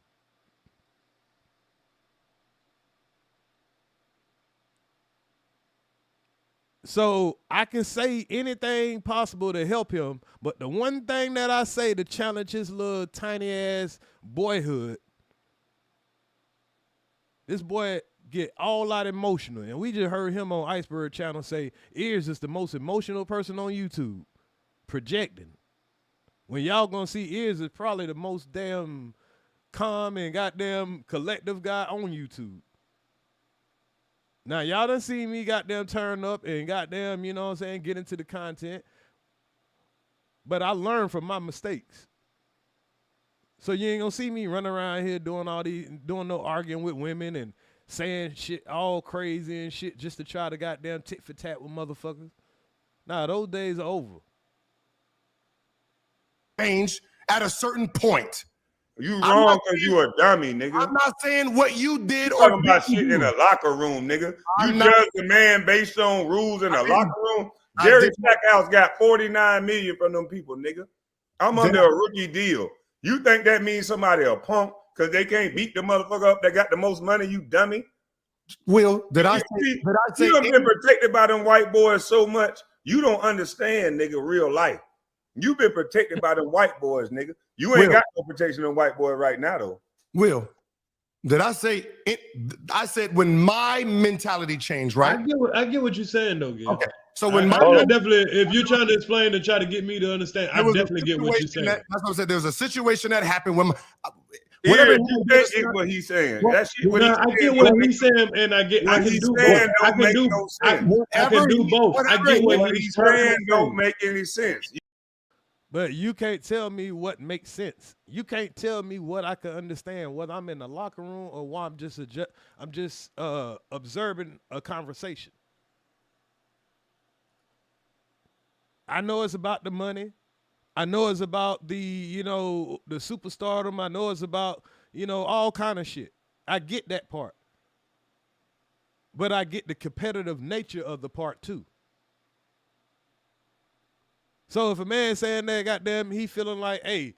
So I can say anything possible to help him, but the one thing that I say to challenge his little tiny ass boyhood, this boy get all out emotional, and we just heard him on Iceberg Channel say EARZ is the most emotional person on YouTube, projecting. When y'all gonna see EARZ is probably the most damn calm and goddamn collective guy on YouTube. Now, y'all done see me goddamn turn up and goddamn, you know what I'm saying, get into the content. But I learned from my mistakes. So you ain't gonna see me running around here doing no arguing with women and saying shit all crazy and shit just to try to goddamn tit for tat with motherfuckers. Nah, those days are over. Change at a certain point. You wrong because you a dummy, nigga. I'm not saying what you did or talking about shit in a locker room, nigga. You judge the man based on rules in a locker room. Jerry Stackhouse got 49 million from them people, nigga. I'm under a rookie deal. You think that means somebody a punk because they can't beat the motherfucker up that got the most money, you dummy? Will, did I say you done been protected by them white boys so much, you don't understand, nigga, real life. You been protected by them white boys, nigga. You ain't got no protection on white boy right now, though. Will, did I say it? I said when my mentality changed, right? I get what you're saying, though, Gil. Okay. So when I definitely, if you're trying to explain and try to get me to understand, I definitely get what you're saying. That's what I said. There was a situation that happened when whatever is what he's saying. Well, that shit, I get what he's saying, and I can do both. I can do both. I get what he's saying. Don't make any sense. But you can't tell me what makes sense. You can't tell me what I can understand, whether I'm in the locker room or why I'm just observing a conversation. I know it's about the money. I know it's about the superstardom. I know it's about, all kind of shit. I get that part. But I get the competitive nature of the part too. So if a man saying that, goddamn, he feeling like, hey,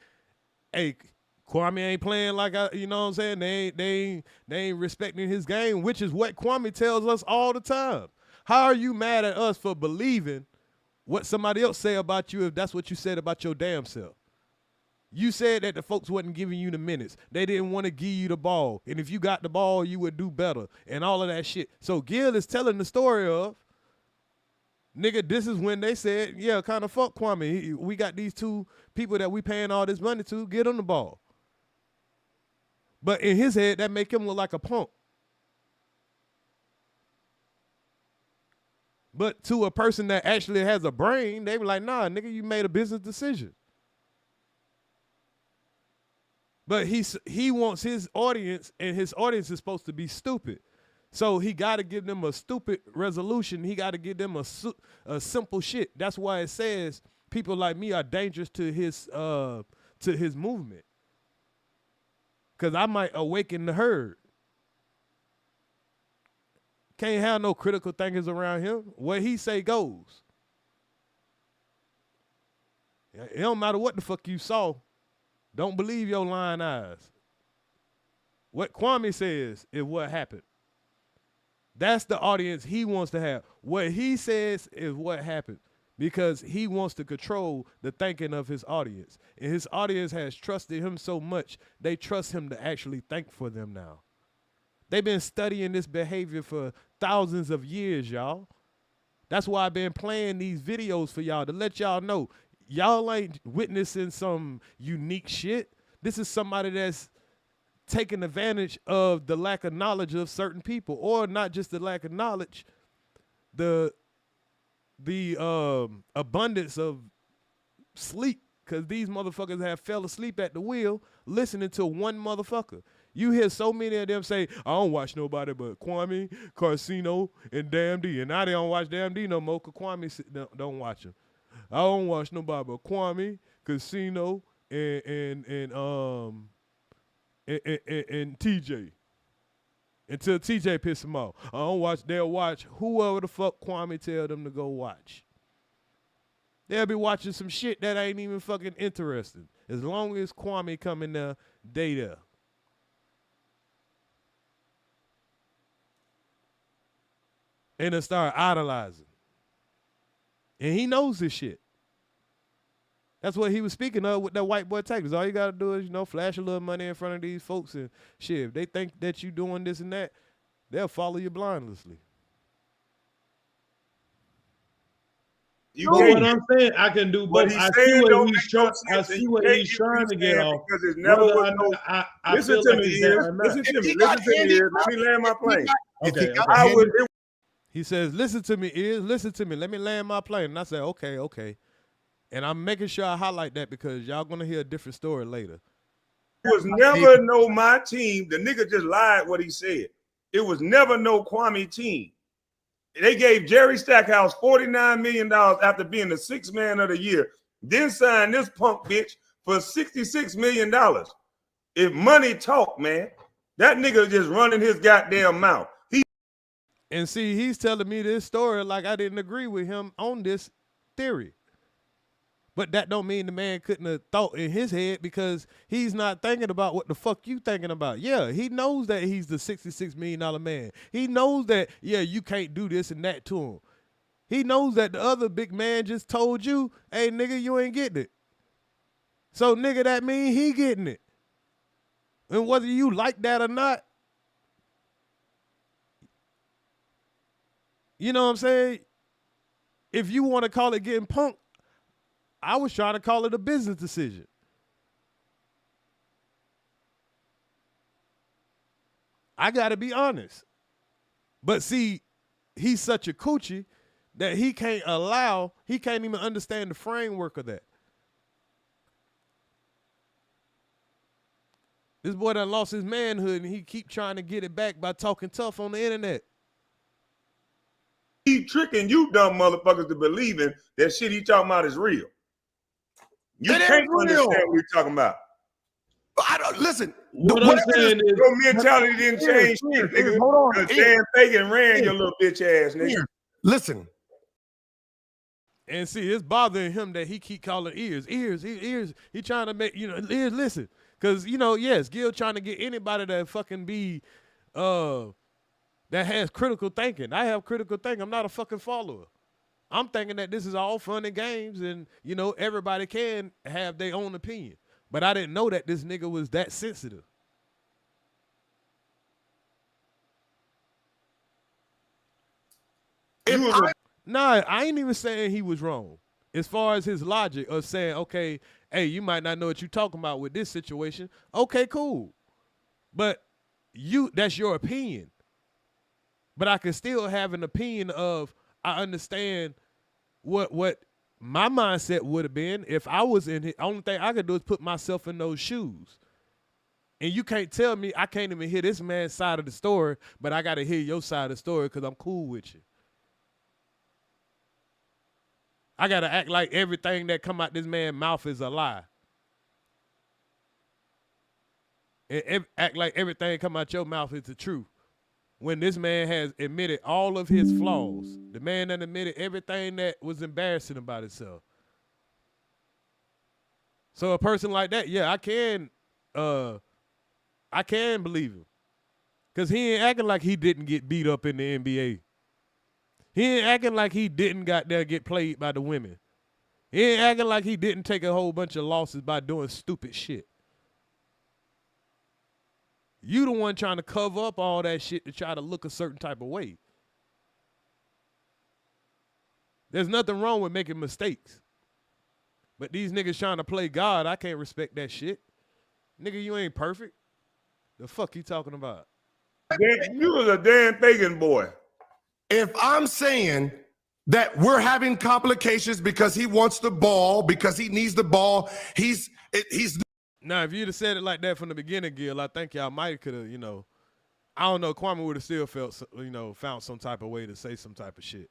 Kwame ain't playing like you know what I'm saying? They ain't respecting his game, which is what Kwame tells us all the time. How are you mad at us for believing what somebody else say about you if that's what you said about your damn self? You said that the folks wasn't giving you the minutes. They didn't want to give you the ball. And if you got the ball, you would do better and all of that shit. So Gil is telling the story of, nigga, this is when they said, yeah, kind of fuck Kwame. We got these two people that we paying all this money to, get on the ball. But in his head, that make him look like a punk. But to a person that actually has a brain, they be like, nah, nigga, you made a business decision. But he wants his audience, and his audience is supposed to be stupid. So he got to give them a stupid resolution. He got to give them a simple shit. That's why it says people like me are dangerous to his movement. Because I might awaken the herd. Can't have no critical thinkers around him. What he say goes. It don't matter what the fuck you saw. Don't believe your lying eyes. What Kwame says is what happened. That's the audience he wants to have. What he says is what happened. because he wants to control the thinking of his audience. And his audience has trusted him so much, they trust him to actually think for them now. They've been studying this behavior for thousands of years, y'all. That's why I've been playing these videos for y'all, to let y'all know y'all ain't witnessing some unique shit. This is somebody that's taking advantage of the lack of knowledge of certain people, or not just the lack of knowledge, the abundance of sleep, because these motherfuckers have fell asleep at the wheel listening to one motherfucker. You hear so many of them say, I don't watch nobody but Kwame, Carcino, and Damn D. And now they don't watch Damn D no more because Kwame don't watch him. I don't watch nobody but Kwame, Casino, and TJ. Until TJ piss him off. I don't watch, they'll watch whoever the fuck Kwame tell them to go watch. They'll be watching some shit that ain't even fucking interesting. As long as Kwame come in there, they there. And then start idolizing. And he knows this shit. That's what he was speaking of with that white boy tactics. All you got to do is, flash a little money in front of these folks and shit. If they think that you doing this and that, they'll follow you blindlessly. You know what I'm saying? I can do both. I see what he's trying. I see what he's trying to get off. Because it's never was no. Listen to me, Ears. Listen to me. Listen to me, Ears. Let me land my plane. Okay. I would. He says, listen to me, Ears. Listen to me. Let me land my plane. And I said, okay. And I'm making sure I highlight that because y'all gonna hear a different story later. It was never no my team. The nigga just lied what he said. It was never no Kwame team. They gave Jerry Stackhouse $49 million after being the sixth man of the year. Then signed this punk bitch for $66 million. If money talk, man, that nigga just running his goddamn mouth. And see, he's telling me this story like I didn't agree with him on this theory. But that don't mean the man couldn't have thought in his head because he's not thinking about what the fuck you thinking about. Yeah, he knows that he's the $66 million man. He knows that, yeah, you can't do this and that to him. He knows that the other big man just told you, hey, nigga, you ain't getting it. So, nigga, that mean he getting it. And whether you like that or not, you know what I'm saying? If you want to call it getting punked, I was trying to call it a business decision. I got to be honest. But see, he's such a coochie that he can't even understand the framework of that. This boy done lost his manhood and he keep trying to get it back by talking tough on the internet. He tricking you dumb motherfuckers to believing that shit he talking about is real. You can't understand what he's talking about. I don't listen. What I'm saying is your mentality didn't change shit, nigga. Hold on. Dan Fagan ran your little bitch ass, nigga. Listen. And see, it's bothering him that he keep calling ears. He trying to make, ears listen. Because, yes, Gil trying to get anybody that fucking be, that has critical thinking. I have critical thinking. I'm not a fucking follower. I'm thinking that this is all fun and games and, everybody can have their own opinion. But I didn't know that this nigga was that sensitive. Nah, I ain't even saying he was wrong. As far as his logic of saying, okay, hey, you might not know what you're talking about with this situation. Okay, cool. But that's your opinion. But I can still have an opinion of, I understand what my mindset would have been if I was in it. Only thing I could do is put myself in those shoes. And you can't tell me I can't even hear this man's side of the story, but I got to hear your side of the story because I'm cool with you. I got to act like everything that come out this man's mouth is a lie. And act like everything come out your mouth is the truth. When this man has admitted all of his flaws, the man that admitted everything that was embarrassing about himself. So a person like that, yeah, I can believe him. Because he ain't acting like he didn't get beat up in the NBA. He ain't acting like he didn't got there get played by the women. He ain't acting like he didn't take a whole bunch of losses by doing stupid shit. You the one trying to cover up all that shit to try to look a certain type of way. There's nothing wrong with making mistakes. But these niggas trying to play God, I can't respect that shit. Nigga, you ain't perfect. The fuck you talking about? You was a Dan Fagan boy. If I'm saying that we're having complications because he wants the ball, because he needs the ball, he's Now, if you'd have said it like that from the beginning, Gil, I think y'all might could have, I don't know, Kwame would have still felt, found some type of way to say some type of shit.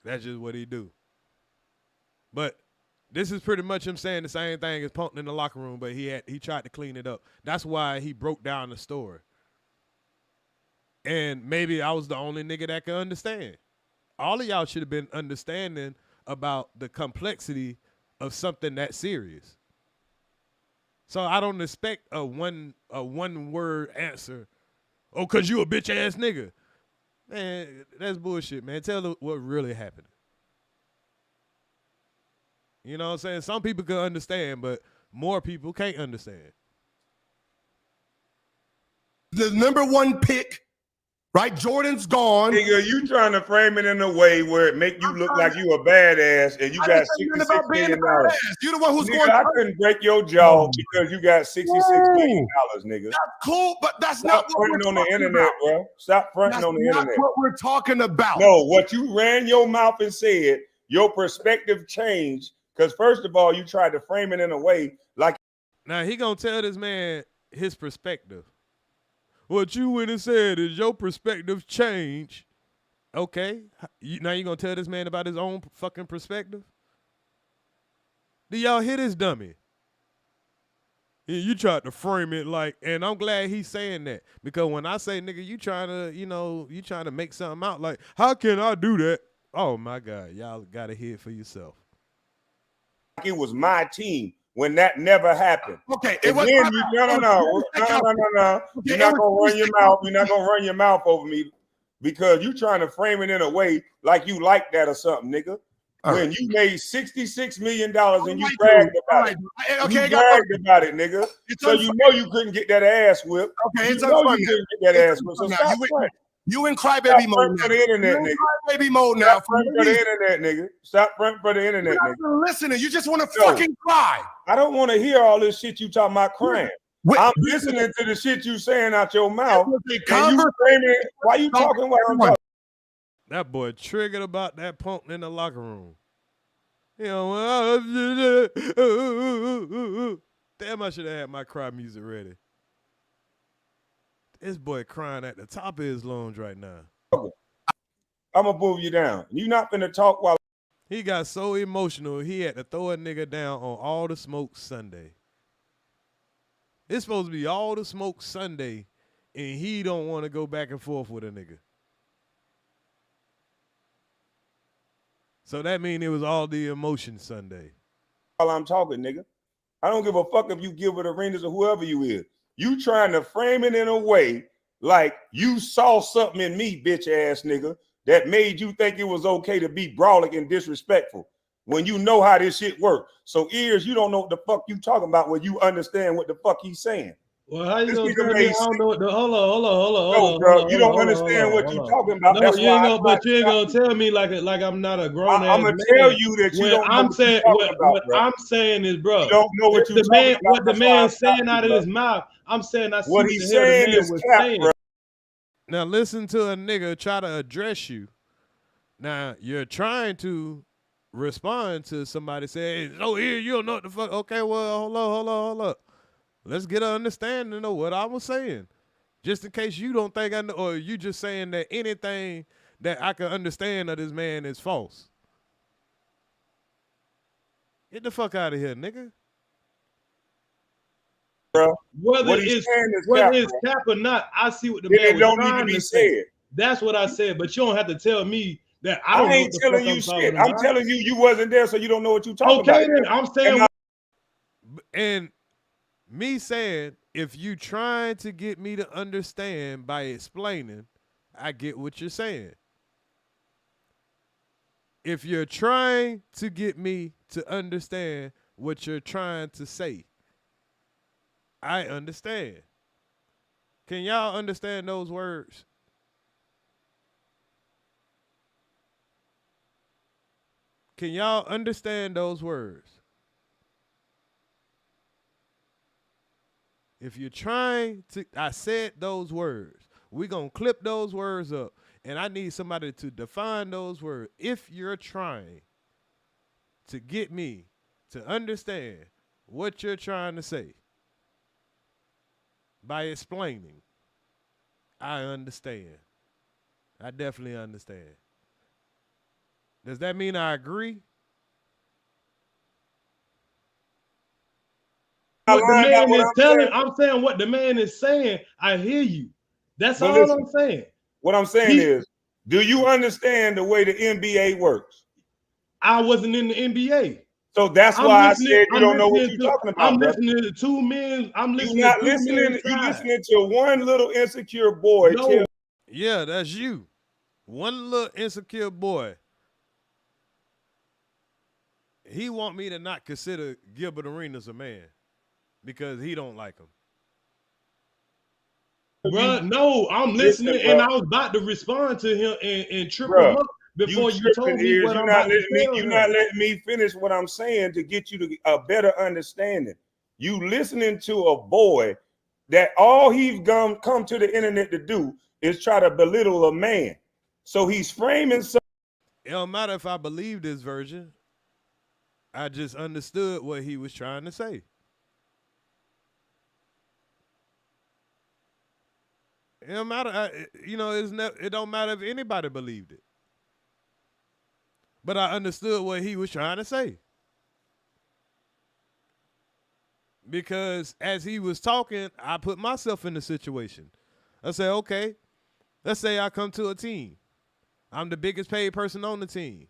That's just what he do. But this is pretty much him saying the same thing as Punk in the locker room, but he tried to clean it up. That's why he broke down the story. And maybe I was the only nigga that could understand. All of y'all should have been understanding about the complexity of something that serious. So I don't expect a one word answer. Oh, cause you a bitch ass nigga. Man, that's bullshit, man. Tell them what really happened. You know what I'm saying? Some people can understand, but more people can't understand. the number one pick, right? Jordan's gone. Nigga, you trying to frame it in a way where it make you look like you a badass and you got $66 million. You the one who's nigga, going. I couldn't break your jaw because you got $66 million, nigga. That's cool, but that's Stop not what we're fronting on the talking internet, about. bro. Stop fronting That's on the not internet. what we're talking about. No, what you ran your mouth and said, your perspective changed. Because first of all, you tried to frame it in a way like. Now he gonna tell this man his perspective. What you went and said is your perspective changed. Okay, now you gonna tell this man about his own fucking perspective? Do y'all hear this dummy? You tried to frame it like, and I'm glad he's saying that, because when I say nigga, you trying to make something out like, how can I do that? Oh my God, y'all gotta hear it for yourself. It was my team when that never happened. Okay, and then no. You're not gonna run your mouth. You're not gonna run your mouth over me because you trying to frame it in a way like you like that or something, nigga. When you made $66 million and you bragged about it. Okay, you bragged about it, nigga. So you know you couldn't get that ass whipped. Okay, it's you know unfunny. You couldn't get that ass whipped. So stop fronting. You in crybaby mode now. For the internet, nigga. Crybaby mode now. Stop fronting for the internet, nigga. Stop fronting for the internet, nigga. You're not listening. You just want to fucking cry. I don't want to hear all this shit you talking about crying. I'm listening to the shit you saying out your mouth. And you framing it. Why you talking while I'm talking? That boy triggered about that punk in the locker room. Damn, I should have had my cry music ready. This boy crying at the top of his lungs right now. I'm gonna move you down. You not finna talk while he got so emotional he had to throw a nigga down on All the Smoke Sunday. It's supposed to be All the Smoke Sunday, and he don't want to go back and forth with a nigga. So that means it was all the emotion Sunday. While I'm talking, nigga. I don't give a fuck if you Gilbert Arenas or whoever you is. You trying to frame it in a way like you saw something in me, bitch ass nigga, that made you think it was okay to be brawling and disrespectful when you know how this shit works. So EARZ, you don't know what the fuck you talking about when you understand what the fuck he's saying. Well, how you gonna tell me I don't know what the hold on. No, bro, you don't understand what you talking about. No, That's you ain't why gonna, but you ain't gonna tell me like I'm not a grown ass. I'm gonna tell you that you don't know what you're talking about, what bro. I'm saying is, bro, You don't know what you're talking about. What the man saying out of his mouth, I'm saying I see what he's the hell saying the man is was cap, saying. bro. Now listen to a nigga try to address you. Now you're trying to respond to somebody saying, "Oh, here you don't know what the fuck." Okay, well, hold up. Let's get an understanding of what I was saying, just in case you don't think I know, or you just saying that anything that I can understand of this man is false. Get the fuck out of here, nigga. Bro, Whether it's cap or not, I see what the Then man it was don't need to trying be to say. said. That's what I said, but you don't have to tell me that I don't know ain't what the telling fuck you I'm talking shit. about. I'm telling you, you wasn't there, so you don't know what you talking about. Okay, then I'm saying. And me saying, if you trying to get me to understand by explaining, I get what you're saying. if you're trying to get me to understand what you're trying to say, I understand. Can y'all understand those words? Can y'all understand those words? If you're trying to, I said those words. We're going to clip those words up, and I need somebody to define those words. If you're trying to get me to understand what you're trying to say by explaining, I understand. I definitely understand. Does that mean I agree? What the man is telling, I'm saying what the man is saying. I hear you. That's But all listen, I'm saying. What I'm saying is, do you understand the way the NBA works? I wasn't in the NBA. So that's why I said you don't know what you're talking about. I'm brother. listening to two men. I'm You listening not to two listening. men. You listening to one little insecure boy tell. Yeah, that's you. One little insecure boy. He want me to not consider Gilbert Arenas a man because he don't like him. Bro, no, I'm listening, Listen, and bro. I was about to respond to him and trip Bruh, him up before you told me Ears. what I'm about to tell You're him. not letting me finish what I'm saying to get you to a better understanding. You listening to a boy that all he's come to the internet to do is try to belittle a man. So he's framing something. It don't matter if I believe this version. I just understood what he was trying to say. It don't matter. It don't matter if anybody believed it. But I understood what he was trying to say. Because as he was talking, I put myself in the situation. I said, okay, let's say I come to a team. I'm the biggest paid person on the team.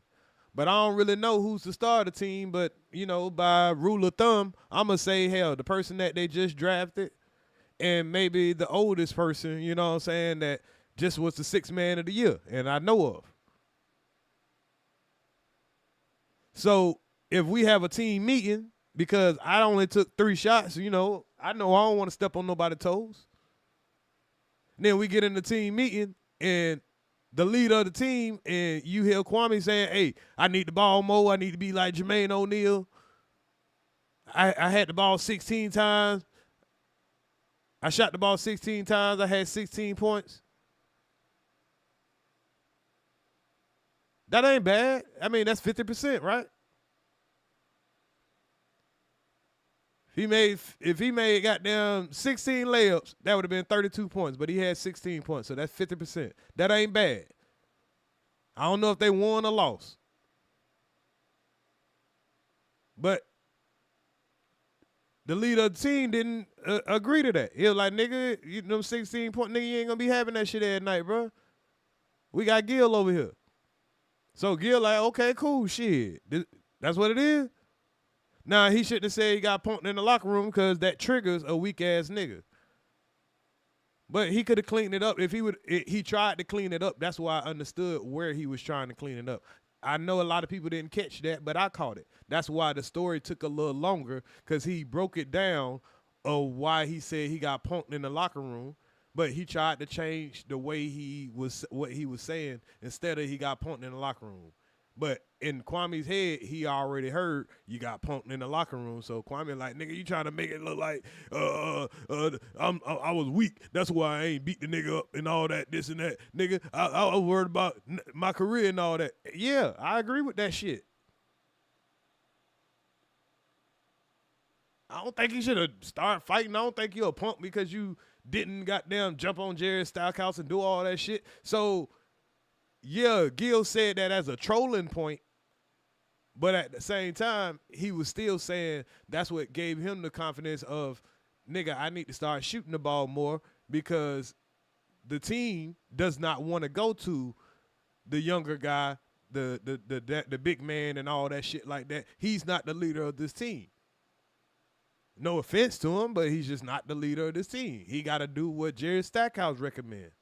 But I don't really know who's the star of the team. But, by rule of thumb, I'm going to say, hell, the person that they just drafted and maybe the oldest person, you know what I'm saying, that just was the sixth man of the year and I know of. So if we have a team meeting, because I only took 3 shots, I know I don't want to step on nobody's toes. And then we get in the team meeting and the leader of the team, and you hear Kwame saying, hey, I need the ball more. I need to be like Jermaine O'Neal. I had the ball 16 times. I shot the ball 16 times. I had 16 points. That ain't bad. I mean, that's 50%, right? If he made goddamn 16 layups, that would have been 32 points, but he had 16 points, so that's 50%. That ain't bad. I don't know if they won or lost. But the leader of the team didn't agree to that. He was like, nigga, you know, 16 point nigga, you ain't gonna be having that shit every night, bro. We got Gil over here. So Gil like, okay, cool, shit. That's what it is? Nah, he shouldn't have said he got punked in the locker room because that triggers a weak-ass nigga. But he could have cleaned it up. If he tried to clean it up. That's why I understood where he was trying to clean it up. I know a lot of people didn't catch that, but I caught it. That's why the story took a little longer, because he broke it down of why he said he got punked in the locker room, but he tried to change the way what he was saying instead of he got punked in the locker room. But in Kwame's head, he already heard you got punked in the locker room. So Kwame like, nigga, you trying to make it look like I was weak. That's why I ain't beat the nigga up and all that, this and that. Nigga, I was worried about my career and all that. Yeah, I agree with that shit. I don't think he should have started fighting. I don't think you're a punk because you didn't goddamn jump on Jerry Stackhouse and do all that shit. So yeah, Gil said that as a trolling point, but at the same time, he was still saying that's what gave him the confidence of, nigga, I need to start shooting the ball more because the team does not want to go to the younger guy, the big man and all that shit like that. He's not the leader of this team. No offense to him, but he's just not the leader of this team. He got to do what Jerry Stackhouse recommends.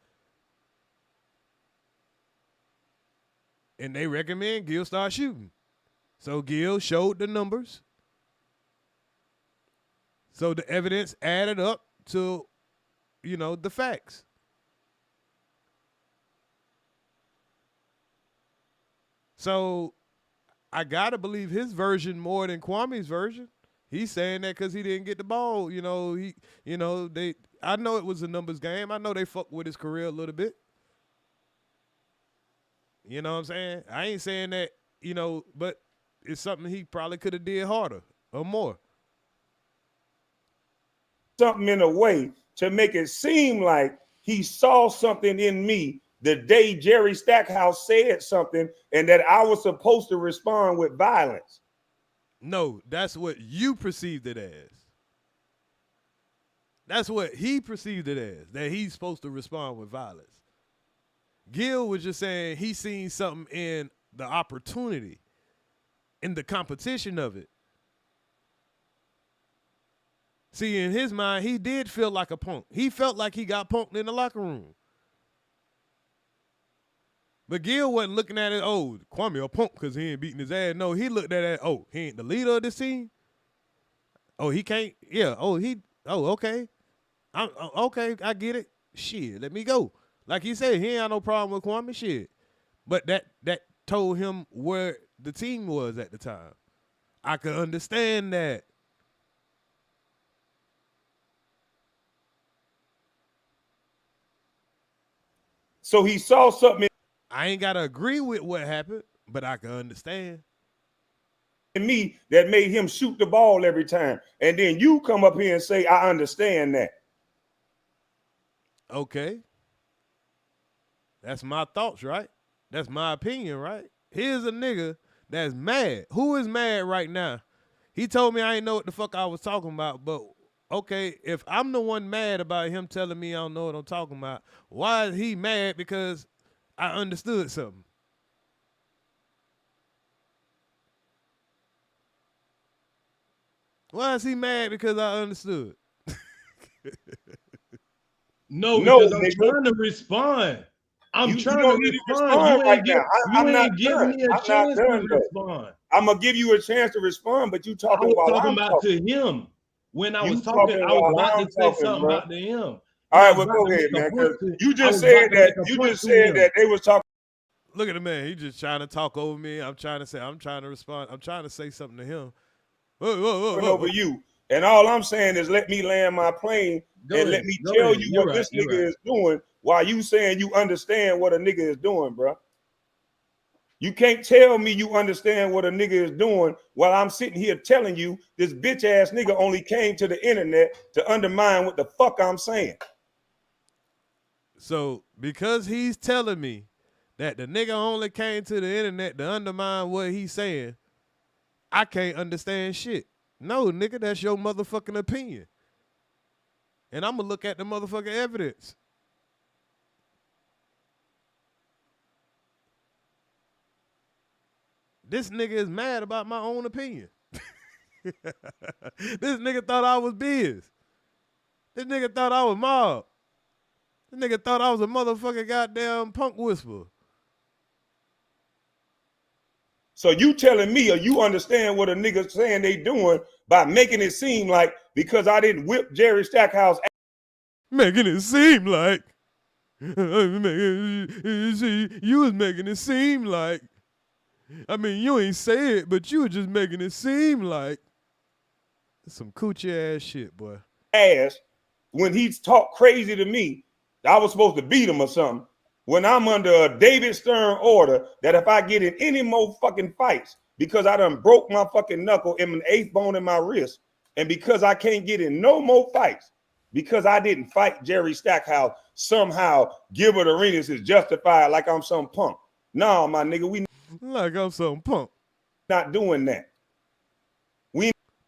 And they recommend Gil start shooting. So Gil showed the numbers. So the evidence added up to, the facts. So I gotta believe his version more than Kwame's version. He's saying that because he didn't get the ball. I know it was a numbers game. I know they fucked with his career a little bit. You know what I'm saying? I ain't saying that, but it's something he probably could have did harder or more. Something in a way to make it seem like he saw something in me the day Jerry Stackhouse said something and that I was supposed to respond with violence. No, that's what you perceived it as. That's what he perceived it as, that he's supposed to respond with violence. Gil was just saying he seen something in the opportunity, in the competition of it. See, in his mind, he did feel like a punk. He felt like he got punked in the locker room. But Gil wasn't looking at it, oh, Kwame a punk because he ain't beating his ass. No, he looked at it, oh, he ain't the leader of this team? Oh, he can't? Yeah, okay. Okay, I get it. Shit, let me go. Like he said, he ain't had no problem with Kwame, shit. But that told him where the team was at the time. I could understand that. So he saw something I ain't got to agree with what happened, but I can understand. in me that made him shoot the ball every time. And then you come up here and say, I understand that. Okay. That's my thoughts, right? That's my opinion, right? Here's a nigga that's mad. Who is mad right now? He told me I ain't know what the fuck I was talking about, but okay, if I'm the one mad about him telling me I don't know what I'm talking about, why is he mad because I understood something? Why is he mad because I understood? No, because I'm trying to respond. I'm trying don't to need to respond. respond You right ain't, now. I'm not giving done. me a I'm not chance to done, though. respond. I'm gonna give you a chance to respond, but you I talking was while talking I'm about talking. to him. When I You was talking, I was while about I'm to say talking, something bro. about to him. All And I right, was well, about go to ahead, make a man. point Because to, you I just was about said to that. make a You point just to said him. that they was talking. Look at the man. He just trying to talk over me. I'm trying to respond. I'm trying to say something to him. Over you. And all I'm saying is let me land my plane and let me tell you what this nigga is doing while you saying you understand what a nigga is doing, bro. You can't tell me you understand what a nigga is doing while I'm sitting here telling you this bitch ass nigga only came to the internet to undermine what the fuck I'm saying. So because he's telling me that the nigga only came to the internet to undermine what he's saying, I can't understand shit. No, nigga, that's your motherfucking opinion. And I'm going to look at the motherfucking evidence. This nigga is mad about my own opinion. This nigga thought I was biz. This nigga thought I was mob. This nigga thought I was a motherfucking goddamn punk whisperer. So you telling me or you understand what a nigga saying they doing by making it seem like because I didn't whip Jerry Stackhouse. Making it seem like. You was making it seem like. I mean, you ain't say it, but you were just making it seem like. Some coochie ass shit, boy. Ass when he talked crazy to me, I was supposed to beat him or something. When I'm under a David Stern order that if I get in any more fucking fights because I done broke my fucking knuckle and an eighth bone in my wrist, and because I can't get in no more fights because I didn't fight Jerry Stackhouse, somehow Gilbert Arenas is justified like I'm some punk. No, my nigga, we like I'm some punk. Not doing that.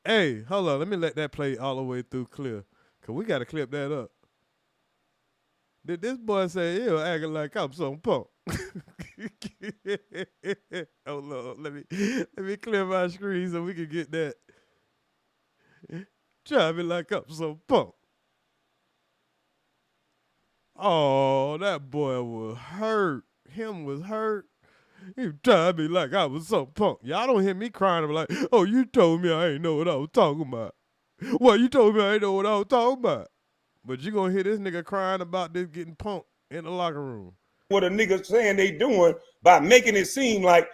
Hey, hold on. Let me let that play all the way through clear. Because we got to clip that up. Did this boy say, yo, acting like I'm some punk? Hold on. Let me clear my screen so we can get that. Driving like I'm some punk. Oh, that boy was hurt. Him was hurt. He tried me like I was some punk. Y'all don't hear me crying. I'm like, oh, you told me I ain't know what I was talking about. Well, you told me I ain't know what I was talking about. But you gonna hear this nigga crying about this getting punked in the locker room. What a nigga saying they doing by making it seem like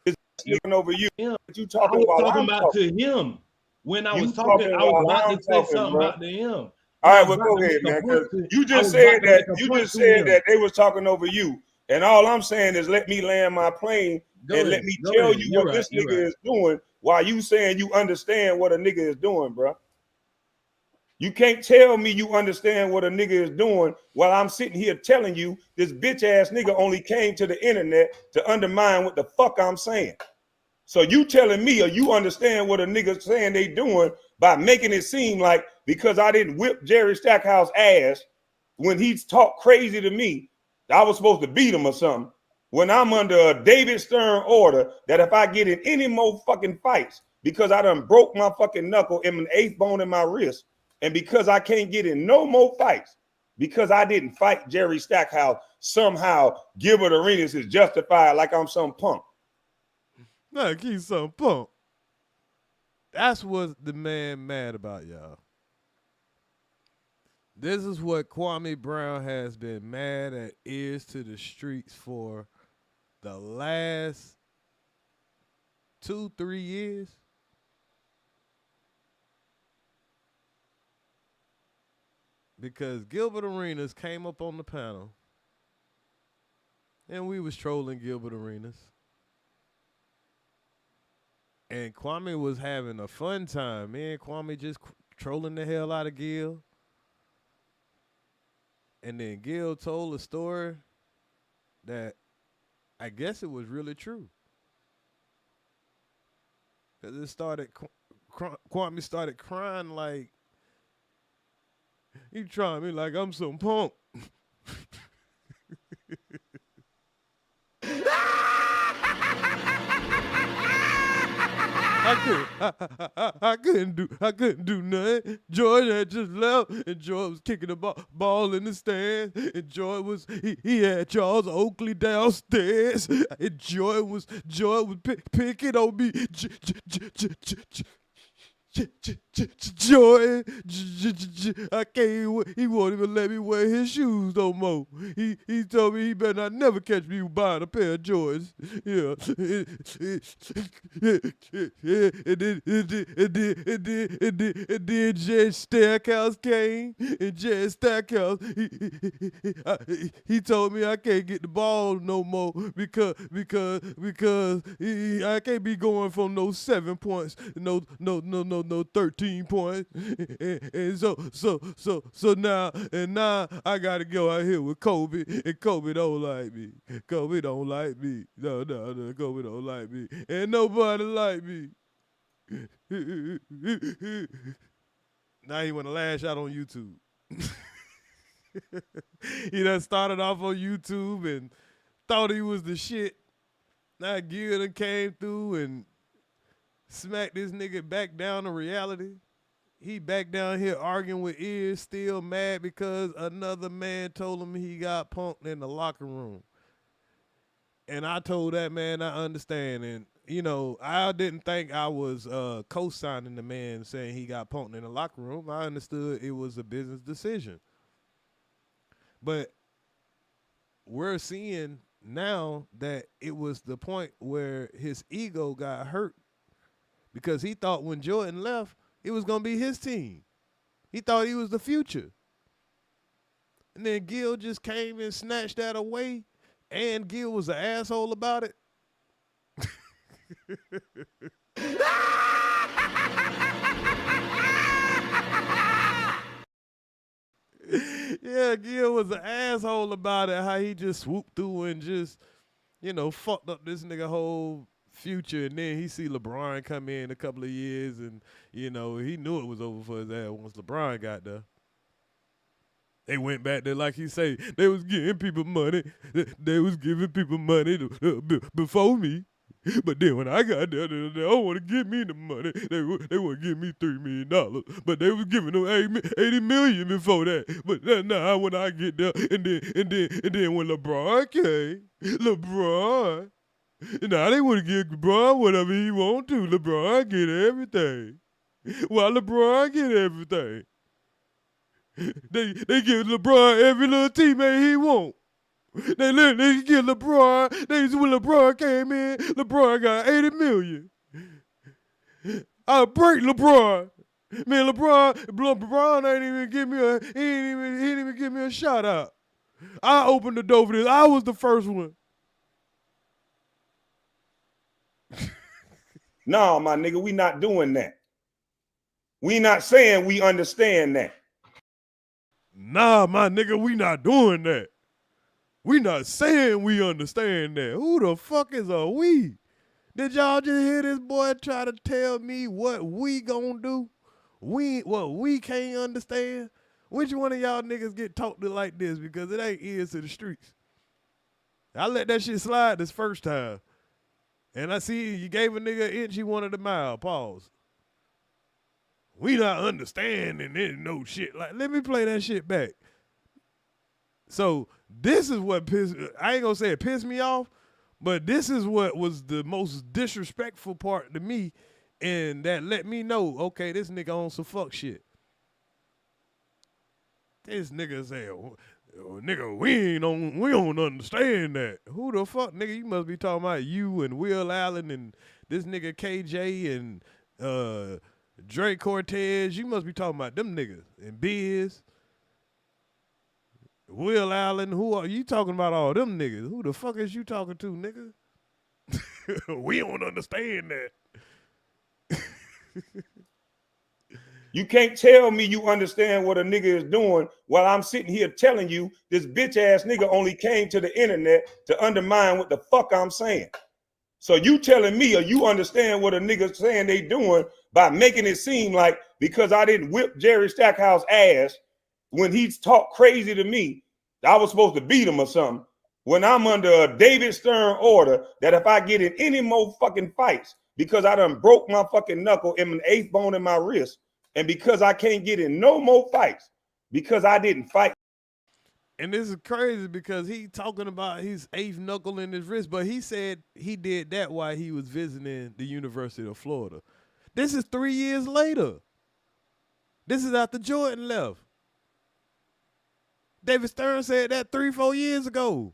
it's looking over you. But you talking I was while talking I'm about talking. to him. When I You was talking, I was while about I'm to say talking, something bro. about to him. All And I right, was well, about go to ahead, make a man. point Because to. you I just was about said to that make a point to him. they was talking over you, and all I'm saying is let me land my plane Go and ahead. let me Go tell ahead. you You're what right. this You're nigga right. is doing. While you saying you understand what a nigga is doing, bro. You can't tell me you understand what a nigga is doing while I'm sitting here telling you this bitch ass nigga only came to the internet to undermine what the fuck I'm saying. So you telling me or you understand what a nigga saying they doing by making it seem like because I didn't whip Jerry Stackhouse ass when he talked crazy to me, I was supposed to beat him or something. When I'm under a David Stern order that if I get in any more fucking fights because I done broke my fucking knuckle and an eighth bone in my wrist, and because I can't get in no more fights because I didn't fight Jerry Stackhouse, somehow Gilbert Arenas is justified like I'm some punk. Like he's some punk. That's what the man mad about, y'all. This is what Kwame Brown has been mad at ears to the streets for the last 2-3 years. Because Gilbert Arenas came up on the panel and we was trolling Gilbert Arenas. And Kwame was having a fun time. Me and Kwame just trolling the hell out of Gil. And then Gil told a story that I guess it was really true. Because it started, Kwame started crying like, he trying me like I'm some punk. I couldn't do nothing. George had just left, and George was kicking the ball in the stands, and George was he had Charles Oakley downstairs, and George was picking on me. Joy, I can't. He won't even let me wear his shoes no more. He told me he better not never catch me buying a pair of Jordans. Yeah, and then Jed Stackhouse came, and Jed Stackhouse he told me I can't get the ball no more because I can't be going from no 7 points, no 13 points, and so now I gotta go out here with Kobe, and Kobe don't like me. Kobe don't like me. No, Kobe don't like me, and nobody like me. Now he want to lash out on YouTube. He done started off on YouTube and thought he was the shit. Now Gil done came through and smacked this nigga back down to reality. He back down here arguing with EARZ, still mad because another man told him he got punked in the locker room. And I told that man I understand. And, you know, I didn't think I was co-signing the man saying he got punked in the locker room. I understood it was a business decision. But we're seeing now that it was the point where his ego got hurt because he thought when Jordan left, it was going to be his team. He thought he was the future. And then Gil just came and snatched that away, and Gil was an asshole about it. Yeah, Gil was an asshole about it, how he just swooped through and just, you know, fucked up this nigga whole future. And then he see LeBron come in a couple of years, and, you know, he knew it was over for his ass once LeBron got there. They went back there, like he say, they was giving people money. They was giving people money before me. But then when I got there, they don't want to give me the money. They want to give me $3 million. But they was giving them $80 million before that. But now when I get there, and then when LeBron came, LeBron Now they want to give LeBron whatever he want to. LeBron get everything. Why LeBron get everything? They give LeBron every little teammate he want. They give LeBron. When LeBron came in, LeBron got $80 million. I'll break LeBron. Man, LeBron ain't even give me a he ain't even give me a shout out. I opened the door for this. I was the first one. No, my nigga, we not doing that. We not saying we understand that. Nah, my nigga, we not doing that. We not saying we understand that. Who the fuck is a we? Did y'all just hear this boy try to tell me what we gonna do? What we can't understand? Which one of y'all niggas get talked to like this? Because it ain't ears to the streets. I let that shit slide this first time. And I see you gave a nigga an inch, he wanted a mile. Pause. We not understanding it, no shit. Like, let me play that shit back. So this is what I ain't gonna say it pissed me off, but this is what was the most disrespectful part to me, and that let me know, okay, this nigga on some fuck shit. This nigga say, nigga, we don't understand that. Who the fuck, nigga? You must be talking about you and Will Allen and this nigga KJ and Dre Cortez. You must be talking about them niggas and Biz. Will Allen, who are you talking about? All them niggas. Who the fuck is you talking to, nigga? We don't understand that. You can't tell me you understand what a nigga is doing while I'm sitting here telling you this bitch ass nigga only came to the internet to undermine what the fuck I'm saying. So you telling me or you understand what a nigga saying they doing by making it seem like because I didn't whip Jerry Stackhouse ass when he talked crazy to me, I was supposed to beat him or something. When I'm under a David Stern order that if I get in any more fucking fights because I done broke my fucking knuckle and an eighth bone in my wrist, and because I can't get in no more fights because I didn't fight. And this is crazy because he talking about his eighth knuckle in his wrist, but he said he did that while he was visiting the University of Florida. This is 3 years later. This is after Jordan left. David Stern said that 3-4 years ago.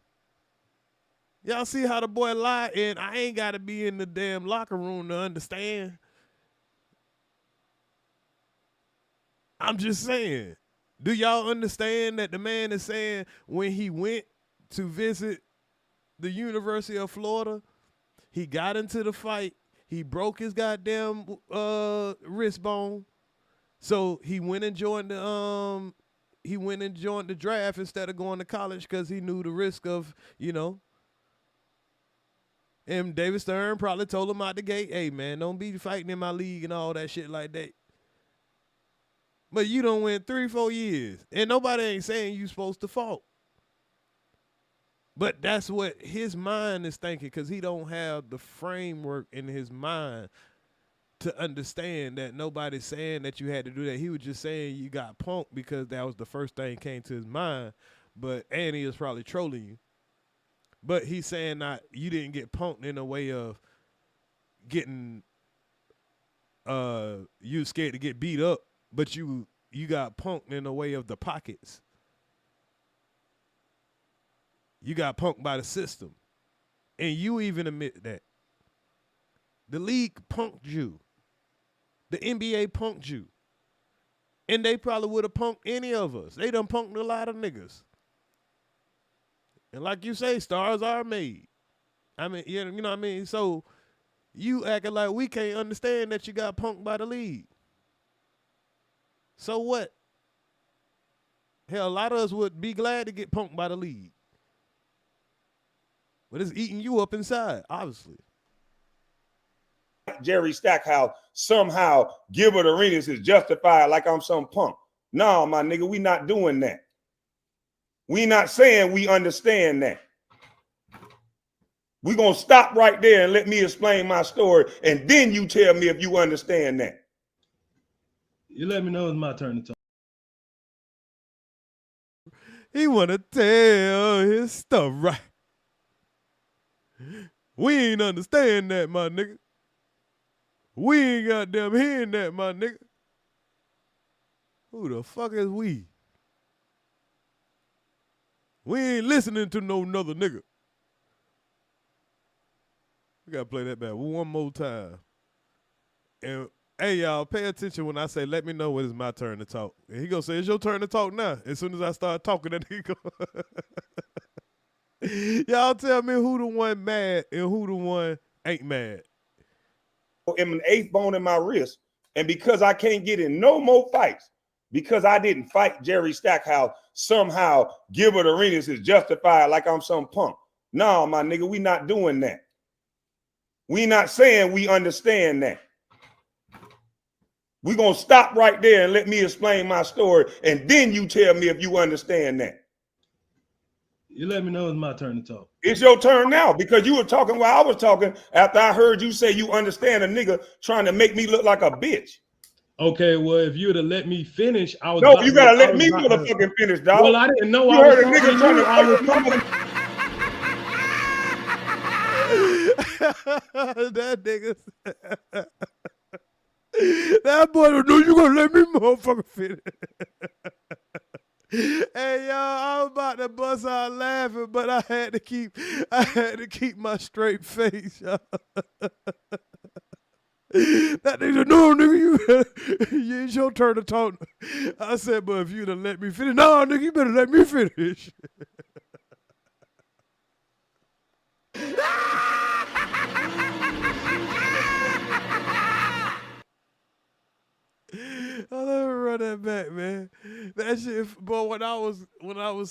Y'all see how the boy lied, and I ain't got to be in the damn locker room to understand. I'm just saying, do y'all understand that the man is saying when he went to visit the University of Florida, he got into the fight, he broke his goddamn wrist bone, so he went and joined the draft instead of going to college because he knew the risk of, and David Stern probably told him out the gate, hey man, don't be fighting in my league and all that shit like that. But you done went 3-4 years, and nobody ain't saying you supposed to fault. But that's what his mind is thinking because he don't have the framework in his mind to understand that nobody's saying that you had to do that. He was just saying you got punked because that was the first thing came to his mind. But Annie is probably trolling you. But he's saying that you didn't get punked in a way of getting you scared to get beat up. But you got punked in the way of the pockets. You got punked by the system. And you even admit that. The league punked you. The NBA punked you. And they probably would have punked any of us. They done punked a lot of niggas. And like you say, stars are made. I mean, you know what I mean? So you acting like we can't understand that you got punked by the league. So what? Hell, a lot of us would be glad to get punked by the league. But it's eating you up inside, obviously. Jerry Stackhouse, somehow Gilbert Arenas is justified like I'm some punk. No, my nigga, we not doing that. We not saying we understand that. We're going to stop right there and let me explain my story, and then you tell me if you understand that. You let me know it's my turn to talk. He want to tell his stuff right. We ain't understand that, my nigga. We ain't goddamn hearing that, my nigga. Who the fuck is we? We ain't listening to no another nigga. We gotta play that back one more time. And hey, y'all, pay attention when I say, let me know when it's my turn to talk. And he gonna say, it's your turn to talk now. As soon as I start talking, that nigga y'all tell me who the one mad and who the one ain't mad. I'm an eighth bone in my wrist. And because I can't get in no more fights, because I didn't fight Jerry Stackhouse, somehow Gilbert Arenas is justified like I'm some punk. No, my nigga, we not doing that. We not saying we understand that. We're going to stop right there and let me explain my story, and then you tell me if you understand that. You let me know it's my turn to talk. It's your turn now, because you were talking while I was talking after I heard you say you understand a nigga trying to make me look like a bitch. Okay, well, if you would have let me finish, I was. No, you gotta let me motherfucking finish, dog. Well, I didn't know. You I heard was a nigga trying to. I was talking. That nigga. That boy don't know you gonna let me motherfucker finish. Hey y'all, I was about to bust out laughing, but I had to keep my straight face, y'all. That nigga, no, nigga, it's your turn to talk. I said, but if you'd have let me finish, no, nigga, you better let me finish. Oh, let me run that back, man. That shit, boy. When I was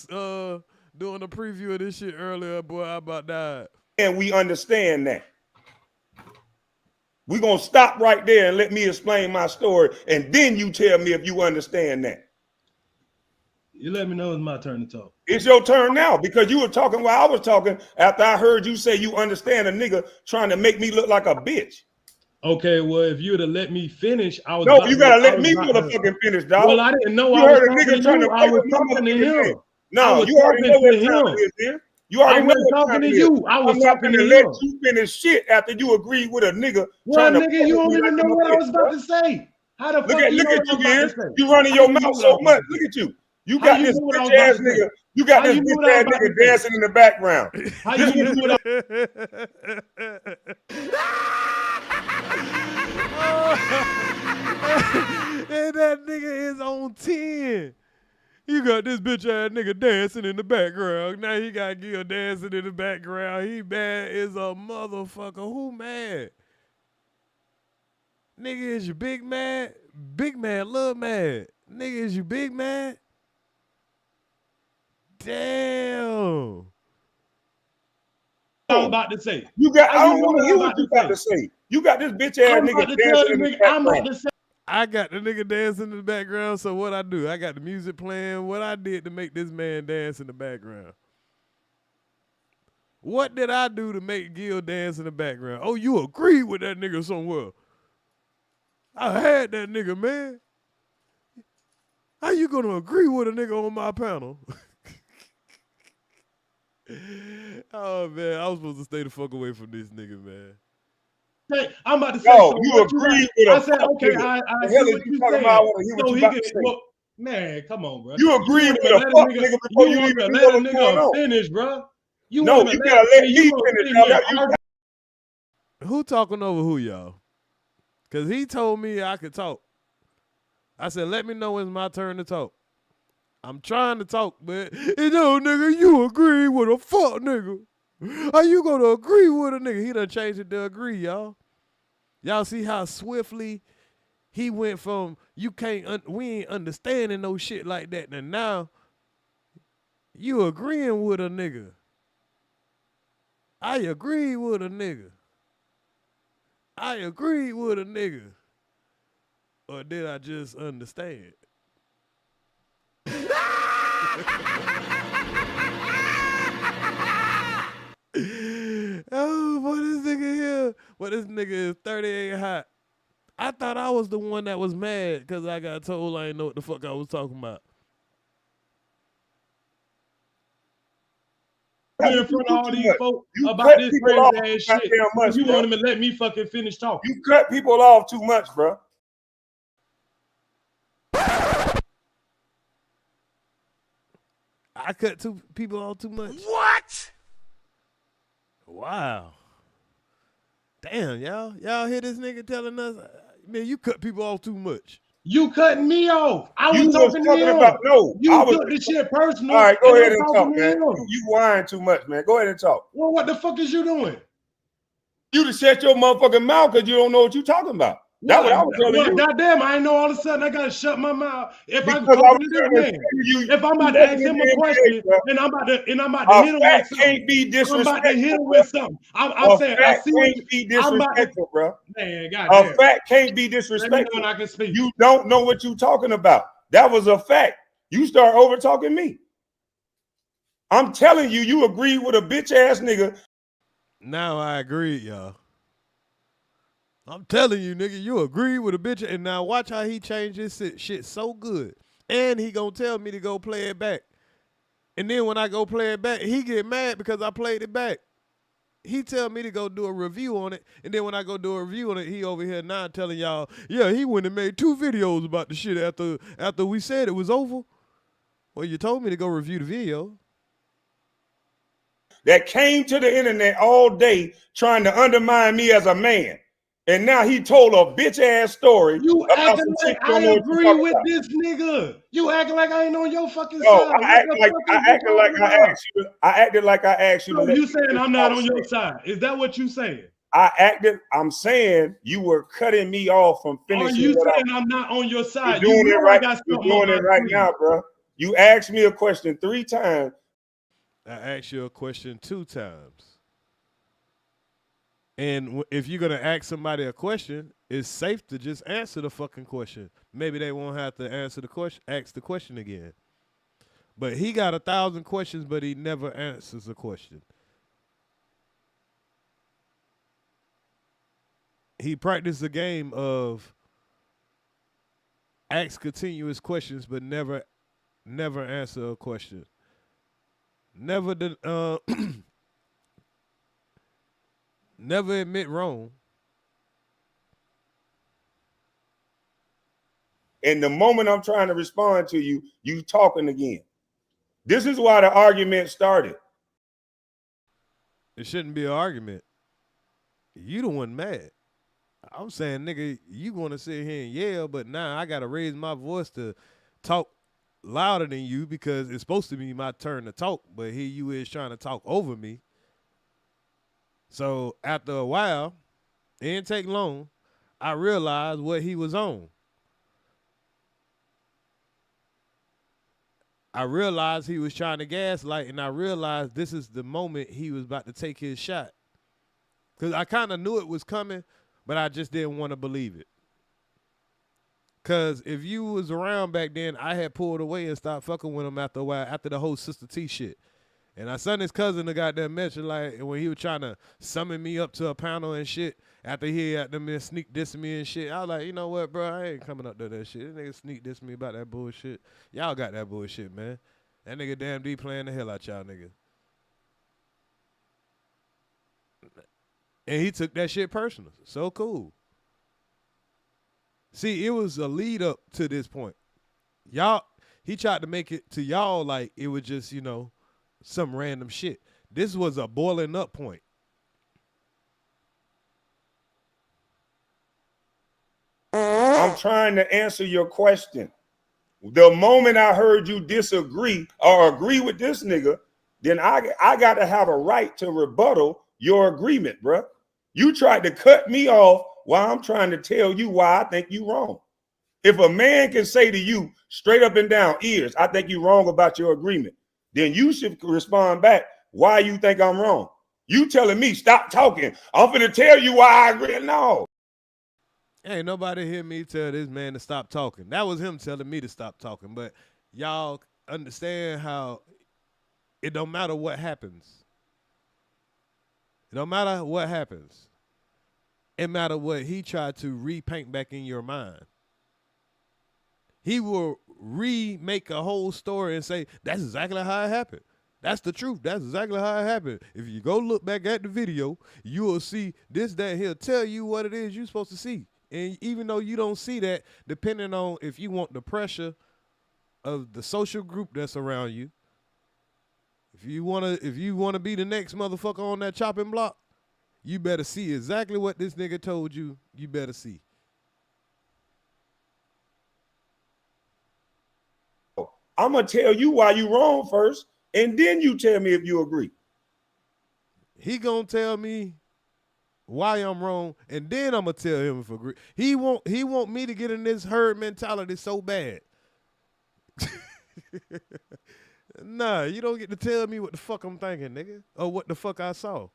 doing a preview of this shit earlier, boy, I about died. And we understand that. We're gonna stop right there and let me explain my story, and then you tell me if you understand that. You let me know it's my turn to talk. It's your turn now, because you were talking while I was talking after I heard you say you understand a nigga trying to make me look like a bitch. Okay, well, if you would have let me finish, I was. No, you gotta let me motherfucking finish, dog. Well, I didn't know. You I heard was a nigga trying to I was play with my talking to motherfucking him. name. No, you already know what time it is, man. You I already know wasn't what talking time to it is. you. I was I'm not talking to gonna let him. you finish shit after you agree with a nigga Well, trying to nigga, you play don't with me even like know I'm a what I bitch, was about bro. to say. How the Look fuck at you know what I you, was about to Giz. say? You running How your you know mouth what I so was about much. to say? Look at you. You How got you this know what I was bitch about ass to say? nigga. You got How this you know bitch what I was ass about to nigga say? dancing in the background. How you know what And that nigga is on 10. You got this bitch ass nigga dancing in the background. Now he got Gil dancing in the background. He mad as a motherfucker. Who mad? Nigga, is you big mad? Big mad, little mad. Nigga, is you big mad? Damn. I was about to say? You got. How I you don't know want what to I hear was what about you to got say? to say. You got this bitch ass I'm nigga about to tell dancing the in the nigga. I'm about background. to say. I got the nigga dancing in the background, so what I do? I got the music playing. What I did to make this man dance in the background? What did I do to make Gil dance in the background? Oh, you agreed with that nigga somewhere. I had that nigga, man. How you gonna agree with a nigga on my panel? Oh, man, I was supposed to stay the fuck away from this nigga, man. I'm about to say, No, so you what agree you got? with a I said, fuck okay, nigga. I The see hell is what you you talking saying. about? I want to hear what So you he about can, to say. well, man, come on, bro. You agree want with to a let a fuck nigga, nigga before you want even to know let a what's going nigga on. finish, bro. You No, want to you let, gotta let you me gonna finish, sit dog. here and argue. Who talking over who, y'all? Because he told me I could talk. I said, let me know when it's my turn to talk. I'm trying to talk, but no, nigga, you agree with a fuck nigga. How you gonna agree with a nigga? He done changed it to agree, y'all. Y'all see how swiftly he went from we ain't understanding no shit like that, and now you agreeing with a nigga. I agree with a nigga. I agree with a nigga. Or did I just understand? Oh, boy, this nigga here. Well, this nigga is 38 hot. I thought I was the one that was mad because I got told I didn't know what the fuck I was talking about. me in front of all these folks You about cut this people crazy off ass too shit. goddamn much, You bro. want him to let me fucking finish talking. You cut people off too much, bro. I cut people off too much. What? Wow. Damn, y'all. Y'all hear this nigga telling us, man, you cut people off too much. You cutting me off. I You was talking to him. about no. You I was took this shit personal. all right. Go and ahead I'm and talking talk, to man. him. You whine too much, man. Go ahead and talk. Well, what the fuck is you doing? You just shut your motherfucking mouth because you don't know what you talking about. That's what I was telling you. Goddamn, I know all of a sudden I gotta shut my mouth. If I'm Because I talking was to this trying to man, tell you, if I'm about you to ask wasn't him in a the question, NBA, bro. and I'm about to hit him with fact something. can't be disrespectful. I'm about to hit him bro. with something. I'm saying I fact see what can't be I'm about to. disrespectful, bro. Man, A goddamn. fact can't be Let me know disrespectful. when I can speak. You don't know what you talking about. That was a fact. You start over talking me. I'm telling you, you agree with a bitch ass nigga. Now I agree, y'all. I'm telling you, nigga, you agree with a bitch. And now watch how he changed his shit so good. And he gonna tell me to go play it back. And then when I go play it back, he get mad because I played it back. He tell me to go do a review on it. And then when I go do a review on it, he over here now telling y'all, yeah, he went and made 2 videos about the shit after we said it was over. Well, you told me to go review the video. That came to the internet all day trying to undermine me as a man. And now he told a bitch ass story. You about acting some like shit you don't I know what you agree talking with about. this nigga. You acting like I ain't on your fucking No, side. I acted like I asked you. I acted like I asked you. So to let you me saying finish I'm what I not was on your saying. side? Is that what you saying? I'm saying you were cutting me off from Are finishing you what I saying I'm not on your side? You're doing You it know right. I got You're something on doing my it right sleeve. now, bro. You asked me a question 3 times. I asked you a question 2 times. And if you're going to ask somebody a question, it's safe to just answer the fucking question. Maybe they won't have to answer the question, ask the question again. But he got 1,000 questions, but he never answers a question. He practiced a game of ask continuous questions, but never answer a question. Never did, never admit wrong. And the moment I'm trying to respond to you, you talking again. This is why the argument started. It shouldn't be an argument. You the one mad. I'm saying, nigga, you want to sit here and yell, but now I got to raise my voice to talk louder than you because it's supposed to be my turn to talk, but here you is trying to talk over me. So after a while, it didn't take long, I realized what he was on. I realized he was trying to gaslight, and I realized this is the moment he was about to take his shot. Because I kind of knew it was coming, but I just didn't want to believe it. Because if you was around back then, I had pulled away and stopped fucking with him after a while, after the whole Sister T shit. And I sent his cousin the goddamn mention, like, when he was trying to summon me up to a panel and shit, after he had them sneak dissing me and shit, I was like, you know what, bro, I ain't coming up to that shit. This nigga sneak dissing me about that bullshit. Y'all got that bullshit, man. That nigga damn D playing the hell out y'all niggas. And he took that shit personal. So cool. See, it was a lead up to this point. Y'all, he tried to make it to y'all like it was just, some random shit. This was a boiling up point. I'm trying to answer your question. The moment I heard you disagree or agree with this nigga, then I got to have a right to rebuttal your agreement, bro. You tried to cut me off while I'm trying to tell you why I think you wrong. If a man can say to you straight up and down, EARZ, I think you wrong about your agreement, then you should respond back why you think I'm wrong. You telling me stop talking. I'm finna tell you why I agree. No. Ain't nobody hear me tell this man to stop talking. That was him telling me to stop talking. But y'all understand how it don't matter what happens. It don't matter what happens. It matter what he tried to repaint back in your mind. He will remake a whole story and say, that's exactly how it happened. That's the truth. That's exactly how it happened. If you go look back at the video, you will see this, that. He'll tell you what it is you're supposed to see. And even though you don't see that, depending on if you want the pressure of the social group that's around you, if you wanna be the next motherfucker on that chopping block, you better see exactly what this nigga told you. You better see. I'm gonna tell you why you wrong first, and then you tell me if you agree. He gonna tell me why I'm wrong, and then I'm gonna tell him if I agree. He want me to get in this herd mentality so bad. Nah, you don't get to tell me what the fuck I'm thinking, nigga, or what the fuck I saw.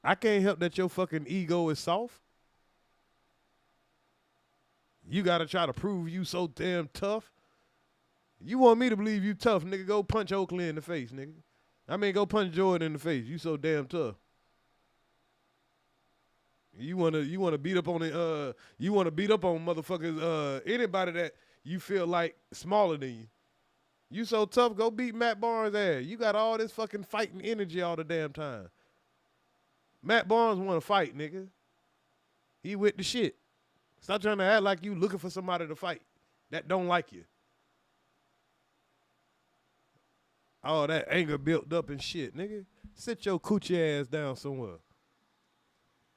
I can't help that your fucking ego is soft. You gotta try to prove you so damn tough. You want me to believe you tough, nigga? Go punch Oakley in the face, nigga. I mean, go punch Jordan in the face. You so damn tough. You wanna beat up on the you wanna beat up on motherfuckers, anybody that you feel like smaller than you. You so tough, go beat Matt Barnes' ass. You got all this fucking fighting energy all the damn time. Matt Barnes wanna fight, nigga. He with the shit. Stop trying to act like you looking for somebody to fight that don't like you. All that anger built up and shit, nigga. Sit your coochie ass down somewhere.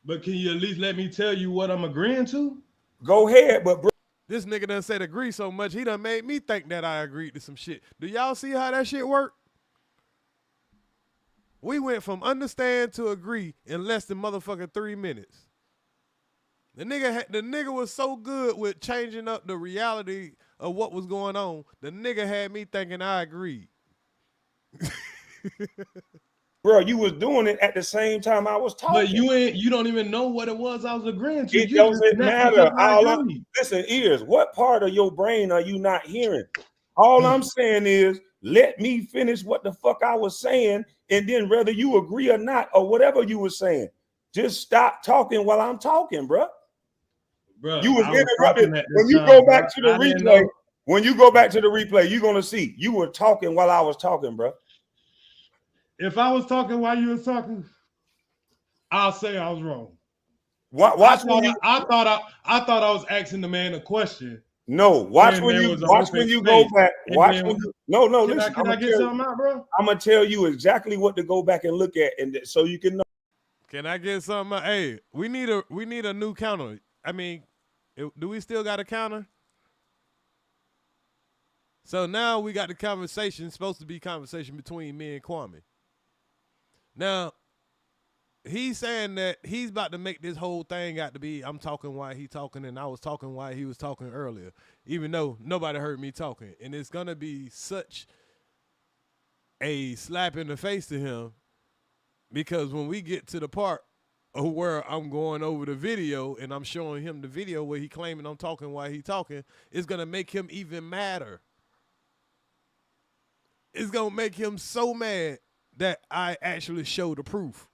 But can you at least let me tell you what I'm agreeing to? Go ahead, but bro. This nigga done said agree so much, he done made me think that I agreed to some shit. Do y'all see how that shit work? We went from understand to agree in less than motherfucking 3 minutes. The nigga was so good with changing up the reality of what was going on. The nigga had me thinking I agreed. Bro, you was doing it at the same time I was talking. But you don't even know what it was I was agreeing to. It doesn't matter. Listen, ears, what part of your brain are you not hearing? All I'm saying is let me finish what the fuck I was saying, and then whether you agree or not, or whatever you were saying, just stop talking while I'm talking, bro. You was interrupted. When you go back to the replay, you're gonna see you were talking while I was talking, bro. If I was talking while you was talking, I'll say I was wrong. I thought I was asking the man a question. No, watch when you go back. Listen. Can I get something out, bro? I'm gonna tell you exactly what to go back and look at, and so you can know. Can I get something out? Hey, we need a new counter. I mean, do we still got a counter? So now we got the conversation, supposed to be conversation between me and Kwame. Now, he's saying that he's about to make this whole thing out to be I'm talking while he talking and I was talking while he was talking earlier, even though nobody heard me talking. And it's going to be such a slap in the face to him because when we get to the part of where I'm going over the video and I'm showing him the video where he claiming I'm talking while he talking, it's going to make him even madder. It's going to make him so mad that I actually show the proof.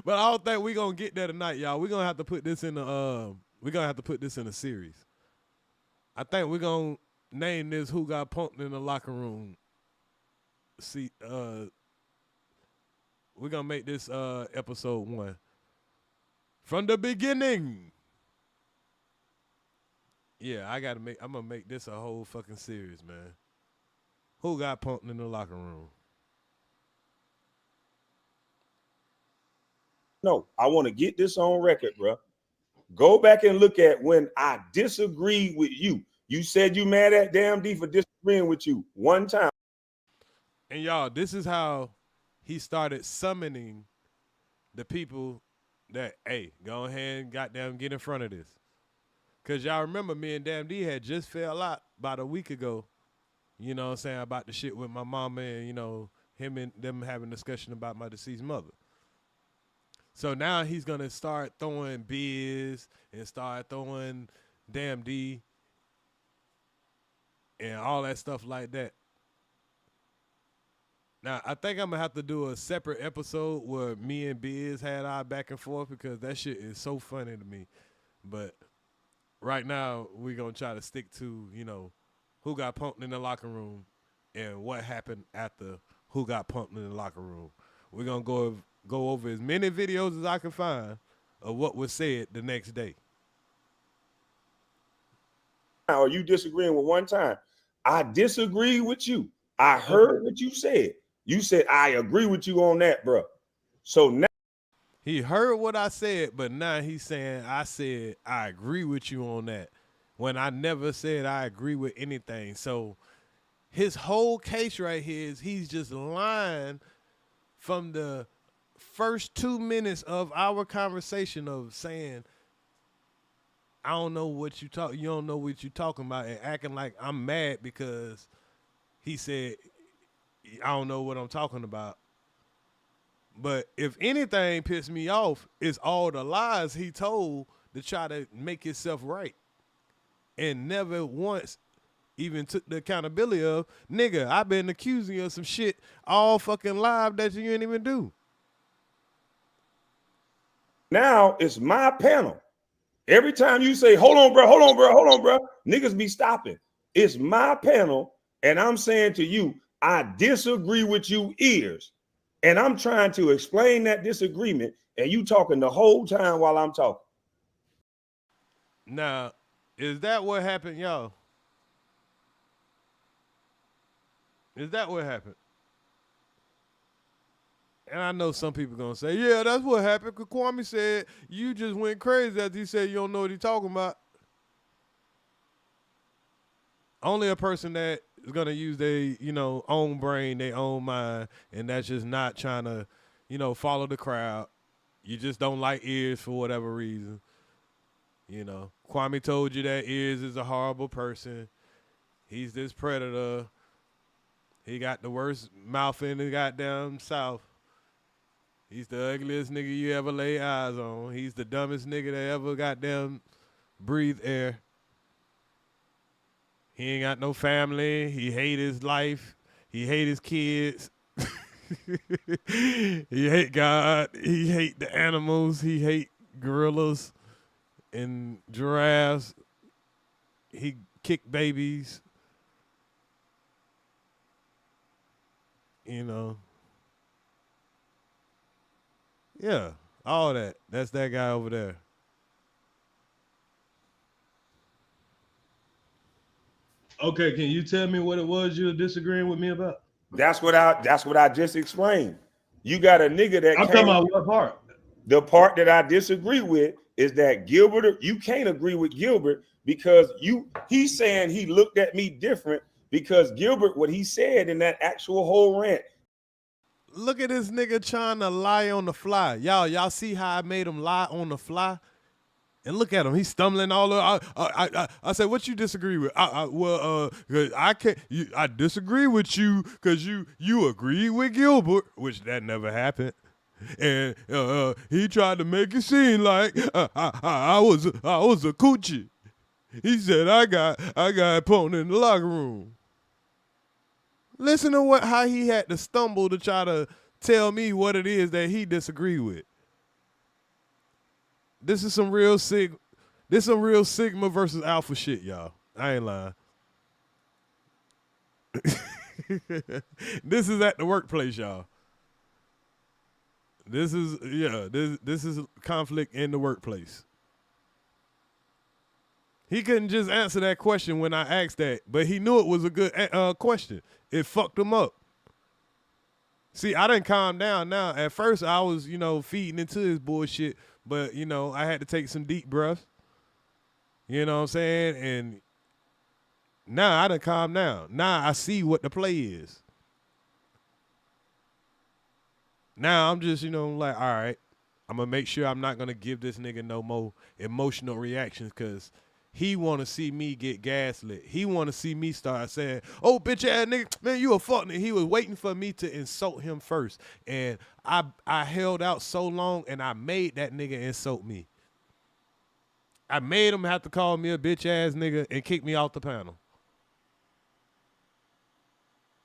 But I don't think we're going to get there tonight, y'all. We're going to have to put this in a series. I think we're going to name this Who Got Punked in the Locker Room. See, we're going to make this episode 1. From the beginning. Yeah, I'm going to make this a whole fucking series, man. Who got punked in the locker room? No, I want to get this on record, bro. Go back and look at when I disagreed with you. You said you mad at Damn D for disagreeing with you one time. And y'all, this is how he started summoning the people that, hey, go ahead and goddamn get in front of this. Because y'all remember me and Damn D had just fell out about a week ago. You know what I'm saying, about the shit with my mama and, you know, him and them having a discussion about my deceased mother. So now he's going to start throwing Biz and start throwing Damn D and all that stuff like that. Now, I think I'm going to have to do a separate episode where me and Biz had our back and forth because that shit is so funny to me. But right now, we're going to try to stick to, you know, who got pumped in the locker room and what happened after who got pumped in the locker room. We're going to go over as many videos as I can find of what was said the next day. Or you disagreeing with one time. I disagree with you. I heard what you said. You said, I agree with you on that, bro. So now he heard what I said, but now he's saying I said I agree with you on that when I never said I agree with anything. So his whole case right here is he's just lying from the first 2 minutes of our conversation of saying, I don't know what you don't know what you're talking about, and acting like I'm mad because he said I don't know what I'm talking about. But if anything pissed me off, it's all the lies he told to try to make himself right. And never once even took the accountability of, nigga, I've been accusing you of some shit all fucking live that you didn't even do. now it's my panel. Every time you say, hold on, bro, niggas be stopping. It's my panel, and I'm saying to you, I disagree with you, EARZ. And I'm trying to explain that disagreement, and you talking the whole time while I'm talking. Now, is that what happened, y'all? Is that what happened? And I know some people going to say, yeah, that's what happened, because Kwame said you just went crazy after he said you don't know what he's talking about. Only a person that is going to use their, own brain, their own mind, and that's just not trying to, follow the crowd. You just don't like EARZ for whatever reason. Kwame told you that EARZ is a horrible person. He's this predator. He got the worst mouth in the goddamn South. He's the ugliest nigga you ever lay eyes on. He's the dumbest nigga that ever goddamn breathe air. He ain't got no family. He hate his life. He hate his kids. He hate God. He hate the animals. He hate gorillas and giraffes. He kick babies. Yeah, all that. That's that guy over there. Okay, can you tell me what it was you were disagreeing with me about? That's what I just explained. You got a nigga that I'm talking about what part? The part that I disagree with is that Gilbert, you can't agree with Gilbert because he's saying he looked at me different because Gilbert, what he said in that actual whole rant. Look at this nigga trying to lie on the fly. Y'all see how I made him lie on the fly? And look at him, he's stumbling all over. I said, what you disagree with? I can't. I disagree with you because you agree with Gilbert, which that never happened. And he tried to make it seem like I was a coochie. He said I got pumped in the locker room. Listen to how he had to stumble to try to tell me what it is that he disagreed with. This is some real Sigma versus Alpha shit, y'all. I ain't lying. This is at the workplace, y'all. This is conflict in the workplace. He couldn't just answer that question when I asked that, but he knew it was a good question. It fucked him up. See, I didn't calm down now. At first, I was, feeding into his bullshit, but, I had to take some deep breaths. You know what I'm saying? And now I done calm down. Now I see what the play is. Now I'm just, like, all right, I'm going to make sure I'm not going to give this nigga no more emotional reactions because he want to see me get gaslit. He want to see me start saying, oh, bitch ass nigga, man, you a fuck nigga. He was waiting for me to insult him first. And I held out so long and I made that nigga insult me. I made him have to call me a bitch ass nigga and kick me off the panel.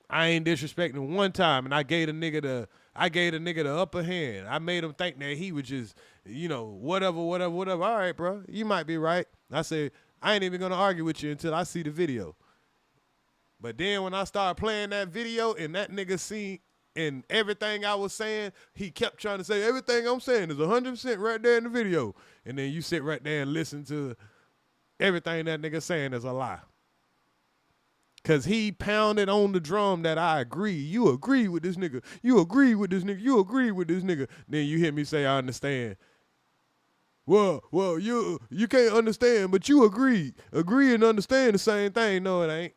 I ain't disrespecting one time, and I gave the nigga the upper hand. I made him think that he was just, whatever. All right, bro, you might be right. I said, I ain't even gonna argue with you until I see the video. But then when I started playing that video and that nigga seen and everything I was saying, he kept trying to say everything I'm saying is 100% right there in the video. And then you sit right there and listen to everything that nigga saying is a lie. Cause he pounded on the drum that I agree. You agree with this nigga. You agree with this nigga. You agree with this nigga. Then you hear me say I understand. Well, you can't understand, but you agree. Agree and understand the same thing. No, it ain't.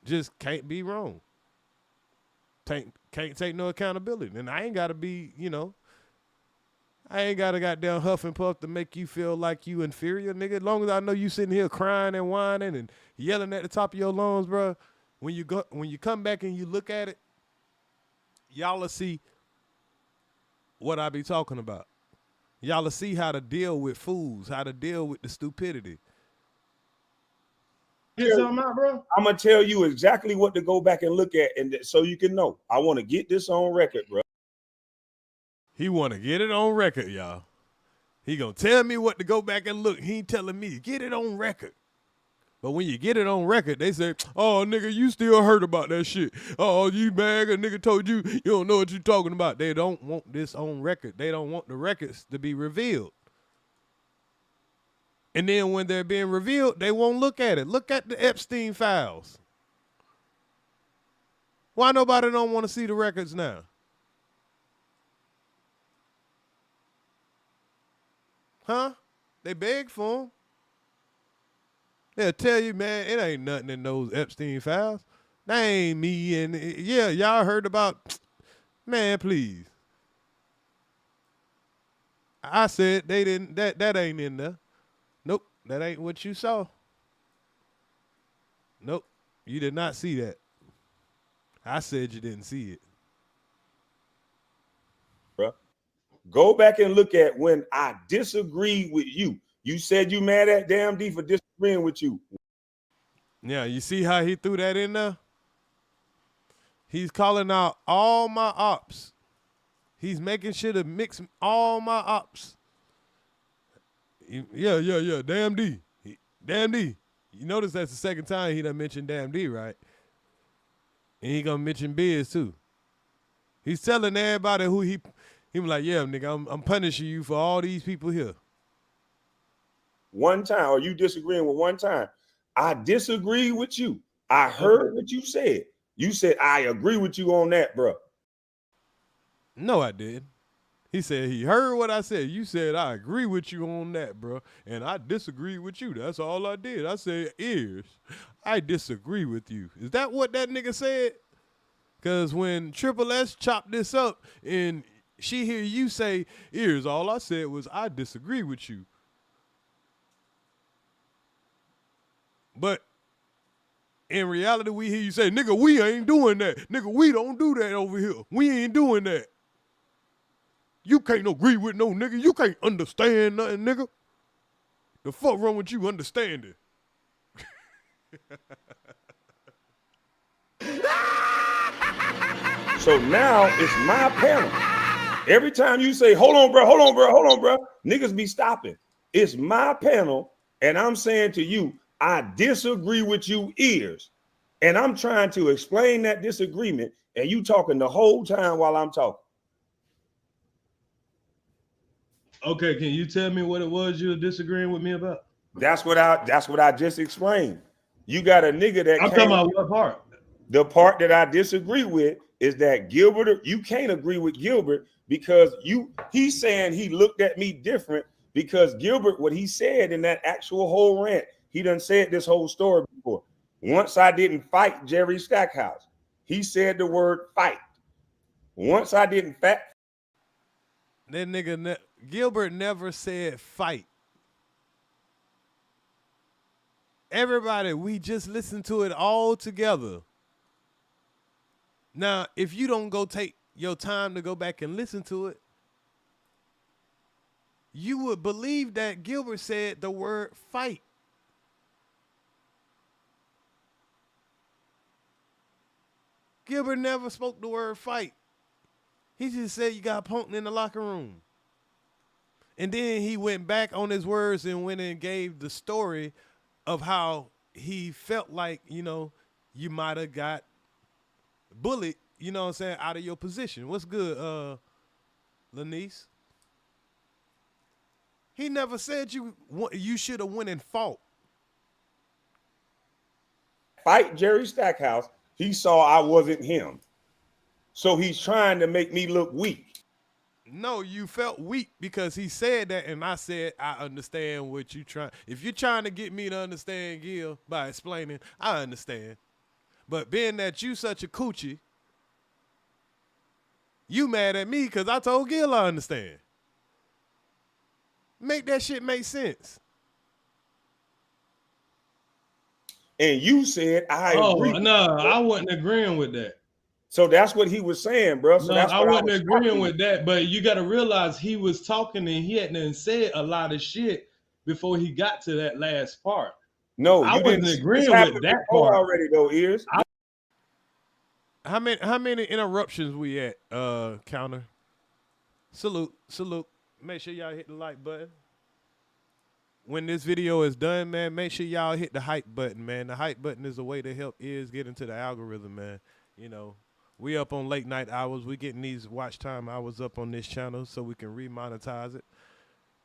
Just can't be wrong. Can't take no accountability. And I ain't gotta be, I ain't got to goddamn huff and puff to make you feel like you inferior, nigga. As long as I know you sitting here crying and whining and yelling at the top of your lungs, bro, when you come back and you look at it, y'all will see what I be talking about. Y'all will see how to deal with fools, how to deal with the stupidity. Get something out, bro. I'm gonna tell you exactly what to go back and look at, and so you can know. I want to get this on record, bro. He want to get it on record, y'all. He gonna tell me what to go back and look. He ain't telling me, get it on record. But when you get it on record, they say, oh, nigga, you still heard about that shit. Oh, you bag, a nigga told you, you don't know what you're talking about. They don't want this on record. They don't want the records to be revealed. And then when they're being revealed, they won't look at it. Look at the Epstein files. Why nobody don't want to see the records now? Huh? They beg for them. They'll tell you, man, it ain't nothing in those Epstein files. That ain't me. And yeah, y'all heard about, man, please. I said they didn't, that ain't in there. Nope, that ain't what you saw. Nope, you did not see that. I said you didn't see it. Bruh. Go back and look at when I disagree with you. You said you mad at Damn D for disagreeing with you. Yeah, you see how he threw that in there? He's calling out all my ops. He's making sure to mix all my ops. Yeah. Damn D. Damn D. You notice that's the second time he done mentioned Damn D, right? And he gonna mention Biz too. He's telling everybody who he was like, yeah, nigga, I'm punishing you for all these people here. One time, or you disagreeing with one time. I disagree with you. I heard what you said. You said, I agree with you on that, bro. No, I did. He said he heard what I said. You said, I agree with you on that, bro. And I disagree with you. That's all I did. I said, EARZ, I disagree with you. Is that what that nigga said? Because when Triple S chopped this up and she hear you say, EARZ, all I said was, I disagree with you. But in reality, we hear you say, nigga, we ain't doing that. Nigga, we don't do that over here. We ain't doing that. You can't agree with no nigga. You can't understand nothing, nigga. The fuck wrong with you understanding? So now it's my panel. Every time you say, hold on, bro, niggas be stopping. It's my panel, and I'm saying to you, I disagree with you, EARZ. And I'm trying to explain that disagreement, and you talking the whole time while I'm talking. Okay, can you tell me what it was you were disagreeing with me about? That's what I just explained. You got a nigga that I'm talking about what part? The part that I disagree with is that Gilbert, you can't agree with Gilbert because he's saying he looked at me different because Gilbert, what he said in that actual whole rant, he done said this whole story before. Once I didn't fight Jerry Stackhouse, he said the word fight. Once I didn't fight. That nigga, Gilbert never said fight. Everybody, we just listened to it all together. Now, if you don't go take your time to go back and listen to it, you would believe that Gilbert said the word fight. Gilbert never spoke the word fight. He just said you got punked in the locker room. And then he went back on his words and went and gave the story of how he felt like, you know, you might have got bullied, you know what I'm saying, out of your position. What's good, Lanice? He never said you should have went and fought. Fight Jerry Stackhouse, he saw I wasn't him. So he's trying to make me look weak. No, you felt weak because he said that, and I said, I understand what you trying. If you're trying to get me to understand Gil by explaining, I understand. But being that you such a coochie, you mad at me because I told Gil I understand. Make that shit make sense. And you said I agree. No, I wasn't agreeing with that. So that's what he was saying, bro. So No, that's I what wasn't was agreeing with that. But you got to realize he was talking and he hadn't said a lot of shit before he got to that last part. No, I you wasn't didn't. agreeing This with that before part already, though. EARZ. How many interruptions we at? Counter. Salute. Make sure y'all hit the like button. When this video is done, man, make sure y'all hit the hype button, man. The hype button is a way to help EARZ get into the algorithm, man. You know, we up on late night hours. We getting these watch time hours up on this channel so we can remonetize it.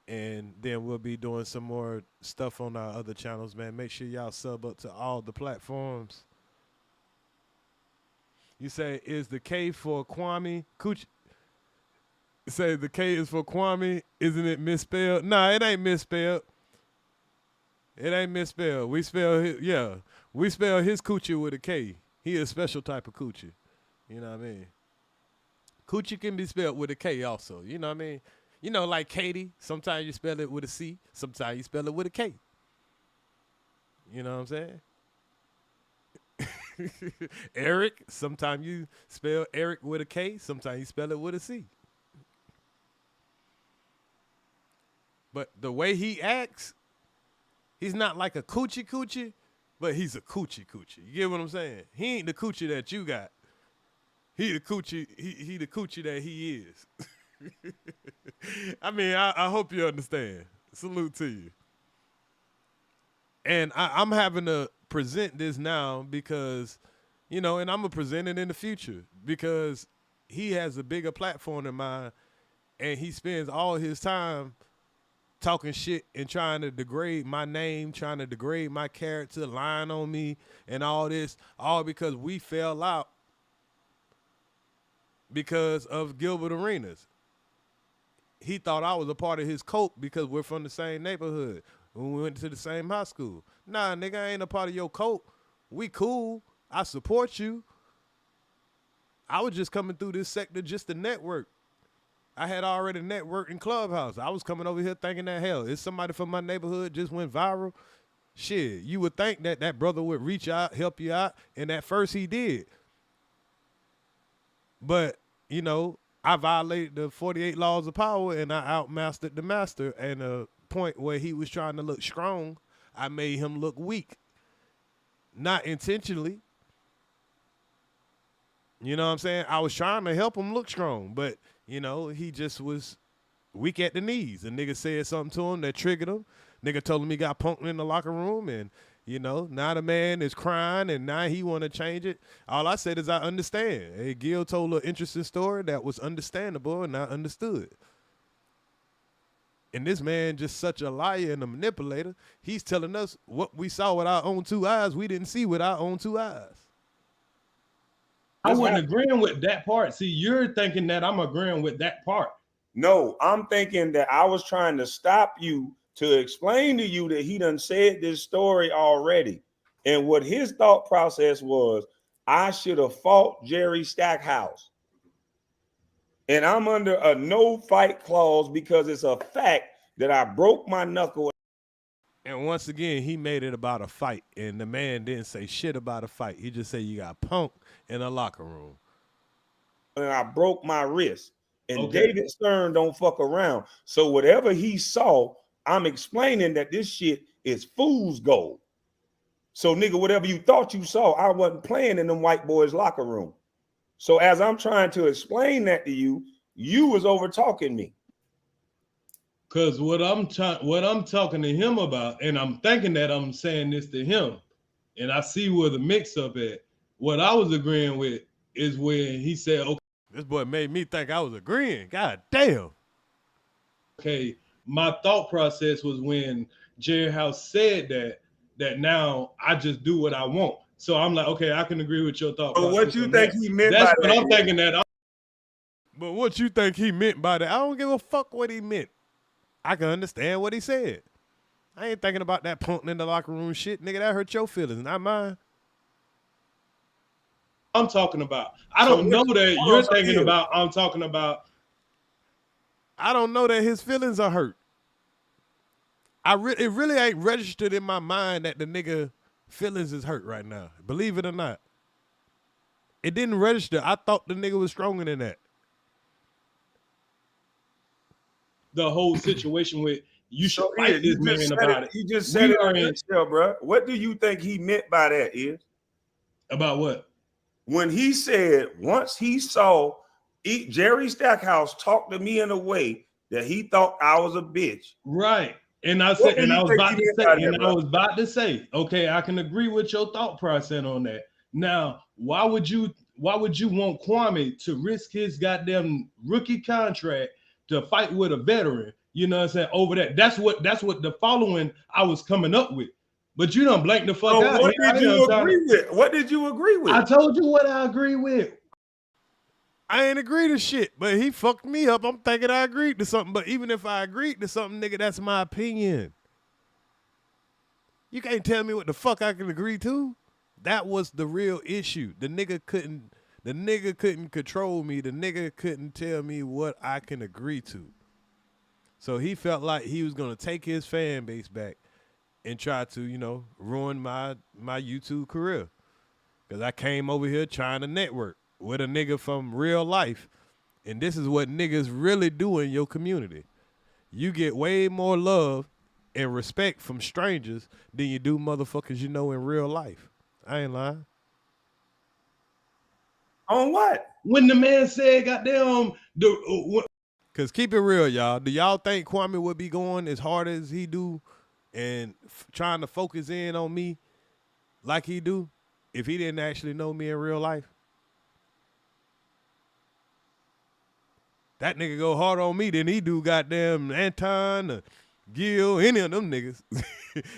And then we'll be doing some more stuff on our other channels, man. Make sure y'all sub up to all the platforms. You say, is the K for Kwame? Coochie. Say the K is for Kwame. Isn't it misspelled? Nah, it ain't misspelled. It ain't misspelled. We spell his, we spell his coochie with a K. He a special type of coochie. You know what I mean? Coochie can be spelled with a K also. You know what I mean? You know, like Katie, sometimes you spell it with a C, sometimes you spell it with a K. You know what I'm saying? Eric, sometimes you spell Eric with a K, sometimes you spell it with a C. But the way he acts, he's not like a coochie, but he's a coochie. You get what I'm saying? He ain't the coochie that you got. He the coochie, he the coochie that he is. I mean, I hope you understand. Salute to you. And I'm having to present this now because, you know, and I'm going to present it in the future because he has a bigger platform than mine and he spends all his time talking shit and trying to degrade my name, trying to degrade my character, lying on me and all this, all because we fell out because of Gilbert Arenas. He thought I was a part of his cult because we're from the same neighborhood. When we went to the same high school. Nah, nigga, I ain't a part of your cult. We cool. I support you. I was just coming through this sector just to network. I had already networked in Clubhouse. I was coming over here thinking that, hell, it's somebody from my neighborhood just went viral. Shit, you would think that that brother would reach out, help you out, and at first he did. But, you know, I violated the 48 laws of power and I outmastered the master. And a point where he was trying to look strong, I made him look weak. Not intentionally. You know what I'm saying? I was trying to help him look strong, but, you know, he just was weak at the knees. A nigga said something to him that triggered him. Nigga told him he got punked in the locker room and, you know, now the man is crying and now he want to change it. All I said is I understand. Hey, Gil told an interesting story that was understandable and I understood. And this man just such a liar and a manipulator. He's telling us what we saw with our own two eyes, we didn't see with our own two eyes. I wasn't agreeing with that part. See, you're thinking that I'm agreeing with that part. No, I'm thinking that I was trying to stop you to explain to you that he done said this story already. And what his thought process was, I should have fought Jerry Stackhouse. And I'm under a no fight clause because it's a fact that I broke my knuckle. And once again, he made it about a fight. And the man didn't say shit about a fight. He just said you got punked in a locker room. And I broke my wrist. And David Stern don't fuck around. So whatever he saw, I'm explaining that this shit is fool's gold. So nigga, whatever you thought you saw, I wasn't playing in them white boys' locker room. So as I'm trying to explain that to you, you was over talking me. Cause what I'm talking to him about, and I'm thinking that I'm saying this to him, and I see where the mix up at. What I was agreeing with is when he said, "Okay." This boy made me think I was agreeing. God damn. Okay, my thought process was when Jerry House said that now I just do what I want. So I'm like, okay, I can agree with your thought But process. what you on think that. he meant That's by what that I'm thinking that. But what you think he meant by that? I don't give a fuck what he meant. I can understand what he said. I ain't thinking about that punting in the locker room shit. Nigga, that hurt your feelings, not mine. I'm talking about. I don't know that you're thinking about. I'm talking about. I don't know that his feelings are hurt. It really ain't registered in my mind that the nigga feelings is hurt right now. Believe it or not. It didn't register. I thought the nigga was stronger than that. The whole situation with you should fight you this man about it. You just said it in a nutshell, bro. What do you think he meant by that, is? About what? When he said once he saw Jerry Stackhouse talk to me in a way that he thought I was a bitch. Right. And I said, and I was about to say, okay, I can agree with your thought process on that. Now, why would you want Kwame to risk his goddamn rookie contract to fight with a veteran? You know what I'm saying? Over that. That's what the following I was coming up with. But you don't blank the fuck out. What did you agree with? What did you agree with? I told you what I agree with. I ain't agreed to shit, but he fucked me up. I'm thinking I agreed to something, but even if I agreed to something, nigga, that's my opinion. You can't tell me what the fuck I can agree to. That was the real issue. The nigga couldn't control me. The nigga couldn't tell me what I can agree to. So he felt like he was gonna take his fan base back and try to, ruin my YouTube career. Because I came over here trying to network with a nigga from real life. And this is what niggas really do in your community. You get way more love and respect from strangers than you do motherfuckers you know in real life. I ain't lying. On what? When the man said, goddamn, Because keep it real, y'all. Do y'all think Kwame would be going as hard as he do and trying to focus in on me like he do if he didn't actually know me in real life? That nigga go hard on me than he do goddamn Anton or Gil, any of them niggas.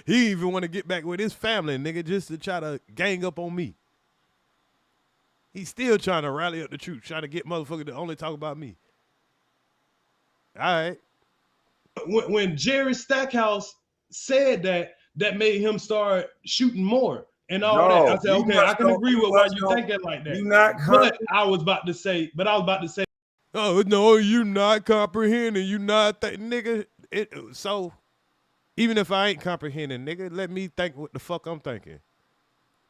He even want to get back with his family, nigga, just to try to gang up on me. He's still trying to rally up the troops, trying to get motherfuckers to only talk about me. All right. When Jerry Stackhouse said that made him start shooting more and all that. I said, okay, I can agree with why you think that like that. But I was about to say, oh, no, you not comprehending. You not nigga. So even if I ain't comprehending, nigga, let me think what the fuck I'm thinking.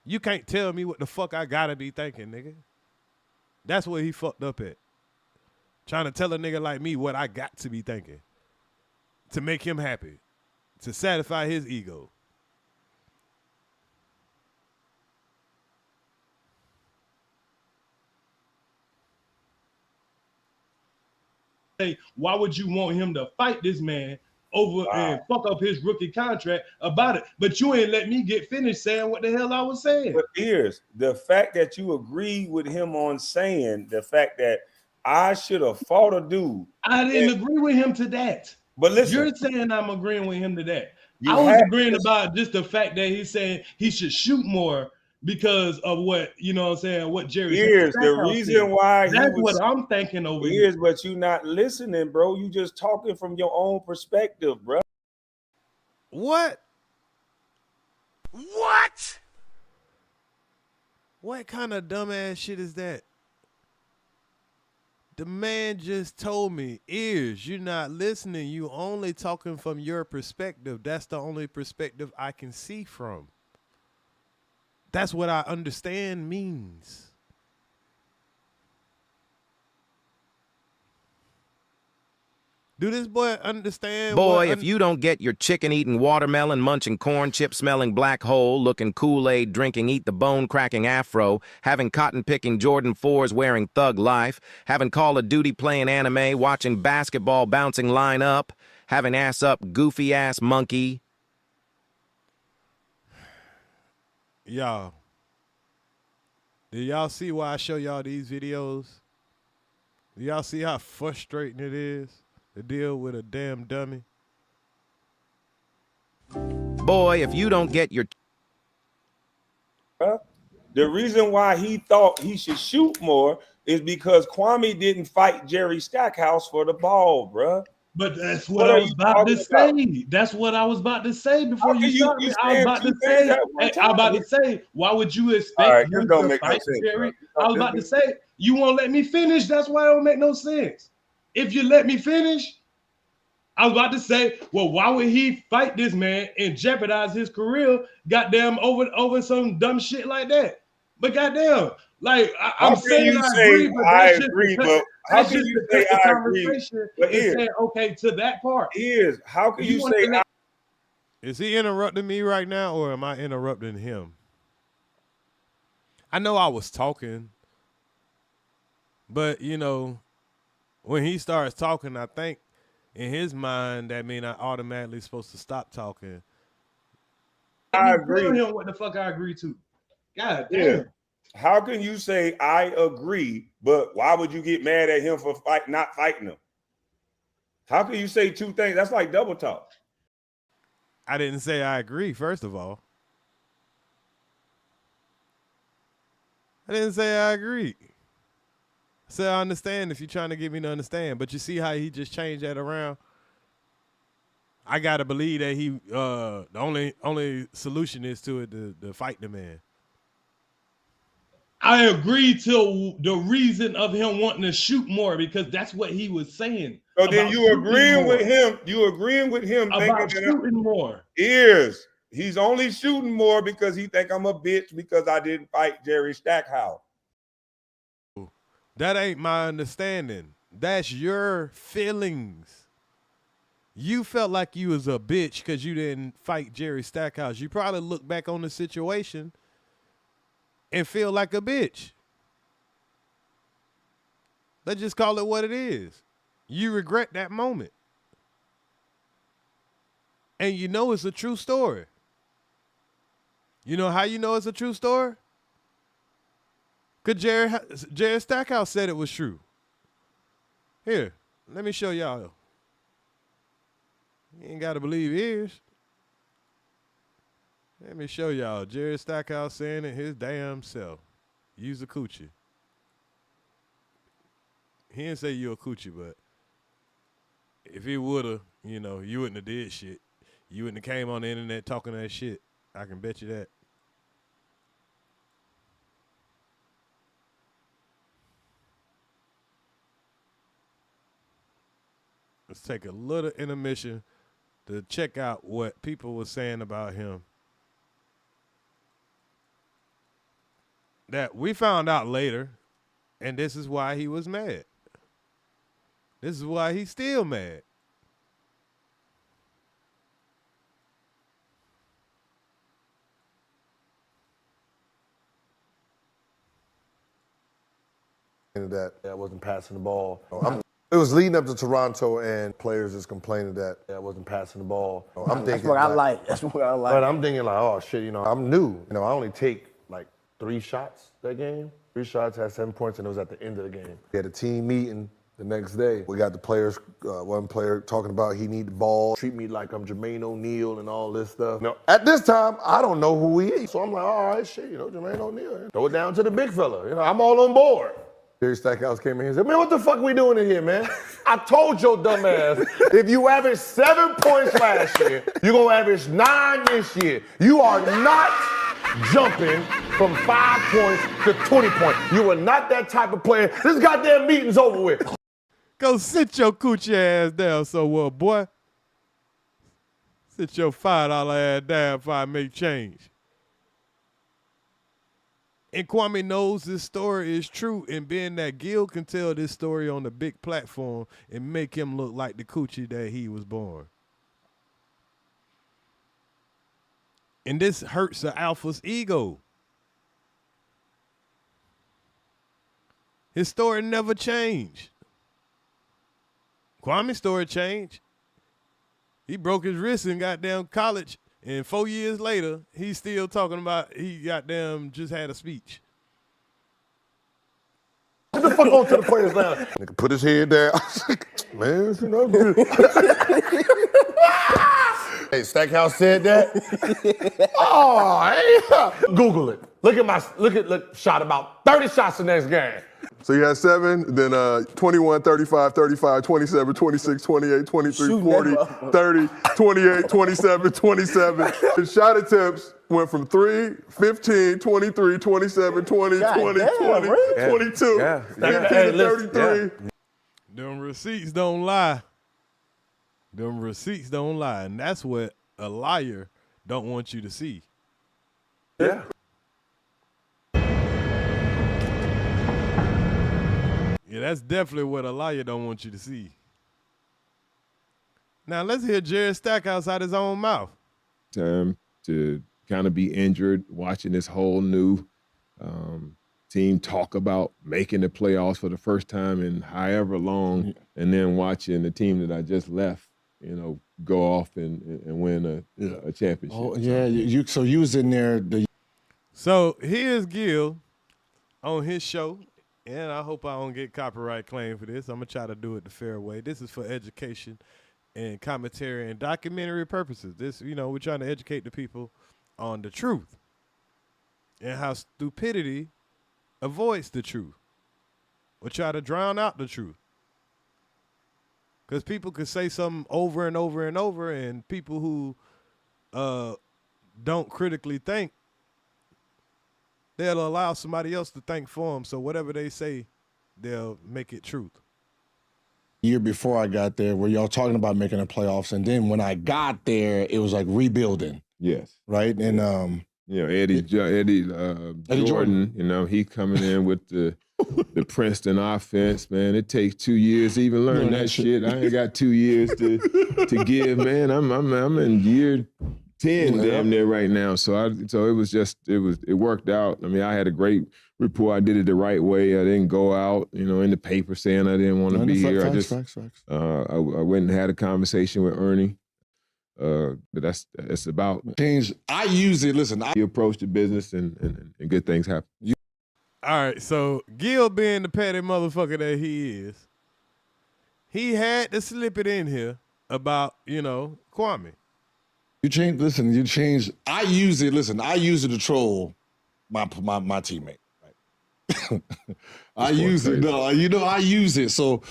You can't tell me what the fuck I gotta be thinking, nigga. That's where he fucked up at. Trying to tell a nigga like me what I got to be thinking to make him happy, to satisfy his ego. Why would you want him to fight this man over and fuck up his rookie contract about it? But you ain't let me get finished saying what the hell I was saying. But here's the fact that you agree with him on saying the fact that I should have fought a dude. I didn't agree with him to that. But listen, you're saying I'm agreeing with him to that. I was agreeing about just the fact that he's saying he should shoot more because of what, you know what I'm saying, what Jerry said. Here's the reason why that's what I'm thinking over here. But you not listening, bro. You just talking from your own perspective, bro. What? What kind of dumbass shit is that? The man just told me, EARZ, you're not listening. You only talking from your perspective. That's the only perspective I can see from. That's what I understand means. Do this boy understand? Boy, if you don't get your chicken-eating, watermelon-munching, corn-chip-smelling black hole, looking Kool-Aid drinking, eat-the-bone-cracking afro, having cotton-picking Jordan 4s wearing thug life, having Call of Duty playing anime, watching basketball bouncing line up, Having ass up, goofy ass monkey. Y'all, do y'all see why I show y'all these videos? Do y'all see how frustrating it is to deal with a damn dummy? Boy, if you don't get your... The reason why he thought he should shoot more is because Kwame didn't fight Jerry Stackhouse for the ball, bruh. But that's what I was about to say. That's what I was about to say before you started me. I was about to say, I'm about to say, why would you expect him to fight Jerry? I was about to say, you won't let me finish. That's why it don't make no sense. If you let me finish, I was about to say, well, why would he fight this man and jeopardize his career, goddamn, over some dumb shit like that? But goddamn, like I'm saying, I agree, but I agree, but how can you say I agree? But and say, okay, to that part. How can you say? Is he interrupting me right now, or am I interrupting him? I know I was talking, but you know, when he starts talking, I think in his mind that means I automatically supposed to stop talking. I agree. Tell him what the fuck I agree to. God damn. Yeah. How can you say I agree, but why would you get mad at him for not fighting him? How can you say two things? That's like double talk. I didn't say I agree, first of all. I didn't say I agree. I said I understand if you're trying to get me to understand, but you see how he just changed that around? I gotta believe that he the only solution is to it to fight the man. I agree to the reason of him wanting to shoot more because that's what he was saying. So then you agreeing with him? You agreeing with him about shooting more? He's only shooting more because he think I'm a bitch because I didn't fight Jerry Stackhouse. That ain't my understanding. That's your feelings. You felt like you was a bitch because you didn't fight Jerry Stackhouse. You probably look back on the situation and feel like a bitch. Let's just call it what it is. You regret that moment. And you know it's a true story. You know how you know it's a true story? Because Jerry Stackhouse said it was true. Here, let me show y'all. You ain't got to believe ears. Let me show y'all. Jerry Stackhouse saying it his damn self. Use a coochie. He didn't say you a coochie, but if he woulda, you know, you wouldn't have did shit. You wouldn't have came on the internet talking that shit. I can bet you that. Let's take a little intermission to check out what people were saying about him. That we found out later, and this is why he was mad. This is why he's still mad. That I wasn't passing the ball. It was leading up to Toronto, and players is complaining that I wasn't passing the ball. I'm thinking That's what I like. That's what I like. But I'm thinking like, oh shit, you know, I'm new. You know, I only take like 3 shots that game. 3 shots, had 7 points, and it was at the end of the game. We had a team meeting the next day. We got the players, one player talking about he need the ball, treat me like I'm Jermaine O'Neal and all this stuff. Now, at this time, I don't know who he is. So I'm like, all right, shit, you know, Jermaine O'Neal. Throw it down to the big fella. You know, I'm all on board. Jerry Stackhouse came in here and said, man, what the fuck we doing in here, man? I told your dumb ass, if you average 7 points last year, you're going to average 9 this year. You are not jumping from 5 points to 20 points. You are not that type of player. This goddamn meeting's over with. Go sit your coochie ass down, boy. Sit your $5 ass down if I make change. And Kwame knows this story is true, and being that Gil can tell this story on the big platform and make him look like the coochie that he was born. And this hurts the alpha's ego. His story never changed. Kwame's story changed. He broke his wrist in goddamn college, and 4 years later, he's still talking about he goddamn just had a speech. Get the fuck on to the players now. Nigga put his head down. Man, you know. Hey, Stackhouse said that. Oh, hey. Google it. Look, shot about 30 shots the next game. So you had 7, then 21, 35, 35, 27, 26, 28, 23, 40, 30, 28, 27, 27. The shot attempts went from 3, 15, 23, 27, 20, 20, 20, 22, 15 to 33. Them receipts don't lie. Them receipts don't lie. And that's what a liar don't want you to see. Yeah. Yeah, that's definitely what a liar don't want you to see. Now let's hear Jared Stackhouse out his own mouth. To kind of be injured, watching this whole new team talk about making the playoffs for the first time in however long, and then watching the team that I just left, you know, go off and win a championship. Oh yeah, so you was in there. So here's Gil on his show. And I hope I don't get copyright claim for this. I'm going to try to do it the fair way. This is for education and commentary and documentary purposes. This, you know, we're trying to educate the people on the truth and how stupidity avoids the truth or try to drown out the truth. Because people could say something over and over and over, and people who don't critically think, they'll allow somebody else to think for them. So whatever they say, they'll make it truth. Year before I got there, where y'all talking about making the playoffs, and then when I got there, it was like rebuilding. Yes. Right? And you know, Eddie Jordan, you know, he coming in with the Princeton offense, man. It takes 2 years to even learn that shit. I ain't got 2 years to give, man. I'm in year 10 damn near right now. So it worked out. I mean, I had a great rapport. I did it the right way. I didn't go out, you know, in the paper saying I didn't want to be here. I went and had a conversation with Ernie. But that's about things. I use it. Listen, you approach the business and good things happen. All right, so Gil being the petty motherfucker that he is, he had to slip it in here about, you know, Kwame. You change. I use it. Listen, I use it to troll my teammate. Right? I use it. No, you know, I use it. So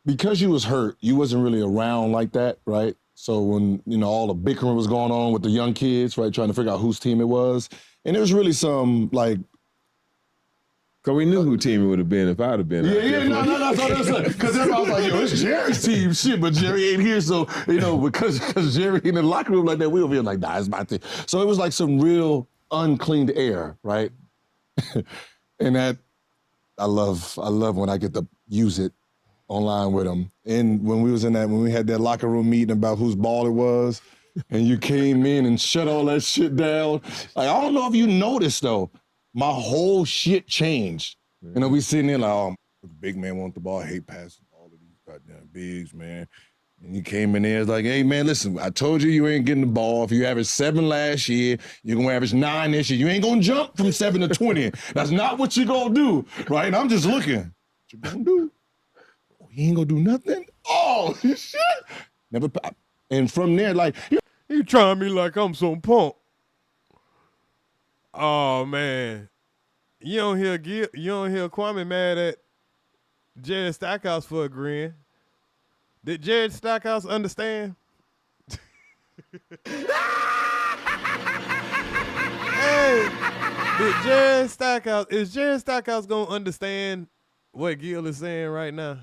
because you was hurt, you wasn't really around like that, right? So when, you know, all the bickering was going on with the young kids, right, trying to figure out whose team it was, and there was really some like. Cause we knew who team it would have been if I'd have been. No. Because everybody was like, yo, it's Jerry's team, shit, but Jerry ain't here, so, you know, because Jerry in the locker room like that, we were feeling like, nah, it's my thing. So it was like some real uncleaned air, right? And that, I love when I get to use it online with them. And when we had that locker room meeting about whose ball it was, and you came in and shut all that shit down. Like, I don't know if you noticed, though, my whole shit changed. You know, we sitting there like, oh, the big man want the ball, I hate passing all of these goddamn bigs, man. And you came in there, it's like, hey, man, listen, I told you ain't getting the ball. If you averaged 7 last year, you're going to average 9 this year. You ain't going to jump from 7 to 20. That's not what you're going to do, right? And I'm just looking. What you going to do? Oh, he ain't going to do nothing? Oh, shit. Never. And from there, like. You trying me like I'm some punk. Oh, man. You don't hear Kwame mad at Jared Stackhouse for agreeing. Did Jared Stackhouse understand? Hey, is Jared Stackhouse gonna understand what Gil is saying right now?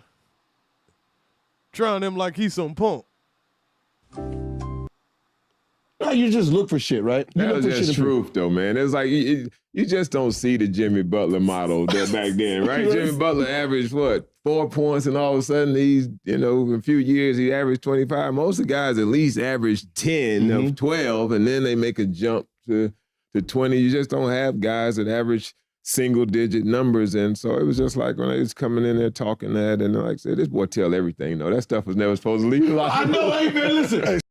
Trying him like he's some punk. You just look for shit, right? That was just truth, though, man. It's like you just don't see the Jimmy Butler model that back then, right? Jimmy Butler averaged, 4 points, and all of a sudden he's, you know, in a few years he averaged 25. Most of the guys at least average 10 of 12, and then they make a jump to 20. You just don't have guys that average single-digit numbers, and so it was just like when they was coming in there talking that, and like I said, this boy tell everything, though. That stuff was never supposed to leave. I know, hey, man, listen.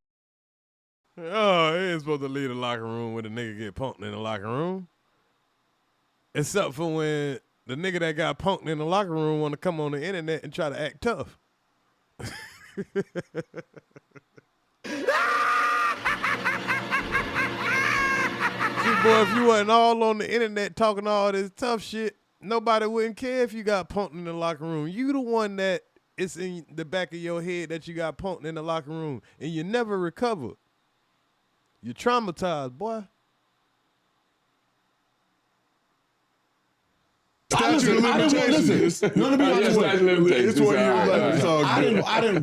Oh, he ain't supposed to leave the locker room when the nigga get punked in the locker room. Except for when the nigga that got punked in the locker room want to come on the internet and try to act tough. See, boy, if you wasn't all on the internet talking all this tough shit, nobody wouldn't care if you got punked in the locker room. You the one that it's in the back of your head that you got punked in the locker room, and you never recover. You're traumatized, boy. I didn't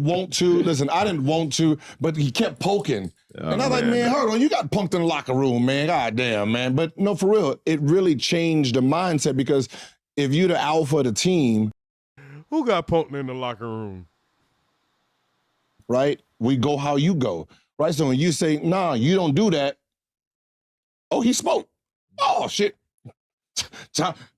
want to. Listen, I didn't want to, but he kept poking. And I was like, man, hold on, you got punked in the locker room, man. God damn, man. But no, for real, it really changed the mindset because if you're the alpha of the team. Who got punked in the locker room? Right? We go how you go. Right? So when you say, nah, you don't do that. Oh, he spoke. Oh, shit.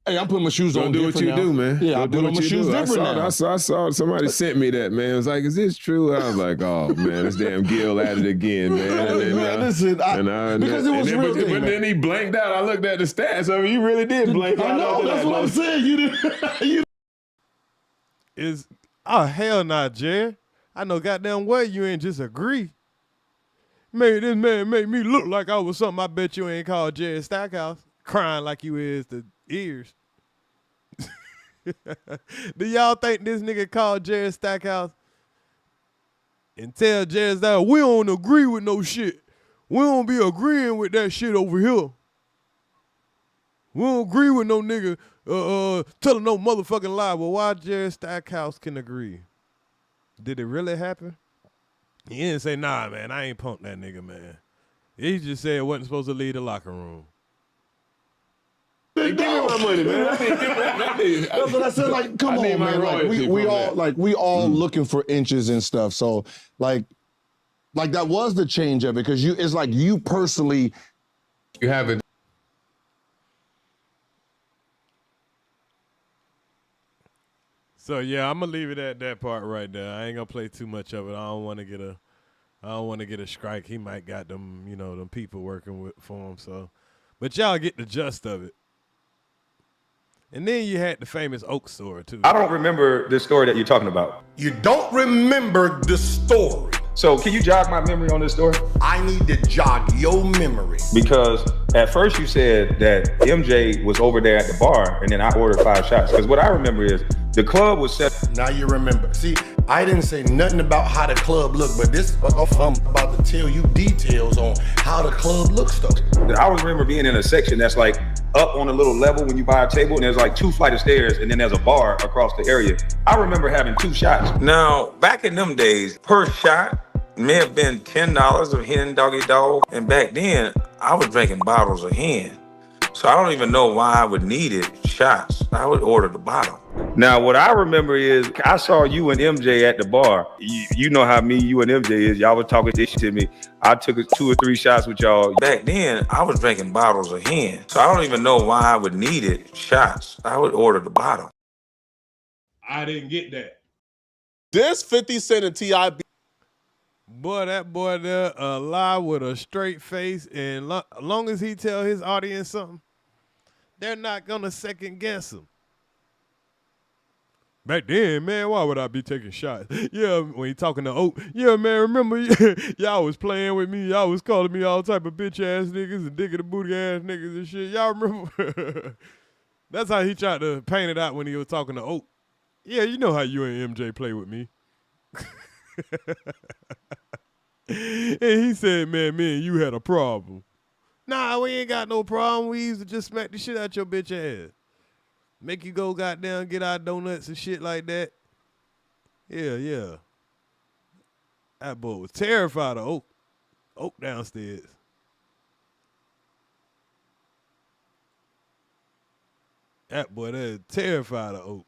Hey, I'm putting my shoes on. Do what you do, man. Yeah, I'm putting my shoes different now. I saw somebody sent me that, man. It was like, is this true? I was like, oh man, this damn Gil at it again, man. But then he blanked out. I looked at the stats. I mean, you really did blank out. I know, that's what I'm saying. You did. Oh hell nah, Jerry. I know goddamn well you ain't just agree. Man, this man made me look like I was something I bet you ain't called Jerry Stackhouse. Crying like you is the ears. Do y'all think this nigga called Jerry Stackhouse and tell Jerry Stackhouse, we don't agree with no shit. We don't be agreeing with that shit over here. We don't agree with no nigga telling no motherfucking lie. Well, why Jerry Stackhouse can agree? Did it really happen? He didn't say, nah, man, I ain't punked that nigga, man. He just said it wasn't supposed to leave the locker room. Hey, give me my money, man. That's what I said. Like, come on, man. Like, we all looking for inches and stuff. So, like that was the change of it because it's like you personally, you have it. So yeah, I'm gonna leave it at that part right there. I ain't gonna play too much of it. I don't want to get a strike. He might got them, them people working for him. So, but y'all get the gist of it. And then you had the famous Oak story, too. I don't remember the story that you're talking about. You don't remember the story. So can you jog my memory on this story? I need to jog your memory. Because at first you said that MJ was over there at the bar and then I ordered 5 shots. Because what I remember is the club was set. Now you remember. See, I didn't say nothing about how the club looked, but this I'm about to tell you details on how the club looks though. I remember being in a section that's like up on a little level when you buy a table and there's like 2 flights of stairs and then there's a bar across the area. I remember having 2 shots. Now, back in them days, per shot may have been $10 of hen doggy dog. And back then, I was drinking bottles of hen. So I don't even know why I would need it shots. I would order the bottle. Now, what I remember is I saw you and MJ at the bar. You know how me, you and MJ is. Y'all was talking this shit to me. I took 2 or 3 shots with y'all. Back then, I was drinking bottles of hen. So I don't even know why I would need it shots. I would order the bottle. I didn't get that. This 50 Cent and T.I. Boy, that boy there lie with a straight face, and as long as he tell his audience something, they're not gonna second guess him. Back then, man, why would I be taking shots? Yeah, when he talking to Oak, yeah, man, remember y'all was playing with me, y'all was calling me all type of bitch ass niggas and digging the booty ass niggas and shit. Y'all remember? That's how he tried to paint it out when he was talking to Oak. Yeah, you know how you and MJ play with me. And he said, man, me and you had a problem. Nah, we ain't got no problem. We used to just smack the shit out your bitch ass. Make you go goddamn get our donuts and shit like that. Yeah. That boy was terrified of Oak. Oak downstairs. That boy there is terrified of Oak.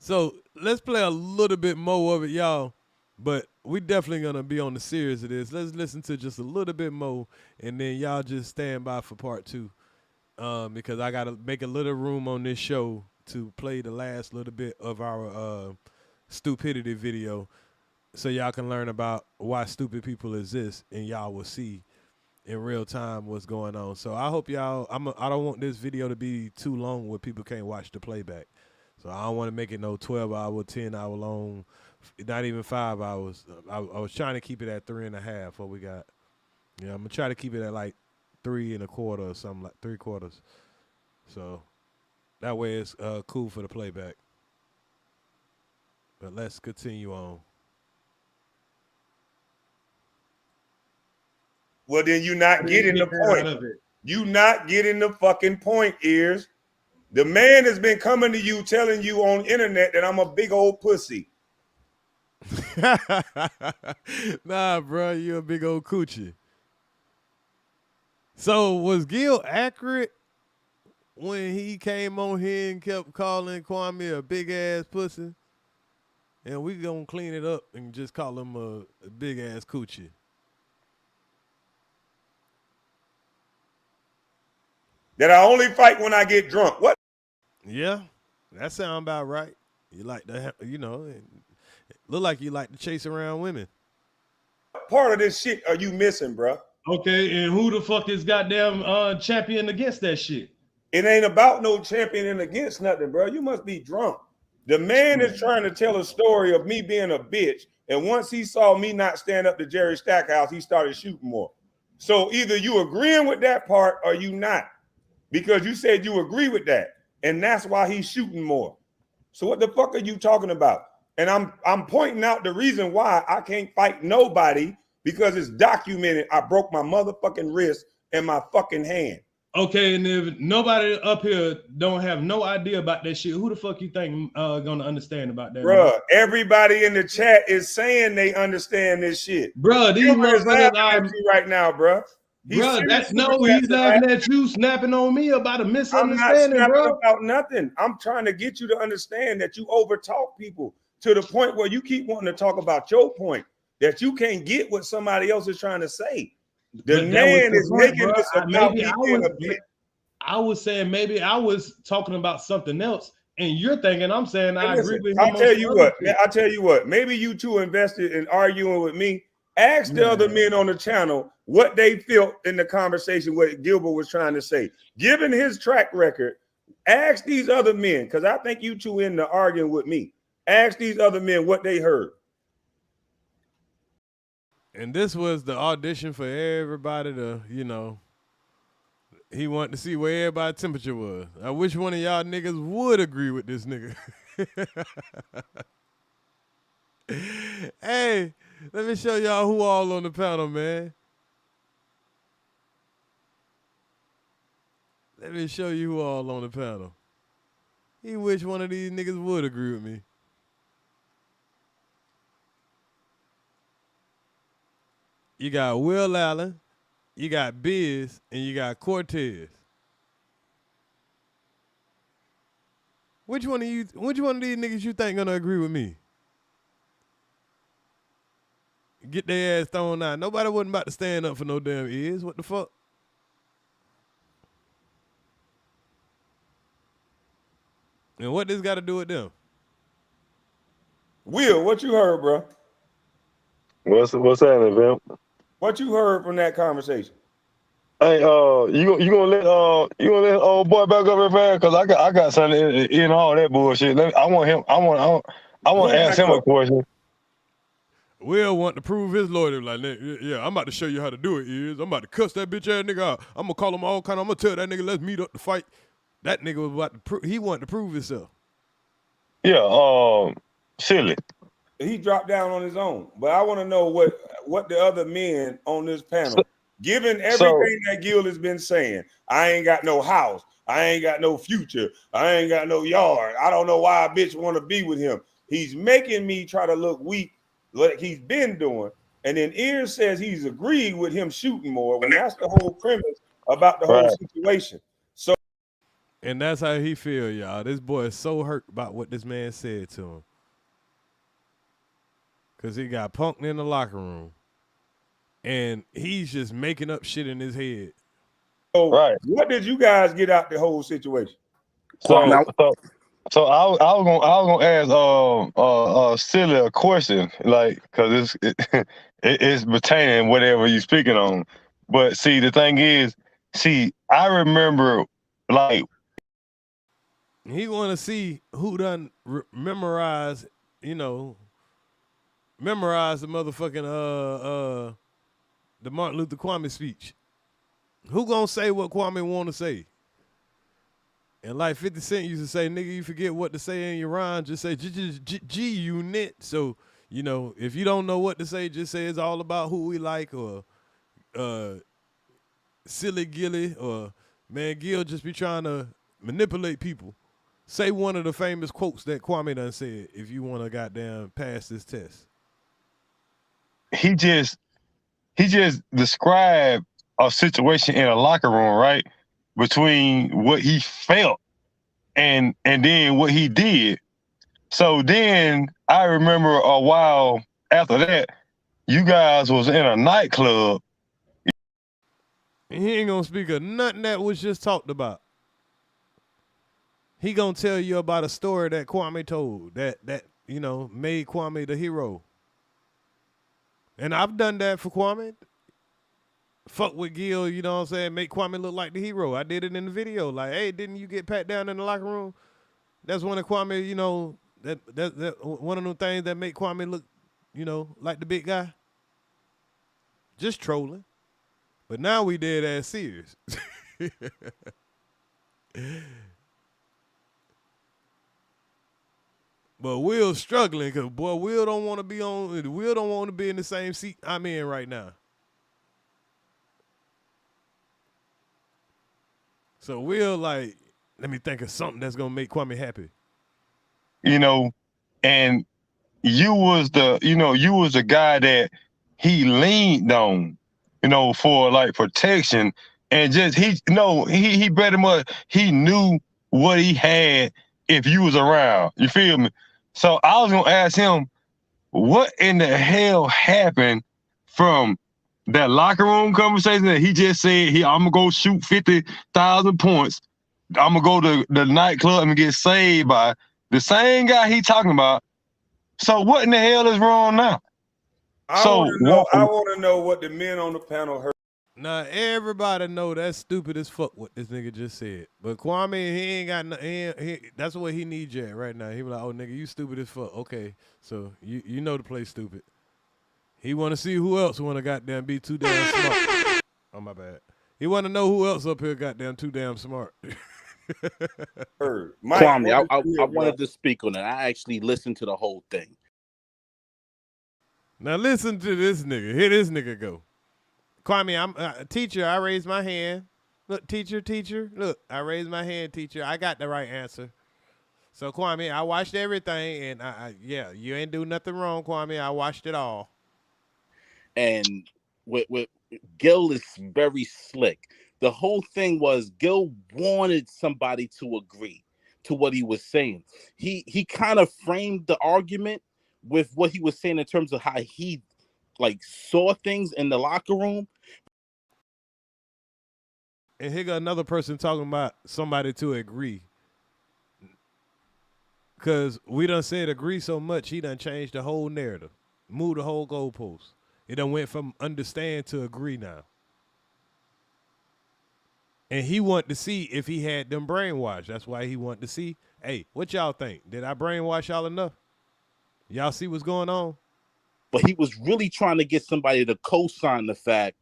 So let's play a little bit more of it, y'all. But we definitely gonna be on the series of this. Let's listen to just a little bit more, and then y'all just stand by for part 2. Because I gotta make a little room on this show to play the last little bit of our stupidity video. so y'all can learn about why stupid people exist, and y'all will see in real time what's going on. So I hope y'all. I don't want this video to be too long where people can't watch the playback. So I don't want to make it no 12-hour, 10-hour long, not even 5 hours. I was trying to keep it at 3.5. What we got? Yeah, I'm gonna try to keep it at like 3 1/4 or something, like 3/4. So that way it's cool for the playback. But let's continue on. Well, then you're not getting the point. You not getting the fucking point, EARZ. The man has been coming to you telling you on internet that I'm a big old pussy. Nah, bro, you a big old coochie. So was Gil accurate when he came on here and kept calling Kwame a big ass pussy? And we gonna clean it up and just call him a big ass coochie. That I only fight when I get drunk. What? Yeah, that sound about right. You like to, look like you like to chase around women. Part of this shit are you missing, bro? Okay, and who the fuck is goddamn champion against that shit? It ain't about no championing against nothing, bro. You must be drunk. The man is trying to tell a story of me being a bitch, and once he saw me not stand up to Jerry Stackhouse, he started shooting more. So either you agreeing with that part or you not, because you said you agree with that, and that's why he's shooting more. So what the fuck are you talking about? And I'm pointing out the reason why I can't fight nobody, because it's documented. I broke my motherfucking wrist and my fucking hand. Okay, and if nobody up here don't have no idea about that shit, who the fuck you think gonna understand about that? Bruh, man? Everybody in the chat is saying they understand this shit. Bruh, these motherfuckers laughing at you right now, bruh. He's laughing at you, snapping on me about a misunderstanding, I'm not snapping bro. about nothing. I'm trying to get you to understand that you overtalk people to the point where you keep wanting to talk about your point, that you can't get what somebody else is trying to say. The man is making this about me being a bitch. I was saying maybe I was talking about something else, and you're thinking I'm saying I agree with him. I'll tell you what. Maybe you two invested in arguing with me. Ask the other men on the channel what they felt in the conversation, what Gilbert was trying to say. Given his track record, ask these other men, because I think you two in the arguing with me. Ask these other men what they heard. And this was the audition for everybody to, he wanted to see where everybody's temperature was. I wish one of y'all niggas would agree with this nigga. Hey, let me show y'all who all on the panel, man. Let me show you who all on the panel. He wish one of these niggas would agree with me. You got Will Allen, you got Biz, and you got Cortez. Which one of these niggas you think gonna agree with me? Get their ass thrown out. Nobody wasn't about to stand up for no damn EARZ. What the fuck? And what this got to do with them? Will, what you heard, bro? What's happening, man? What you heard from that conversation? Hey, you gonna let old boy back up here, man? Cause I got something in all that bullshit. I want to ask him a question. Will want to prove his loyalty. Like, yeah, I'm about to show you how to do it, EARZ. I'm about to cuss that bitch ass nigga out. I'm gonna call him all kind of. I'm gonna tell that nigga, let's meet up to fight. That nigga was about to he wanted to prove himself. Yeah, silly. He dropped down on his own. But I want to know what the other men on this panel, given everything that Gil has been saying, I ain't got no house, I ain't got no future, I ain't got no yard. I don't know why a bitch want to be with him. He's making me try to look weak, like he's been doing. And then EARZ says he's agreed with him shooting more, when that's the whole premise about the whole situation. So, and that's how he feel, y'all. This boy is so hurt about what this man said to him. Because he got punked in the locker room. And he's just making up shit in his head. So what did you guys get out the whole situation? So So I was gonna ask Silly a question, like, cause it's pertaining whatever you speaking on. But see, the thing is, I remember like he want to see who done memorize the motherfucking the Martin Luther Kwame speech. Who gonna say what Kwame want to say? And like 50 Cent used to say, nigga, you forget what to say in your rhyme, just say G unit. So, if you don't know what to say, just say it's all about who we like, or Silly Gilly, or man, Gil just be trying to manipulate people. Say one of the famous quotes that Kwame done said if you want to goddamn pass this test. he just described a situation in a locker room, right? Between what he felt and then what he did. So then I remember a while after that, you guys was in a nightclub. And he ain't gonna speak of nothing that was just talked about. He gonna tell you about a story that Kwame told that made Kwame the hero. And I've done that for Kwame. Fuck with Gil, you know what I'm saying? Make Kwame look like the hero. I did it in the video. Like, hey, didn't you get pat down in the locker room? That's one of Kwame, that one of them things that make Kwame look, like the big guy. Just trolling. But now we dead ass serious. But Will's struggling because boy, Will don't want to be in the same seat I'm in right now. So Will let me think of something that's gonna make Kwame happy. And you was the guy that he leaned on, for like protection, and just he pretty much he knew what he had if you was around. You feel me? So I was gonna ask him, what in the hell happened from that locker room conversation that he just said I'm gonna go shoot 50,000 points. I'm gonna go to the nightclub and get saved by the same guy he talking about. So what in the hell is wrong now? I want to know what the men on the panel heard. Now everybody know that's stupid as fuck what this nigga just said. But Kwame, he ain't got no. That's what he needs you at right now. He be like, "Oh nigga, you stupid as fuck." Okay, so you know the play stupid. He want to see who else want to goddamn be too damn smart. Oh my bad. He want to know who else up here goddamn too damn smart. Kwame, I wanted to speak on it. I actually listened to the whole thing. Now listen to this nigga. Here this nigga go. Kwame, I'm a teacher. I raised my hand. Look, teacher. Look, I raised my hand, teacher. I got the right answer. So Kwame, I watched everything, and yeah, you ain't do nothing wrong, Kwame. I watched it all. And with Gil is very slick. The whole thing was Gil wanted somebody to agree to what he was saying. He kind of framed the argument with what he was saying in terms of how he saw things in the locker room. And here got another person talking about somebody to agree. Because we done said agree so much, he done changed the whole narrative. Moved the whole goalpost. It done went from understand to agree now. And he wanted to see if he had them brainwashed. That's why he wanted to see, hey, what y'all think? Did I brainwash y'all enough? Y'all see what's going on? But he was really trying to get somebody to co-sign the fact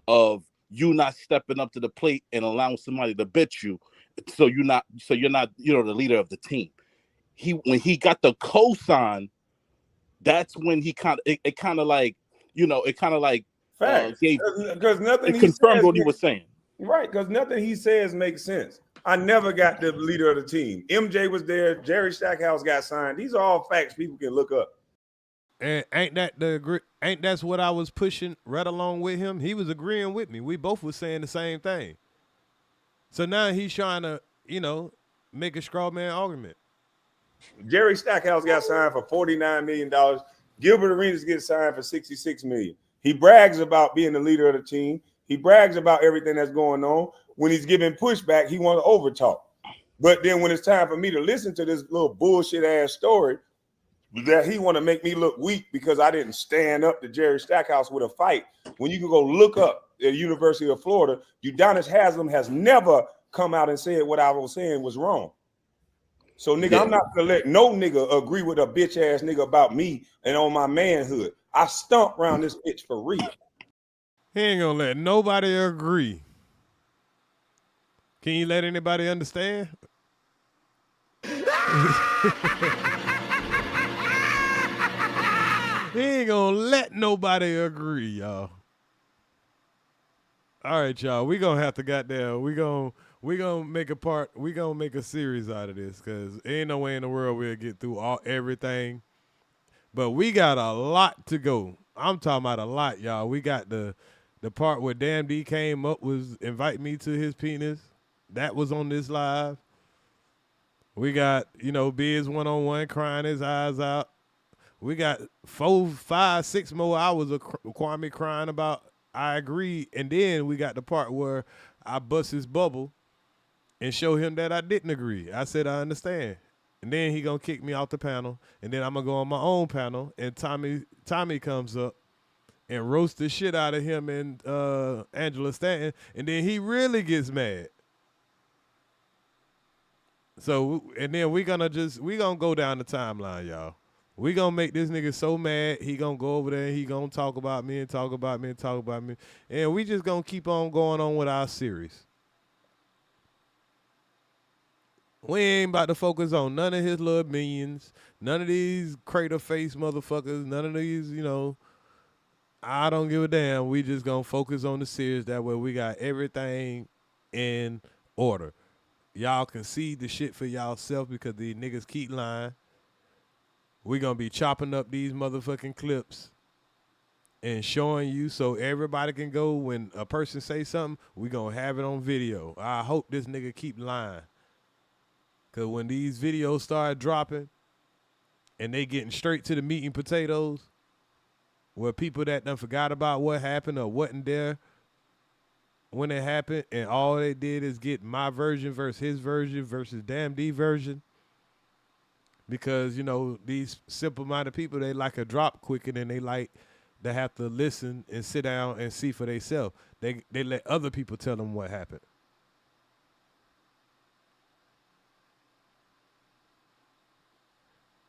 of you not stepping up to the plate and allowing somebody to bet you, so you're not the leader of the team. When he got the co-sign, that's when he confirmed what he was saying. Right, because nothing he says makes sense. I never got the leader of the team. MJ was there. Jerry Stackhouse got signed. These are all facts people can look up. And ain't that's what I was pushing right along with him? He was agreeing with me. We both was saying the same thing. So now he's trying to, make a straw man argument. Jerry Stackhouse got signed for $49 million. Gilbert Arenas gets signed for $66 million. He brags about being the leader of the team. He brags about everything that's going on. When he's giving pushback, he wants to overtalk. But then when it's time for me to listen to this little bullshit ass story that he want to make me look weak because I didn't stand up to Jerry Stackhouse with a fight, when you can go look up at the University of Florida, Udonis Haslem has never come out and said what I was saying was wrong. So nigga, I'm not gonna let no nigga agree with a bitch ass nigga about me and on my manhood. I stomp around this bitch for real. He ain't gonna let nobody agree. Can you let anybody understand? He ain't gonna let nobody agree, y'all. All right, y'all. We gonna have to goddamn. We gonna make a series out of this because ain't no way in the world we'll get through everything. But we got a lot to go. I'm talking about a lot, y'all. We got the part where Damn D came up was invite me to his penis. That was on this live. We got, Biz one-on-one crying his eyes out. We got 4, 5, 6 more hours of Kwame crying about I agree. And then we got the part where I bust his bubble and show him that I didn't agree. I said I understand. And then he gonna kick me off the panel. And then I'm gonna go on my own panel. And Tommy comes up and roast the shit out of him and Angela Stanton. And then he really gets mad. So, and then we gonna go down the timeline, y'all. We gonna make this nigga so mad, he gonna go over there and he gonna talk about me and talk about me and talk about me. And we just gonna keep on going on with our series. We ain't about to focus on none of his little minions, none of these crater face motherfuckers, none of these, I don't give a damn. We just gonna focus on the series. That way we got everything in order. Y'all can see the shit for y'allself because these niggas keep lying. We gonna be chopping up these motherfucking clips and showing you so everybody can go when a person say something, we gonna have it on video. I hope this nigga keep lying. Cause when these videos start dropping and they getting straight to the meat and potatoes, where people that done forgot about what happened or wasn't there when it happened, and all they did is get my version versus his version versus Damn D version. Because, these simple-minded people, they like a drop quicker than they like to have to listen and sit down and see for themselves. They let other people tell them what happened.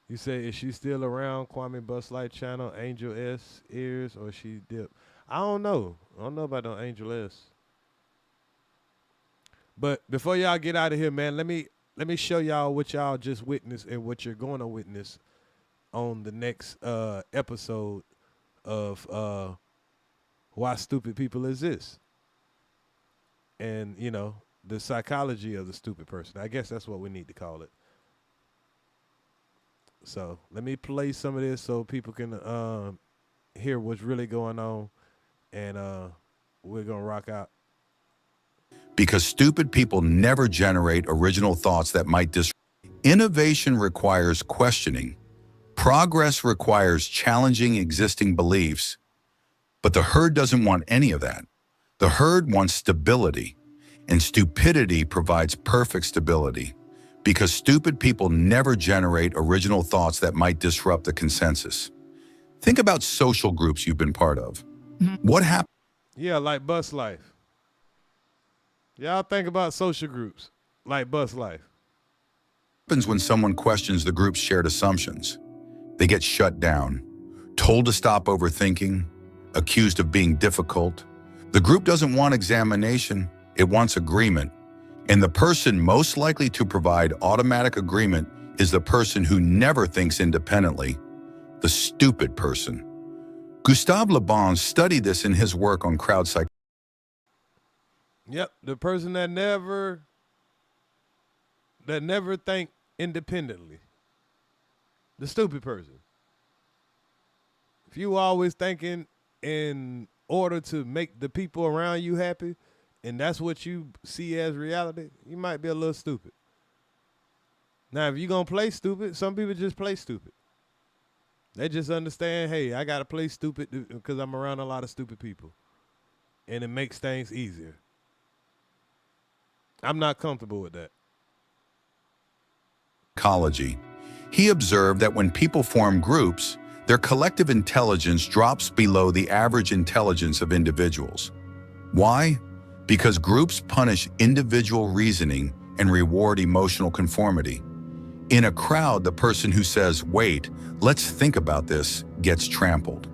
You say, is she still around, Kwame Buslight channel, Angel S, EARZ, or she dipped? I don't know. I don't know about no Angel S. But before y'all get out of here, man, let me show y'all what y'all just witnessed and what you're going to witness on the next episode of Why Stupid People Exist. And, the psychology of the stupid person. I guess that's what we need to call it. So let me play some of this so people can hear what's really going on. And we're going to rock out. Because stupid people never generate original thoughts that might Innovation requires questioning. Progress requires challenging existing beliefs. But the herd doesn't want any of that. The herd wants stability. And stupidity provides perfect stability. Because stupid people never generate original thoughts that might disrupt the consensus. Think about social groups you've been part of. What happened? Yeah, like Bus Life. Y'all think about social groups like Bus Life. Happens when someone questions the group's shared assumptions. They get shut down, told to stop overthinking, accused of being difficult. The group doesn't want examination, it wants agreement. And the person most likely to provide automatic agreement is the person who never thinks independently, the stupid person. Gustave Le Bon studied this in his work on crowd psychology. Yep, the person that never think independently. The stupid person. If you always thinking in order to make the people around you happy, and that's what you see as reality, you might be a little stupid. Now, if you're going to play stupid, some people just play stupid. They just understand, hey, I got to play stupid because I'm around a lot of stupid people. And it makes things easier. I'm not comfortable with that. psychology. He observed that when people form groups, their collective intelligence drops below the average intelligence of individuals. Why? Because groups punish individual reasoning and reward emotional conformity. In a crowd, the person who says, "Wait, let's think about this," gets trampled.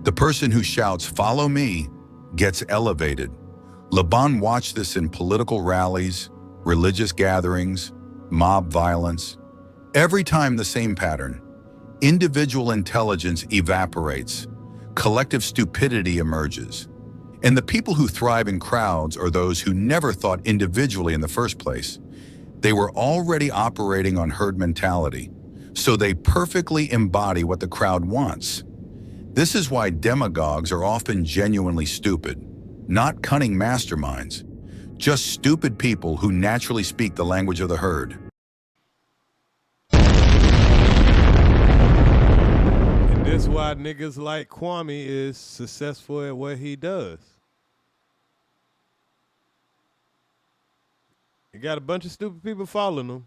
The person who shouts, "Follow me," gets elevated. Laban watched this in political rallies, religious gatherings, mob violence. Every time the same pattern. Individual intelligence evaporates. Collective stupidity emerges. And the people who thrive in crowds are those who never thought individually in the first place. They were already operating on herd mentality, so they perfectly embody what the crowd wants. This is why demagogues are often genuinely stupid, not cunning masterminds, just stupid people who naturally speak the language of the herd. And this is why niggas like Kwame is successful at what he does. He got a bunch of stupid people following him,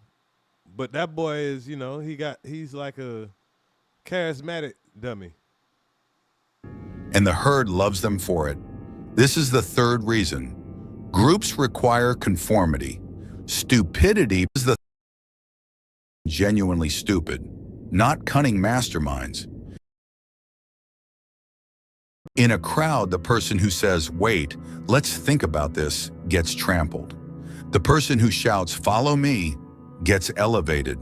but that boy is, you know, he's like a charismatic dummy. And the herd loves them for it. This is the third reason. Groups require conformity. Stupidity is the genuinely stupid, not cunning masterminds. In a crowd, the person who says, "Wait, let's think about this," gets trampled. The person who shouts, "Follow me," gets elevated.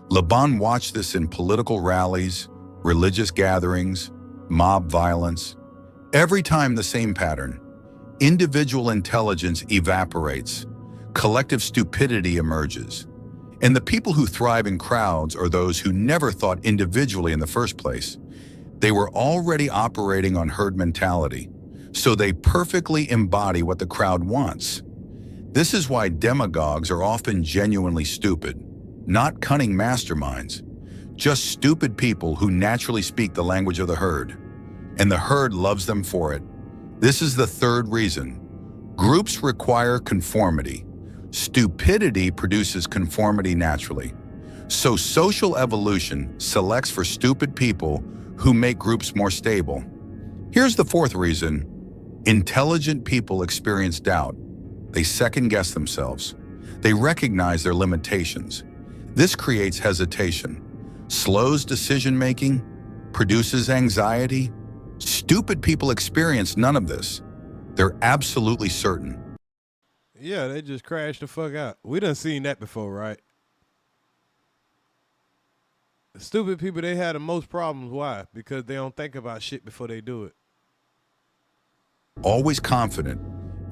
Laban watched this in political rallies, religious gatherings, mob violence. Every time the same pattern. Individual intelligence evaporates. Collective stupidity emerges. And the people who thrive in crowds are those who never thought individually in the first place. They were already operating on herd mentality, so they perfectly embody what the crowd wants. This is why demagogues are often genuinely stupid, not cunning masterminds, just stupid people who naturally speak the language of the herd. And the herd loves them for it. This is the third reason. Groups require conformity. Stupidity produces conformity naturally. So social evolution selects for stupid people who make groups more stable. Here's the fourth reason. Intelligent people experience doubt. They second-guess themselves. They recognize their limitations. This creates hesitation, slows decision-making, produces anxiety. Stupid people experience none of this. They're absolutely certain. Yeah, they just crashed the fuck out. We done seen that before, right? Stupid people, they had the most problems. Why? Because they don't think about shit before they do it. Always confident,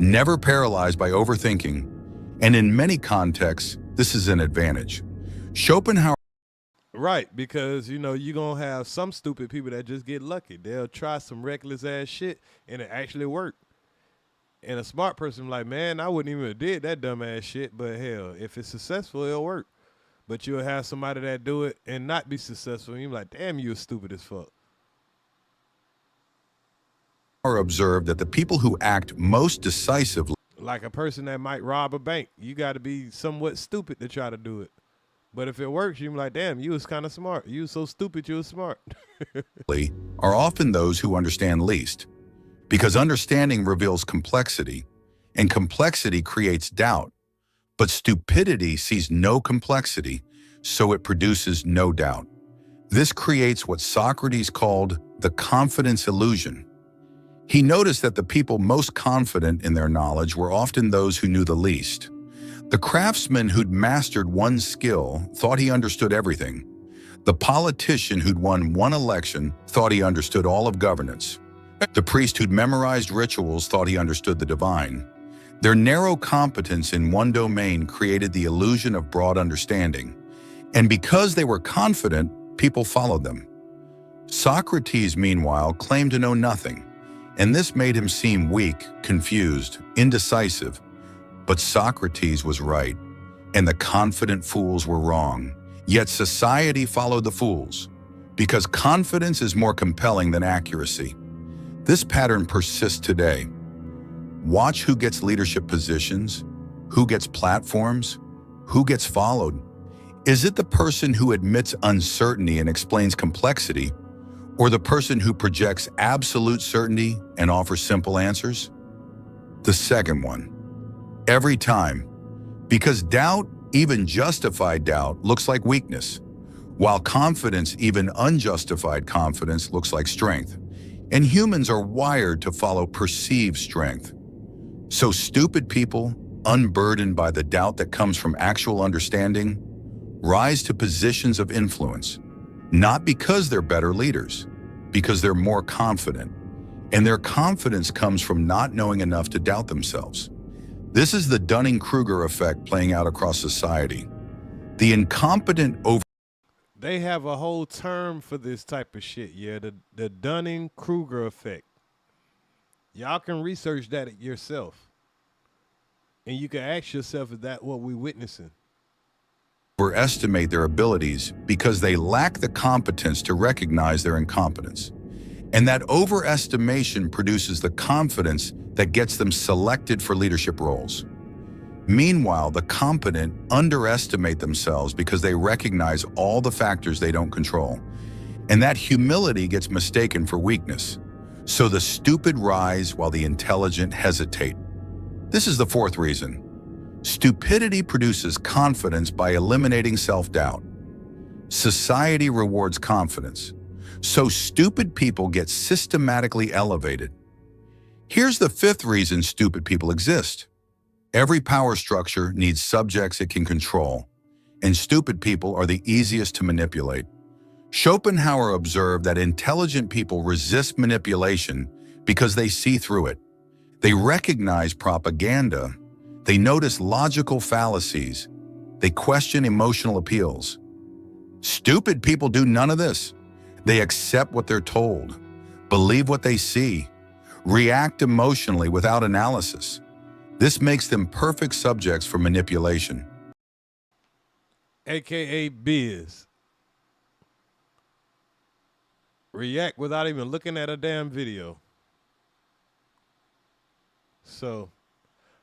never paralyzed by overthinking, and in many contexts, this is an advantage. Schopenhauer. Right, because, you know, you're going to have some stupid people that just get lucky. They'll try some reckless ass shit and it actually work. And a smart person like, man, I wouldn't even have did that dumb ass shit, but hell, if it's successful, it'll work. But you'll have somebody that do it and not be successful, and you're like, damn, you're stupid as fuck. Observed that the people who act most decisively, like a person that might rob a bank, you got to be somewhat stupid to try to do it. But if it works, you're like, damn, you was kind of smart. You was so stupid, you was smart. are often those who understand least. Because understanding reveals complexity, and complexity creates doubt. But stupidity sees no complexity, so it produces no doubt. This creates what Socrates called the confidence illusion. He noticed that the people most confident in their knowledge were often those who knew the least. The craftsman who'd mastered one skill thought he understood everything. The politician who'd won one election thought he understood all of governance. The priest who'd memorized rituals thought he understood the divine. Their narrow competence in one domain created the illusion of broad understanding. And because they were confident, people followed them. Socrates, meanwhile, claimed to know nothing, and this made him seem weak, confused, indecisive. But Socrates was right, and the confident fools were wrong. Yet society followed the fools, because confidence is more compelling than accuracy. This pattern persists today. Watch who gets leadership positions, who gets platforms, who gets followed. Is it the person who admits uncertainty and explains complexity, or the person who projects absolute certainty and offers simple answers? The second one. Every time. Because doubt, even justified doubt, looks like weakness, while confidence, even unjustified confidence, looks like strength. And humans are wired to follow perceived strength. So stupid people, unburdened by the doubt that comes from actual understanding, rise to positions of influence, not because they're better leaders, because they're more confident. And their confidence comes from not knowing enough to doubt themselves. This is the Dunning-Kruger effect playing out across society. The incompetent over... They have a whole term for this type of shit, yeah, the Dunning-Kruger effect. Y'all can research that yourself. And you can ask yourself, is that what we're witnessing? Overestimate their abilities because they lack the competence to recognize their incompetence. And that overestimation produces the confidence that gets them selected for leadership roles. Meanwhile, the competent underestimate themselves because they recognize all the factors they don't control. And that humility gets mistaken for weakness. So the stupid rise while the intelligent hesitate. This is the fourth reason. Stupidity produces confidence by eliminating self-doubt. Society rewards confidence. So stupid people get systematically elevated. Here's the fifth reason stupid people exist. Every power structure needs subjects it can control, and stupid people are the easiest to manipulate. Schopenhauer observed that intelligent people resist manipulation because they see through it. They recognize propaganda. They notice logical fallacies. They question emotional appeals. Stupid people do none of this. They accept what they're told, believe what they see, react emotionally without analysis. This makes them perfect subjects for manipulation. AKA Biz. React without even looking at a damn video. So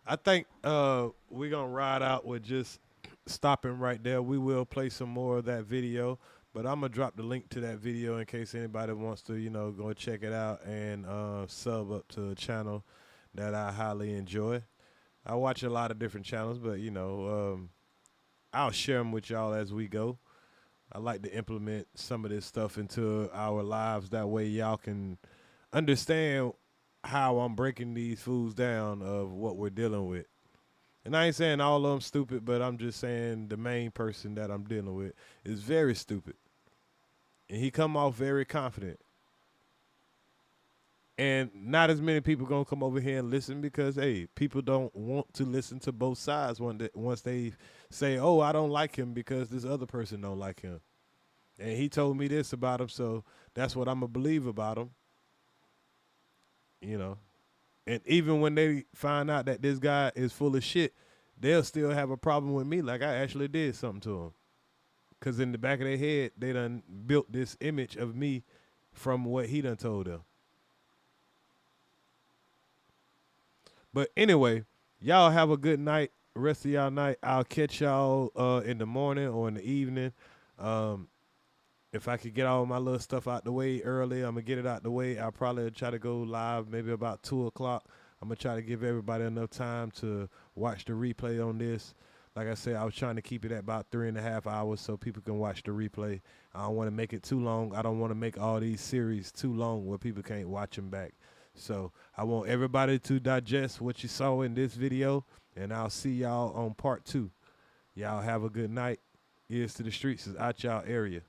I think we're going to ride out with just stopping right there. We will play some more of that video, but I'm going to drop the link to that video in case anybody wants to, you know, go check it out and sub up to a channel that I highly enjoy. I watch a lot of different channels, but, you know, I'll share them with y'all as we go. I like to implement some of this stuff into our lives. That way y'all can understand how I'm breaking these fools down of what we're dealing with. And I ain't saying all of them stupid, but I'm just saying the main person that I'm dealing with is very stupid. And he come off very confident. And not as many people going to come over here and listen because, hey, people don't want to listen to both sides once they say, oh, I don't like him because this other person don't like him. And he told me this about him, so that's what I'm going to believe about him. You know. And even when they find out that this guy is full of shit, they'll still have a problem with me like I actually did something to him. Because in the back of their head, they done built this image of me from what he done told them. But anyway, y'all have a good night, rest of y'all night. I'll catch y'all in the morning or in the evening. If I could get all my little stuff out the way early, I'm going to get it out the way. I'll probably try to go live maybe about 2 o'clock. I'm going to try to give everybody enough time to watch the replay on this. Like I said, I was trying to keep it at about 3.5 hours so people can watch the replay. I don't want to make it too long. I don't want to make all these series too long where people can't watch them back. So I want everybody to digest what you saw in this video, and I'll see y'all on part 2. Y'all have a good night. Ears to the Streets is out y'all area.